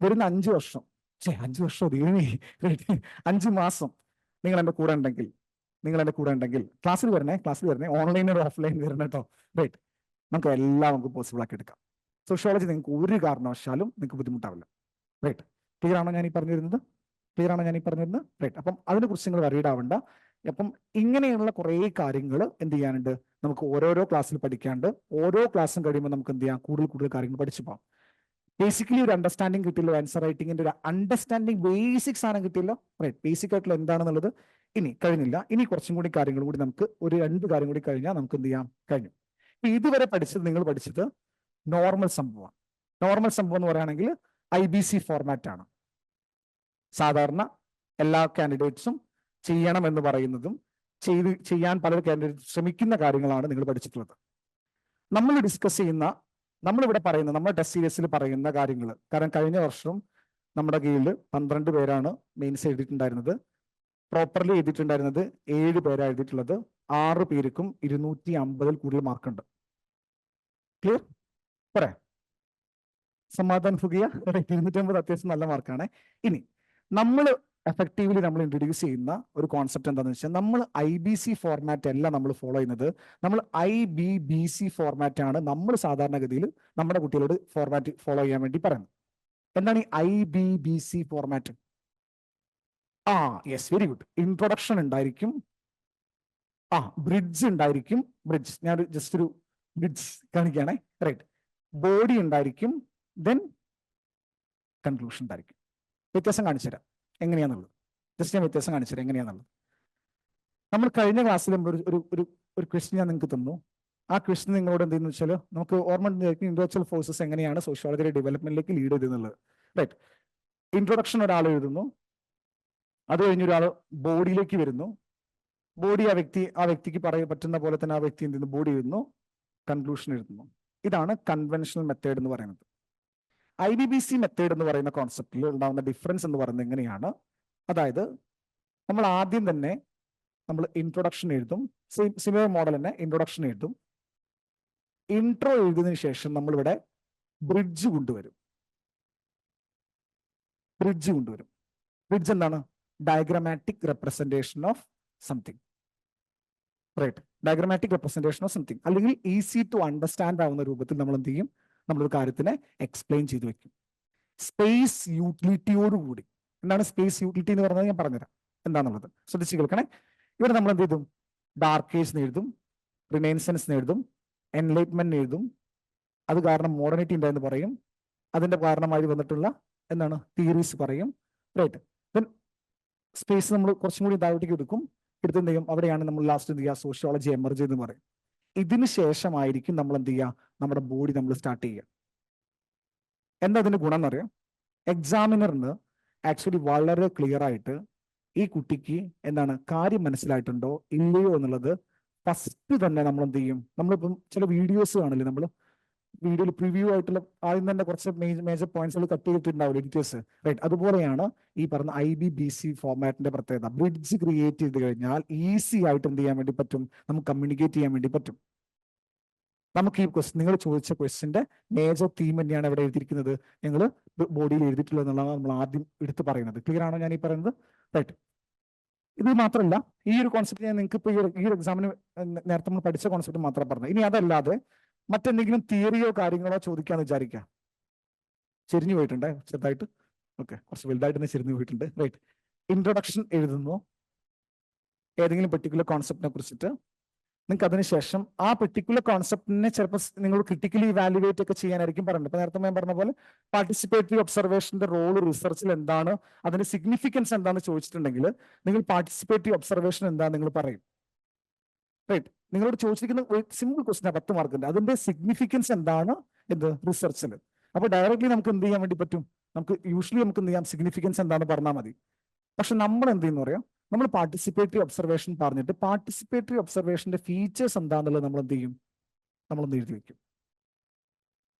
വരുന്ന 5 വർഷം 5 വർഷം ദൈവമേ, 5 മാസം നിങ്ങൾ എൻ്റെ കൂടെ ഉണ്ടെങ്കിൽ ക്ലാസ്സിൽ വരണേ, ഓൺലൈൻ ഒരു ഓഫ്ലൈൻ വരണം കേട്ടോ. റൈറ്റ്. നമുക്ക് എല്ലാം നമുക്ക് പോസിബിൾ ആക്കി എടുക്കാം. സോഷ്യോളജി നിങ്ങൾക്ക് ഒരു കാരണവശാലും നിങ്ങൾക്ക് ബുദ്ധിമുട്ടാവില്ല. റൈറ്റ്. ക്ലിയർ ആണോ ഞാൻ ഈ പറഞ്ഞു വരുന്നത്? റൈറ്റ്. അപ്പം അതിനെക്കുറിച്ച് നിങ്ങൾ വറീഡ് ആവണ്ട. അപ്പം ഇങ്ങനെയുള്ള കുറേ കാര്യങ്ങൾ എന്ത് ചെയ്യാനുണ്ട്, നമുക്ക് ഓരോരോ ക്ലാസ്സിൽ പഠിക്കാണ്ട്, ഓരോ ക്ലാസ്സും കഴിയുമ്പോൾ നമുക്ക് എന്ത് ചെയ്യാം, കൂടുതൽ കാര്യങ്ങൾ പഠിച്ചു പോകാം. ബേസിക്കലി ഒരു അണ്ടർസ്റ്റാൻഡിങ് കിട്ടിയല്ലോ, ആൻസർ റൈറ്റിംഗിന്റെ ഒരു അണ്ടർസ്റ്റാൻഡിങ്, ബേസിക് സാധനം കിട്ടിയല്ലോ. റൈറ്റ്. ബേസിക് ആയിട്ടുള്ള എന്താണെന്നുള്ളത് ഇനി കഴിഞ്ഞില്ല. ഇനി കുറച്ചും കൂടി കാര്യങ്ങൾ കൂടി നമുക്ക് ഒരു 2 കാര്യം കൂടി കഴിഞ്ഞാൽ നമുക്ക് എന്ത് ചെയ്യാം, കഴിഞ്ഞു. ഇതുവരെ നിങ്ങൾ പഠിച്ചത് നോർമൽ സംഭവമാണ്. നോർമൽ സംഭവം എന്ന് പറയുകയാണെങ്കിൽ IBC ഫോർമാറ്റ് ആണ്. സാധാരണ എല്ലാ കാൻഡിഡേറ്റ്സും ചെയ്യണമെന്ന് പറയുന്നതും ചെയ്യാൻ പല കാൻഡിഡേറ്റ് ശ്രമിക്കുന്ന കാര്യങ്ങളാണ് നിങ്ങൾ പഠിച്ചിട്ടുള്ളത്. നമ്മൾ ഡിസ്കസ് ചെയ്യുന്ന, നമ്മളിവിടെ പറയുന്ന, നമ്മുടെ ടെസ്റ്റ് സീരീസിൽ പറയുന്ന കാര്യങ്ങൾ, കാരണം കഴിഞ്ഞ വർഷം നമ്മുടെ കീഴിൽ 12 പേരാണ് മെയിൻസ് എഴുതിയിട്ടുണ്ടായിരുന്നത്. പ്രോപ്പർലി എഴുതിയിട്ടുണ്ടായിരുന്നത് 7 പേരാണ് എഴുതിയിട്ടുള്ളത്. 6 പേർക്കും 250 കൂടുതൽ മാർക്കുണ്ട്. ക്ലിയർ? പറയാം. സമാധാൻ ഫുഗിയ 250 അത്യാവശ്യം നല്ല മാർക്കാണ്. ഇനി നമ്മൾ എഫക്റ്റീവ്ലി നമ്മൾ ഇൻട്രൊഡ്യൂസ് ചെയ്യുന്ന ഒരു കോൺസെപ്റ്റ് എന്താണെന്ന് വെച്ചാൽ, നമ്മൾ IBC ഫോർമാറ്റ് അല്ല നമ്മൾ ഫോളോ ചെയ്യുന്നത്, നമ്മൾ IBBC ഫോർമാറ്റ് ആണ് നമ്മൾ സാധാരണഗതിയിൽ നമ്മുടെ കുട്ടികളോട് ഫോർമാറ്റ് ഫോളോ ചെയ്യാൻ വേണ്ടി പറയുന്നത്. എന്താണ് ഈ IBBC format? Yes, very good. Introduction ഉണ്ടായിരിക്കും, ബ്രിഡ്ജ് ഉണ്ടായിരിക്കും. ഞാൻ ജസ്റ്റ് ഒരു ബ്രിഡ്ജ് കാണിക്കുകയാണേ. റൈറ്റ്. ബോഡി ഉണ്ടായിരിക്കും, ദെൻ കൺക്ലൂഷൻ ഉണ്ടായിരിക്കും. വ്യത്യാസം കാണിച്ചു തരാം എങ്ങനെയാന്നുള്ളത്. ജസ്റ്റ് ഞാൻ വ്യത്യാസം കാണിച്ചു തരാം എങ്ങനെയാന്നുള്ളത്. നമ്മൾ കഴിഞ്ഞ ക്ലാസ്സിൽ ഒരു ക്വസ്റ്റ്യൻ ഞാൻ നിങ്ങൾക്ക് തന്നു. ആ ക്വസ്റ്റ്യൻ നിങ്ങളോട് എന്തെന്ന് വെച്ചാൽ, നമുക്ക് ഓർമ്മ ഇൻഡസ്ട്രിയൽ ഫോഴ്സസ് എങ്ങനെയാണ് സോഷ്യോളജിയുടെ ഡെവലപ്മെന്റിലേക്ക് ലീഡ് ചെയ്തെന്നുള്ളത്. റൈറ്റ്. ഇൻട്രൊഡക്ഷൻ ഒരാൾ എഴുതുന്നു, അത് കഴിഞ്ഞ് ഒരാൾ ബോഡിയിലേക്ക് വരുന്നു. ബോഡി ആ വ്യക്തിക്ക് പറയാൻ പറ്റുന്ന പോലെ തന്നെ ആ വ്യക്തി എന്ത് ചെയ്യുന്നു, ബോഡി എഴുതുന്നു, കൺക്ലൂഷൻ എഴുതുന്നു. ഇതാണ് കൺവെൻഷണൽ മെത്തേഡ് എന്ന് പറയുന്നത്. IBBC മെത്തേഡ് എന്ന് പറയുന്ന കോൺസെപ്റ്റിൽ ഉണ്ടാകുന്ന ഡിഫറൻസ് എന്ന് പറയുന്നത് എങ്ങനെയാണ്, അതായത് നമ്മൾ ആദ്യം തന്നെ നമ്മൾ ഇൻട്രൊഡക്ഷൻ എഴുതും. സിമിലർ മോഡൽ തന്നെ ഇൻട്രൊഡക്ഷൻ എഴുതും. ഇൻട്രോ എഴുതിയതിനു ശേഷം നമ്മളിവിടെ ബ്രിഡ്ജ് കൊണ്ടുവരും. ബ്രിഡ്ജ് എന്താണ്? Diagrammatic representation of something. Right. Diagrammatic representation of something, അല്ലെങ്കിൽ ഈസി ടു അണ്ടർസ്റ്റാൻഡ് ആവുന്ന രൂപത്തിൽ നമ്മൾ എന്ത് ചെയ്യും, നമ്മളൊരു കാര്യത്തിനെ എക്സ്പ്ലെയിൻ ചെയ്തു വെക്കും. സ്പേസ് യൂട്ടിലിറ്റിയോടുകൂടി. എന്താണ് സ്പേസ് യൂട്ടിലിറ്റി എന്ന് പറഞ്ഞത് ഞാൻ പറഞ്ഞുതരാം എന്താണെന്നുള്ളത്. ശ്രദ്ധിച്ച് കേൾക്കണേ. ഇവിടെ നമ്മൾ എന്ത് ചെയ്തും, ഡാർക്ക് ഏജ് എഴുതും, റിനൈസൻസ് എഴുതും, എൻലൈറ്റ്മെന്റ് എഴുതും. അത് കാരണം മോഡേണിറ്റി ഉണ്ടായെന്ന് പറയും. അതിന്റെ കാരണമായി വന്നിട്ടുള്ള എന്താണ് തിയറീസ് പറയും. റൈറ്റ്. ദെൻ സ്പേസ് നമ്മൾ കുറച്ചും കൂടി താഴോട്ടേക്ക് എടുക്കും. എന്ത് ചെയ്യും, അവിടെയാണ് നമ്മൾ ലാസ്റ്റ് എന്ത് ചെയ്യുക, സോഷ്യോളജി എമർജ് എന്ന് പറയും. ഇതിന് ശേഷമായിരിക്കും നമ്മൾ എന്ത് ചെയ്യുക, നമ്മുടെ ബോഡി നമ്മൾ സ്റ്റാർട്ട് ചെയ്യുക. എന്താ അതിന്റെ ഗുണം എന്നറിയാം? എക്സാമിനറിന് ആക്ച്വലി വളരെ ക്ലിയർ ആയിട്ട് ഈ കുട്ടിക്ക് എന്താണ് കാര്യം മനസ്സിലായിട്ടുണ്ടോ ഇല്ലയോ എന്നുള്ളത് ഫസ്റ്റ് തന്നെ നമ്മൾ എന്ത് ചെയ്യും. നമ്മളിപ്പം ചില വീഡിയോസ് കാണില്ലേ, നമ്മൾ വീഡിയോയിൽ പ്രിവ്യൂ ആയിട്ടുള്ള ആദ്യം തന്നെ കുറച്ച് മേജർ പോയിന്റ്സുകൾ കട്ട് ചെയ്തിട്ടുണ്ടാവില്ല എഡിറ്റേഴ്സ്. റൈറ്റ്. അതുപോലെയാണ് ഈ പറഞ്ഞ IBBC ഫോർമാറ്റിന്റെ പ്രത്യേകത. ബ്രിഡ്ജ് ക്രിയേറ്റ് ചെയ്ത് കഴിഞ്ഞാൽ ഈസി ആയിട്ട് എന്ത് ചെയ്യാൻ വേണ്ടി പറ്റും, നമുക്ക് കമ്മ്യൂണിക്കേറ്റ് ചെയ്യാൻ വേണ്ടി പറ്റും. നമുക്ക് ഈ ക്വസ്റ്റ്യൻ, നിങ്ങൾ ചോദിച്ച ക്വസ്റ്റ്യന്റെ മേജർ തീം തന്നെയാണ് ഇവിടെ എഴുതിയിരിക്കുന്നത്, ഞങ്ങൾ ബോഡിയിൽ എഴുതിയിട്ടുള്ളത് എന്നുള്ളതാണ് നമ്മൾ ആദ്യം എടുത്ത് പറയുന്നത്. ക്ലിയർ ആണോ ഞാൻ ഈ പറയുന്നത്? റൈറ്റ്. ഇത് മാത്രമല്ല, ഈ ഒരു കോൺസെപ്റ്റ് ഞാൻ നിങ്ങൾക്ക് ഇപ്പോൾ ഈ ഒരു എക്സാമിന് നേരത്തെ നമ്മൾ പഠിച്ച കോൺസെപ്റ്റ് മാത്രം പറഞ്ഞത്. ഇനി അതല്ലാതെ മറ്റെന്തെങ്കിലും തിയറിയോ കാര്യങ്ങളോ ചോദിക്കാന്ന് വിചാരിക്കാം. ചെരിഞ്ഞു പോയിട്ടുണ്ടേ ചെറുതായിട്ട്. ഓക്കെ, കുറച്ച് വലുതായിട്ട് തന്നെ ചെരിഞ്ഞു പോയിട്ടുണ്ട്. റൈറ്റ്. ഇൻട്രൊഡക്ഷൻ എഴുതുന്നു ഏതെങ്കിലും പെർട്ടിക്കുലർ കോൺസെപ്റ്റിനെ കുറിച്ചിട്ട്. നിങ്ങൾക്ക് അതിനുശേഷം ആ പെർട്ടിക്കുലർ കോൺസെപ്റ്റിനെ ചിലപ്പോൾ നിങ്ങൾ ക്രിട്ടിക്കലി ഇവാലുവേറ്റ് ഒക്കെ ചെയ്യാനായിരിക്കും പറയുന്നത്. ഇപ്പൊ നേരത്തെ ഞാൻ പറഞ്ഞ പോലെ പാർട്ടിസിപ്പേറ്ററി ഒബ്സർവേഷന്റെ റോൾ റിസർച്ചിൽ എന്താണ്, അതിന്റെ സിഗ്നിഫിക്കൻസ് എന്താണെന്ന് ചോദിച്ചിട്ടുണ്ടെങ്കിൽ നിങ്ങൾ പാർട്ടിസിപ്പേറ്ററി ഒബ്സർവേഷൻ എന്താ നിങ്ങൾ പറയും. റൈറ്റ്. നിങ്ങളോട് ചോദിച്ചിരിക്കുന്ന സിമ്പിൾ ക്വസ്റ്റ്യൻ 10 മാർക്കിന്റെ, അതിന്റെ സിഗ്നിഫിക്കൻസ് എന്താണ് എന്ത് റിസർച്ചിൽ. അപ്പോൾ ഡയറക്ട്ലി നമുക്ക് എന്ത് ചെയ്യാൻ വേണ്ടി പറ്റും, നമുക്ക് യൂഷ്വലി നമുക്ക് എന്ത് ചെയ്യാം, സിഗ്നിഫിക്കൻസ് എന്താണെന്ന് പറഞ്ഞാൽ മതി. പക്ഷെ നമ്മൾ എന്ത് ചെയ്യുന്നു പറയാം, നമ്മൾ പാർട്ടിസിപ്പേറ്ററി ഒബ്സർവേഷൻ പറഞ്ഞിട്ട് പാർട്ടിസിപ്പേറ്ററി ഒബ്സർവേഷന്റെ ഫീച്ചേഴ്സ് എന്താണെന്നുള്ളത് നമ്മൾ എന്ത് ചെയ്യും, നമ്മളൊന്ന് എഴുതി വെക്കും.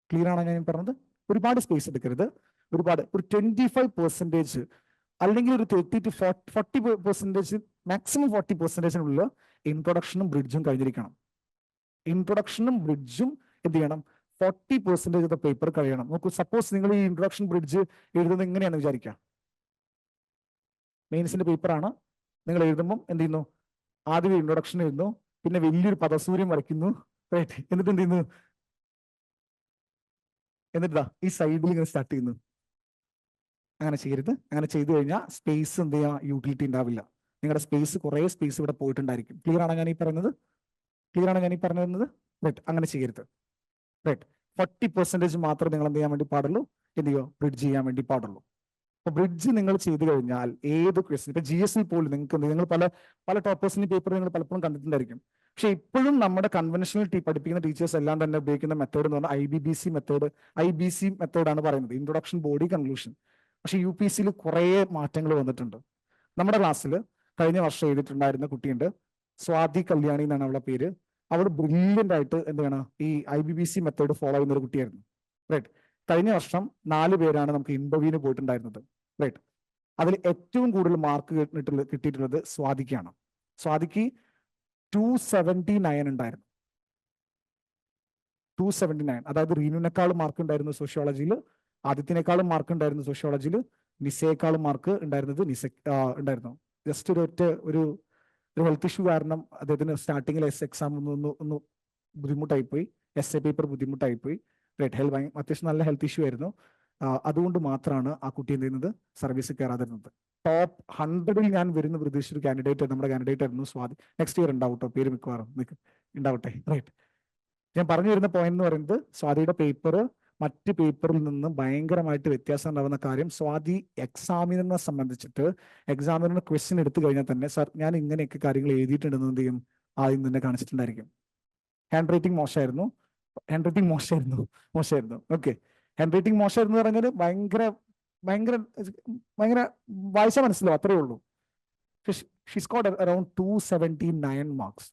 ക്ലിയർ ആണോ ഞാൻ പറഞ്ഞത്? ഒരുപാട് സ്പേസ് എടുക്കരുത്. ഒരുപാട് ഒരു 25% അല്ലെങ്കിൽ ഒരു 30 to 40%, മാക്സിമം 40%-നുള്ളിൽ ഇൻട്രൊഡക്ഷനും ബ്രിഡ്ജും കഴിഞ്ഞിരിക്കണം. ഇൻട്രൊഡക്ഷനും ബ്രിഡ്ജും എന്ത് ചെയ്യണം, 40% ഓഫ് പേപ്പർ കഴിയണം. നോക്കൂ, സപ്പോസ് നിങ്ങൾ ഈ ഇൻട്രൊഡക്ഷൻ ബ്രിഡ്ജ് എഴുതുന്നത് എങ്ങനെയാണെന്ന് വിചാരിക്കാം. മെയിൻസിന്റെ പേപ്പറാണ്. നിങ്ങൾ എഴുതുമ്പം എന്ത് ചെയ്യുന്നു, ആദ്യം ഇൻട്രൊഡക്ഷൻ എഴുതുന്നു, പിന്നെ വലിയൊരു പദസൂര്യം വരയ്ക്കുന്നു, റൈറ്റ്? എന്നിട്ട് എന്ത് ചെയ്യുന്നു, എന്നിട്ടാ ഈ സൈഡിൽ ഇങ്ങനെ സ്റ്റാർട്ട് ചെയ്യുന്നു. അങ്ങനെ ചെയ്യരുത്. അങ്ങനെ ചെയ്തു കഴിഞ്ഞാൽ സ്പേസ് എന്ത് ചെയ്യാ, യൂട്ടിലിറ്റി ഉണ്ടാവില്ല. നിങ്ങളുടെ സ്പേസ്, കുറേ സ്പേസ് ഇവിടെ പോയിട്ടുണ്ടായിരിക്കും. ക്ലിയർ ആണോ ഞാൻ ഈ പറയുന്നത്? ക്ലിയർ ആണോ ഞാൻ ഈ പറഞ്ഞത്? റൈറ്റ്, അങ്ങനെ ചെയ്യരുത്. റൈറ്റ്, 40% മാത്രം നിങ്ങൾ എന്ത് ചെയ്യാൻ വേണ്ടി പാടുള്ളൂ, എന്ത് ചെയ്യോ, ബ്രിഡ്ജ് ചെയ്യാൻ വേണ്ടി പാടുള്ളൂ. അപ്പൊ ബ്രിഡ്ജ് നിങ്ങൾ ചെയ്തു കഴിഞ്ഞാൽ ഏത് ക്വസ്റ്റ്യൻ, ഇപ്പൊ GS പോലും നിങ്ങൾക്ക് നിങ്ങൾ പല പല ടോപ്പേഴ്സിന്റെ പേപ്പർ നിങ്ങൾ പലപ്പോഴും കണ്ടിട്ടുണ്ടായിരിക്കും. പക്ഷെ ഇപ്പോഴും നമ്മുടെ കൺവെൻഷണൽ പഠിപ്പിക്കുന്ന ടീച്ചേഴ്സ് എല്ലാം തന്നെ ഉപയോഗിക്കുന്ന മെത്തേഡ് എന്ന് പറഞ്ഞാൽ IBC മെത്തേഡാണ് പറയുന്നത്, ഇൻട്രൊഡക്ഷൻ, ബോഡി, കൺക്ലൂഷൻ. പക്ഷെ UPSC കുറേ മാറ്റങ്ങൾ വന്നിട്ടുണ്ട്. നമ്മുടെ ക്ലാസ്സിൽ കഴിഞ്ഞ വർഷം എഴുതിയിട്ടുണ്ടായിരുന്ന കുട്ടിയുണ്ട്, സ്വാതി കല്യാണി എന്നാണ് അവളുടെ പേര്. അവൾ ബ്രില്യൻ്റ് ആയിട്ട് എന്താണ് ഈ IBC മെത്തേഡ് ഫോളോ ചെയ്യുന്ന ഒരു കുട്ടിയായിരുന്നു. റൈറ്റ്, കഴിഞ്ഞ വർഷം 4 പേരാണ് നമുക്ക് ഇന്റർവ്യൂവിന് പോയിട്ടുണ്ടായിരുന്നത്. റൈറ്റ്, അതിൽ ഏറ്റവും കൂടുതൽ മാർക്ക് കിട്ടിയിട്ടുള്ളത് സ്വാതിക്കാണ്. സ്വാതിക്ക് 279 ഉണ്ടായിരുന്നു. 279, അതായത് റീനുവിനേക്കാളും മാർക്ക് ഉണ്ടായിരുന്നു സോഷ്യോളജിയിൽ, ആദിത്യനേക്കാളും മാർക്ക് ഉണ്ടായിരുന്നു സോഷ്യോളജിയിൽ, നിസയേക്കാളും മാർക്ക് ഉണ്ടായിരുന്നു. ജസ്റ്റ് ഒരു ഹെൽത്ത് ഇഷ്യൂ കാരണം അദ്ദേഹത്തിന് സ്റ്റാർട്ടിങ്ങിൽ എക്സാം ഒന്ന് ബുദ്ധിമുട്ടായി പോയി, essay പേപ്പർ ബുദ്ധിമുട്ടായി പോയി. റൈറ്റ്, അത്യാവശ്യം നല്ല ഹെൽത്ത് ഇഷ്യൂ ആയിരുന്നു. അതുകൊണ്ട് മാത്രമാണ് ആ കുട്ടി എന്ത് ചെയ്യുന്നത്, സർവീസ് കയറാതിരുന്നത്. ടോപ്പ് 100-ൽ ഞാൻ വരുന്ന പ്രതീക്ഷിച്ച ഒരു കാൻഡിഡേറ്റ്, നമ്മുടെ കാൻഡിഡേറ്റ് ആയിരുന്നു സ്വാതി. നെക്സ്റ്റ് ഇയർ ഉണ്ടാവട്ടോ, പേര് മിക്കവാറും ഉണ്ടാവട്ടെ. റൈറ്റ്, ഞാൻ പറഞ്ഞു വരുന്ന പോയിന്റ് എന്ന് പറയുന്നത്, സ്വാതിയുടെ പേപ്പർ മറ്റ് പേപ്പറിൽ നിന്ന് ഭയങ്കരമായിട്ട് വ്യത്യാസം ഉണ്ടാവുന്ന കാര്യം, സ്വാതി എക്സാമിനറിനെ സംബന്ധിച്ചിട്ട് എക്സാമിനറിന് ക്വസ്റ്റ്യൻ എടുത്തു കഴിഞ്ഞാൽ തന്നെ, സാർ ഞാൻ ഇങ്ങനെയൊക്കെ കാര്യങ്ങൾ എഴുതിയിട്ടുണ്ടെന്ന് എന്ത് ചെയ്യും, ആദ്യം തന്നെ കാണിച്ചിട്ടുണ്ടായിരിക്കും. ഹാൻഡ് റൈറ്റിംഗ് മോശമായിരുന്നു. ഓക്കെ, ഹാൻഡ് റൈറ്റിംഗ് മോശമായിരുന്നു പറഞ്ഞാൽ ഭയങ്കര ഭയങ്കര ഭയങ്കര വായിച്ചാൽ മനസ്സിലാവും, അത്രേ ഉള്ളൂ. She scored around 279 marks.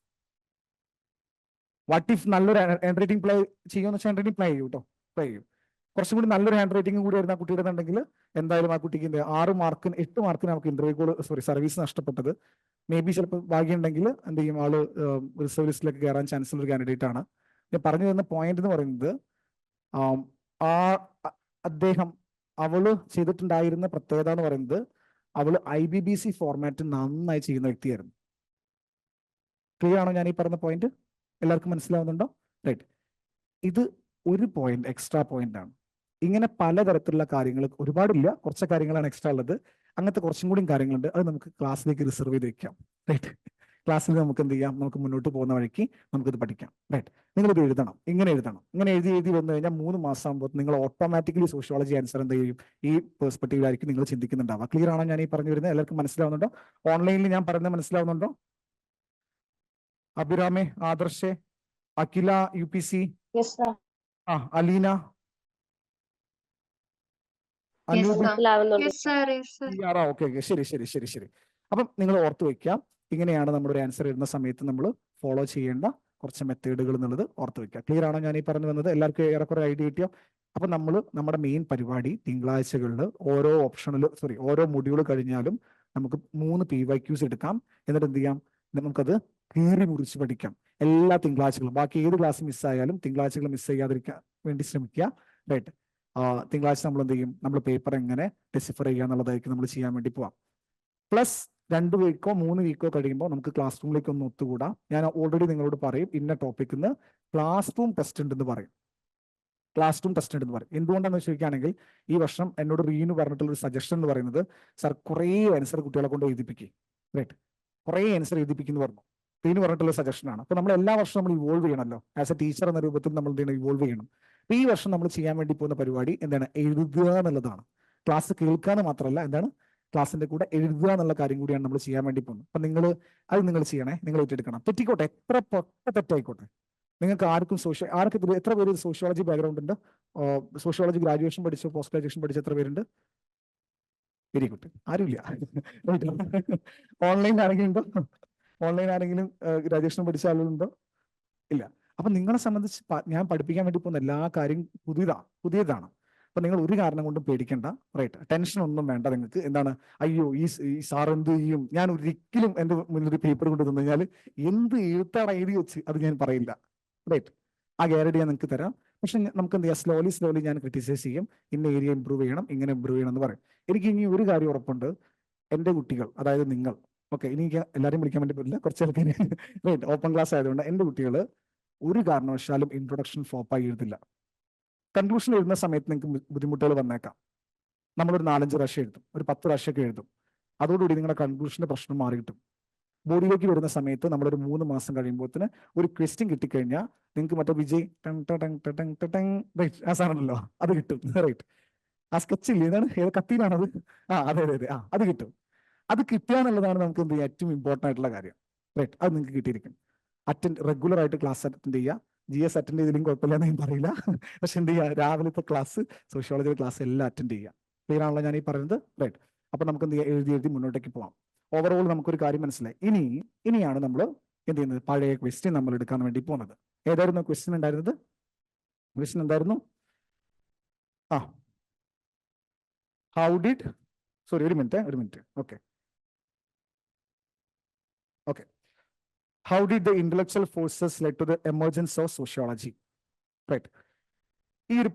What if നല്ലൊരു ഹാൻഡ് റൈറ്റിംഗ് പ്ലേ ചെയ്യുമെന്ന് വെച്ചാൽ ഹാൻഡ് റൈറ്റിംഗ് പ്ലേ ചെയ്യൂ കേട്ടോ, പ്ലേ ചെയ്യും. കുറച്ചും കൂടി നല്ലൊരു ഹാൻഡ് റൈറ്റിംഗ് കൂടി ആയിരുന്നു ആ കുട്ടിയുടെ ഉണ്ടെങ്കിൽ എന്തായാലും ആ കുട്ടിക്ക് 8 മാർക്കിന് നമുക്ക് സർവീസ് നഷ്ടപ്പെട്ടത്. മേ ബി ചിലപ്പോൾ ഭാഗ്യമുണ്ടെങ്കിൽ എന്ത് ചെയ്യും, ആള് റിസർവ് ലിസ്റ്റിലേക്ക് കയറാൻ ചാൻസ് ഉള്ള ഒരു കാൻഡിഡേറ്റ് ആണ്. ഞാൻ പറഞ്ഞു തരുന്ന പോയിന്റ് എന്ന് പറയുന്നത്, അവള് ചെയ്തിട്ടുണ്ടായിരുന്ന പ്രത്യേകത എന്ന് പറയുന്നത്, അവള് IBBC ഫോർമാറ്റ് നന്നായി ചെയ്യുന്ന വ്യക്തിയായിരുന്നു. ക്ലിയർ ആണോ ഞാൻ ഈ പറഞ്ഞ പോയിന്റ്? എല്ലാവർക്കും മനസ്സിലാവുന്നുണ്ടോ? റൈറ്റ്, ഇത് ഒരു പോയിന്റ്, എക്സ്ട്രാ പോയിന്റ് ആണ്. ഇങ്ങനെ പലതരത്തിലുള്ള കാര്യങ്ങൾ, ഒരുപാടില്ല, കുറച്ച് കാര്യങ്ങളാണ് എക്സ്ട്രാ ഉള്ളത്. അങ്ങനത്തെ കുറച്ചും കൂടി കാര്യങ്ങളുണ്ട്, അത് നമുക്ക് ക്ലാസ്സിലേക്ക് റിസർവ് ചെയ്ത് വെക്കാം. റൈറ്റ്, ക്ലാസ്സിൽ നമുക്ക് എന്ത് ചെയ്യാം, നമുക്ക് മുന്നോട്ട് പോകുന്ന വഴിക്ക് നമുക്കിത് പഠിക്കാം. റൈറ്റ്, നിങ്ങളിത് എഴുതണം, ഇങ്ങനെ എഴുതി വന്നു കഴിഞ്ഞാൽ 3 മാസം ആകുമ്പോൾ നിങ്ങൾ ഓട്ടോമാറ്റിക്കലി സോഷ്യോളജി ആൻസർ എന്ത് ചെയ്യും, ഈ പെർസ്പെക്റ്റീവിലായിരിക്കും നിങ്ങൾ ചിന്തിക്കുന്നുണ്ടാവുക. ക്ലിയർ ആണോ ഞാൻ ഈ പറഞ്ഞു വരുന്നത്? എല്ലാവർക്കും മനസ്സിലാവുന്നുണ്ടോ? ഓൺലൈനിൽ ഞാൻ പറയുന്നത് മനസ്സിലാവുന്നുണ്ടോ? അഭിരാമേ, ആദർശേ, അഖില, UPC, അലീന, ഓക്കെ, ശരി. അപ്പം നിങ്ങൾ ഓർത്ത് വെക്കാം, ഇങ്ങനെയാണ് നമ്മളൊരു ആൻസർ ഇടുന്ന സമയത്ത് നമ്മൾ ഫോളോ ചെയ്യേണ്ട കുറച്ച് മെത്തേഡുകൾ എന്നുള്ളത് ഓർത്ത് വെക്കാം. ക്ലിയർ ആണോ ഞാൻ ഈ പറഞ്ഞു വന്നത്? എല്ലാവർക്കും ഏറെക്കുറെ ഐഡിയ കിട്ടിയോ? അപ്പൊ നമ്മൾ നമ്മുടെ മെയിൻ പരിപാടി തിങ്കളാഴ്ചകളിൽ ഓരോ മൊഡ്യൂൾ കഴിഞ്ഞാലും നമുക്ക് 3 PYQs എടുക്കാം. എന്നിട്ട് എന്ത് ചെയ്യാം, നമുക്കത് കീറി മുറിച്ച് പഠിക്കാം എല്ലാ തിങ്കളാഴ്ചകളും. ബാക്കി ഏത് ക്ലാസ് മിസ്സായാലും തിങ്കളാഴ്ചകൾ മിസ് ചെയ്യാതിരിക്കാൻ വേണ്ടി ശ്രമിക്കുക. റൈറ്റ്, തിങ്കളാഴ്ച നമ്മൾ എന്ത് ചെയ്യും, നമ്മൾ പേപ്പർ എങ്ങനെ ഡെസിഫർ ചെയ്യുക എന്നുള്ളതായിരിക്കും നമ്മൾ ചെയ്യാൻ വേണ്ടി പോവാം. പ്ലസ് 2 വീക്കോ 3 വീക്കോ കഴിയുമ്പോൾ നമുക്ക് ക്ലാസ് റൂമിലേക്ക് ഒന്ന് ഒത്തുകൂടാം. ഞാൻ ഓൾറെഡി നിങ്ങളോട് പറയും, ഇന്ന ടോപ്പിക്കിന് ക്ലാസ് റൂം ടെസ്റ്റ് ഉണ്ടെന്ന് പറയും. എന്തുകൊണ്ടാണെന്ന് ചോദിക്കുകയാണെങ്കിൽ, ഈ വർഷം എന്നോട് റീനു പറഞ്ഞിട്ടുള്ള ഒരു സജഷൻ എന്ന് പറയുന്നത്, സാർ കുറേ ആൻസർ കുട്ടികളെ കൊണ്ട് എഴുതിപ്പിക്കും. റൈറ്റ്, കുറേ ആൻസർ എഴുതിപ്പിക്കുന്നു പറഞ്ഞു. റീനു പറഞ്ഞിട്ടുള്ള സജഷനാണ്. അപ്പൊ നമ്മൾ എല്ലാ വർഷവും നമ്മൾ ഇവോൾവ് ചെയ്യണമല്ലോ, ആസ് എ ടീച്ചർ എന്ന രൂപത്തിൽ നമ്മൾ എന്ത് ചെയ്യണം, ഇവോൾവ് ചെയ്യണം. അപ്പൊ ഈ വർഷം നമ്മൾ ചെയ്യാൻ വേണ്ടി പോകുന്ന പരിപാടി എന്താണ്, എഴുതുക എന്നുള്ളതാണ്. ക്ലാസ് കേൾക്കാന്ന് മാത്രമല്ല, എന്താണ്, ക്ലാസ്സിന്റെ കൂടെ എഴുതുക എന്നുള്ള കാര്യം കൂടിയാണ് നമ്മൾ ചെയ്യാൻ വേണ്ടി പോകുന്നത്. അപ്പൊ നിങ്ങൾ ചെയ്യണേ, നിങ്ങൾ ഏറ്റെടുക്കണം. തെറ്റിക്കോട്ടെ, എത്ര തെറ്റായിക്കോട്ടെ. നിങ്ങൾക്ക് ആർക്കും എത്ര പേര് സോഷ്യോളജി ബാക്ക്ഗ്രൗണ്ട് ഉണ്ട്? സോഷ്യോളജി ഗ്രാജുവേഷൻ പഠിച്ചോ, പോസ്റ്റ് ഗ്രാജുവേഷൻ പഠിച്ചോ എത്ര പേരുണ്ട്? Very good. ആരുമില്ല. ഓൺലൈൻ ആരെങ്കിലും ഉണ്ടോ? ഓൺലൈൻ ആരെങ്കിലും ഗ്രാജുവേഷൻ പഠിച്ച ആളുകളുണ്ടോ? ഇല്ല. അപ്പൊ നിങ്ങളെ സംബന്ധിച്ച് ഞാൻ പഠിപ്പിക്കാൻ വേണ്ടി പോകുന്ന എല്ലാ കാര്യം പുതിയതാണ്. അപ്പൊ നിങ്ങൾ ഒരു കാരണം കൊണ്ടും പേടിക്കേണ്ട, റൈറ്റ്? ടെൻഷൻ ഒന്നും വേണ്ട നിങ്ങൾക്ക്. എന്താണ്, അയ്യോ ഈ സാർ എന്ത് ചെയ്യും? ഞാൻ ഒരിക്കലും എൻ്റെ മുന്നിൽ ഒരു പേപ്പർ കൊണ്ട് തന്നു കഴിഞ്ഞാൽ എന്ത് എഴുത്താണ് എഴുതി വെച്ച് അത് ഞാൻ പറയില്ല, റൈറ്റ്? ആ ഗ്യാരണ്ടി ഞാൻ നിങ്ങൾക്ക് തരാം. പക്ഷെ നമുക്ക് എന്ത് ചെയ്യാം, സ്ലോലി ഞാൻ ക്രിട്ടിസൈസ് ചെയ്യും. ഇന്ന ഏരിയ ഇമ്പ്രൂവ് ചെയ്യണം, ഇങ്ങനെ ഇമ്പ്രൂവ് ചെയ്യണം എന്ന് പറയും. എനിക്ക് ഇനി ഒരു കാര്യം ഉറപ്പുണ്ട്, എൻ്റെ കുട്ടികൾ, അതായത് നിങ്ങൾ, ഓക്കെ, ഇനി എനിക്ക് എല്ലാവരും വിളിക്കാൻ വേണ്ടി പറ്റില്ല, കുറച്ച് ആൾക്കാർ, റൈറ്റ്? ഓപ്പൺ ക്ലാസ് ആയതുകൊണ്ട് എൻ്റെ കുട്ടികൾ ഒരു കാരണവശാലും ഇൻട്രൊഡക്ഷൻ ഫ്ലോപ്പായി എഴുതില്ല. കൺക്ലൂഷൻ എഴുതുന്ന സമയത്ത് നിങ്ങൾക്ക് ബുദ്ധിമുട്ടുകൾ വന്നേക്കാം. നമ്മളൊരു 4-5 പ്രാവശ്യം എഴുതും, ഒരു 10 പ്രാവശ്യമൊക്കെ എഴുതും. അതോടുകൂടി നിങ്ങളുടെ കൺക്ലൂഷന്റെ പ്രശ്നം മാറി കിട്ടും. ബോഡിയിലേക്ക് വരുന്ന സമയത്ത് നമ്മളൊരു 3 മാസം കഴിയുമ്പോഴത്തിന് ഒരു ക്വസ്റ്റ്യൻ കിട്ടിക്കഴിഞ്ഞാൽ നിങ്ങൾക്ക് മറ്റേ വിജയ് റൈറ്റ് ആ സാധനമല്ലോ, അത് കിട്ടും, റൈറ്റ്? ആ സ്കെച്ച് ഇല്ലേ, ഇതാണ് ഏത് കത്തിയിലാണത്? അതെ, അത് കിട്ടും. അത് കിട്ടുക എന്നുള്ളതാണ് നമുക്ക് എന്ത് ചെയ്യുക, ഏറ്റവും ഇമ്പോർട്ടൻ്റ് ആയിട്ടുള്ള കാര്യം, റൈറ്റ്? അത് നിങ്ങൾക്ക് കിട്ടിയിരിക്കും. റെഗുലർ ആയിട്ട് ക്ലാസ് അറ്റൻഡ് ചെയ്യുക. GS അറ്റൻഡ് ചെയ്തില്ലെങ്കിൽ കുഴപ്പമില്ലെന്ന് ഞാൻ പറയില്ല. പക്ഷെ എന്ത് ചെയ്യുക, രാവിലത്തെ ക്ലാസ്, സോഷ്യോളജി ക്ലാസ് എല്ലാം അറ്റൻഡ് ചെയ്യുക. ക്ലിയർ ആണല്ലോ ഞാൻ ഈ പറയുന്നത്, റൈറ്റ്? അപ്പൊ നമുക്ക് എന്ത് ചെയ്യുക, എഴുതി മുന്നോട്ടേക്ക് പോകാം. ഓവറോൾ നമുക്കൊരു കാര്യം മനസ്സിലായി. ഇനിയാണ് നമ്മൾ എന്ത് ചെയ്യുന്നത്, പഴയ ക്വസ്റ്റ്യൻ നമ്മൾ എടുക്കാൻ വേണ്ടി പോകുന്നത്. ഏതായിരുന്നു ക്വസ്റ്റ്യൻ ഉണ്ടായിരുന്നത്? ക്വസ്റ്റ്യൻ എന്തായിരുന്നു? ഹൗ ഡിഡ്, സോറി, ഒരു minute. Okay. How did the intellectual forces led to the emergence of sociology? Right. ഈ ഒരു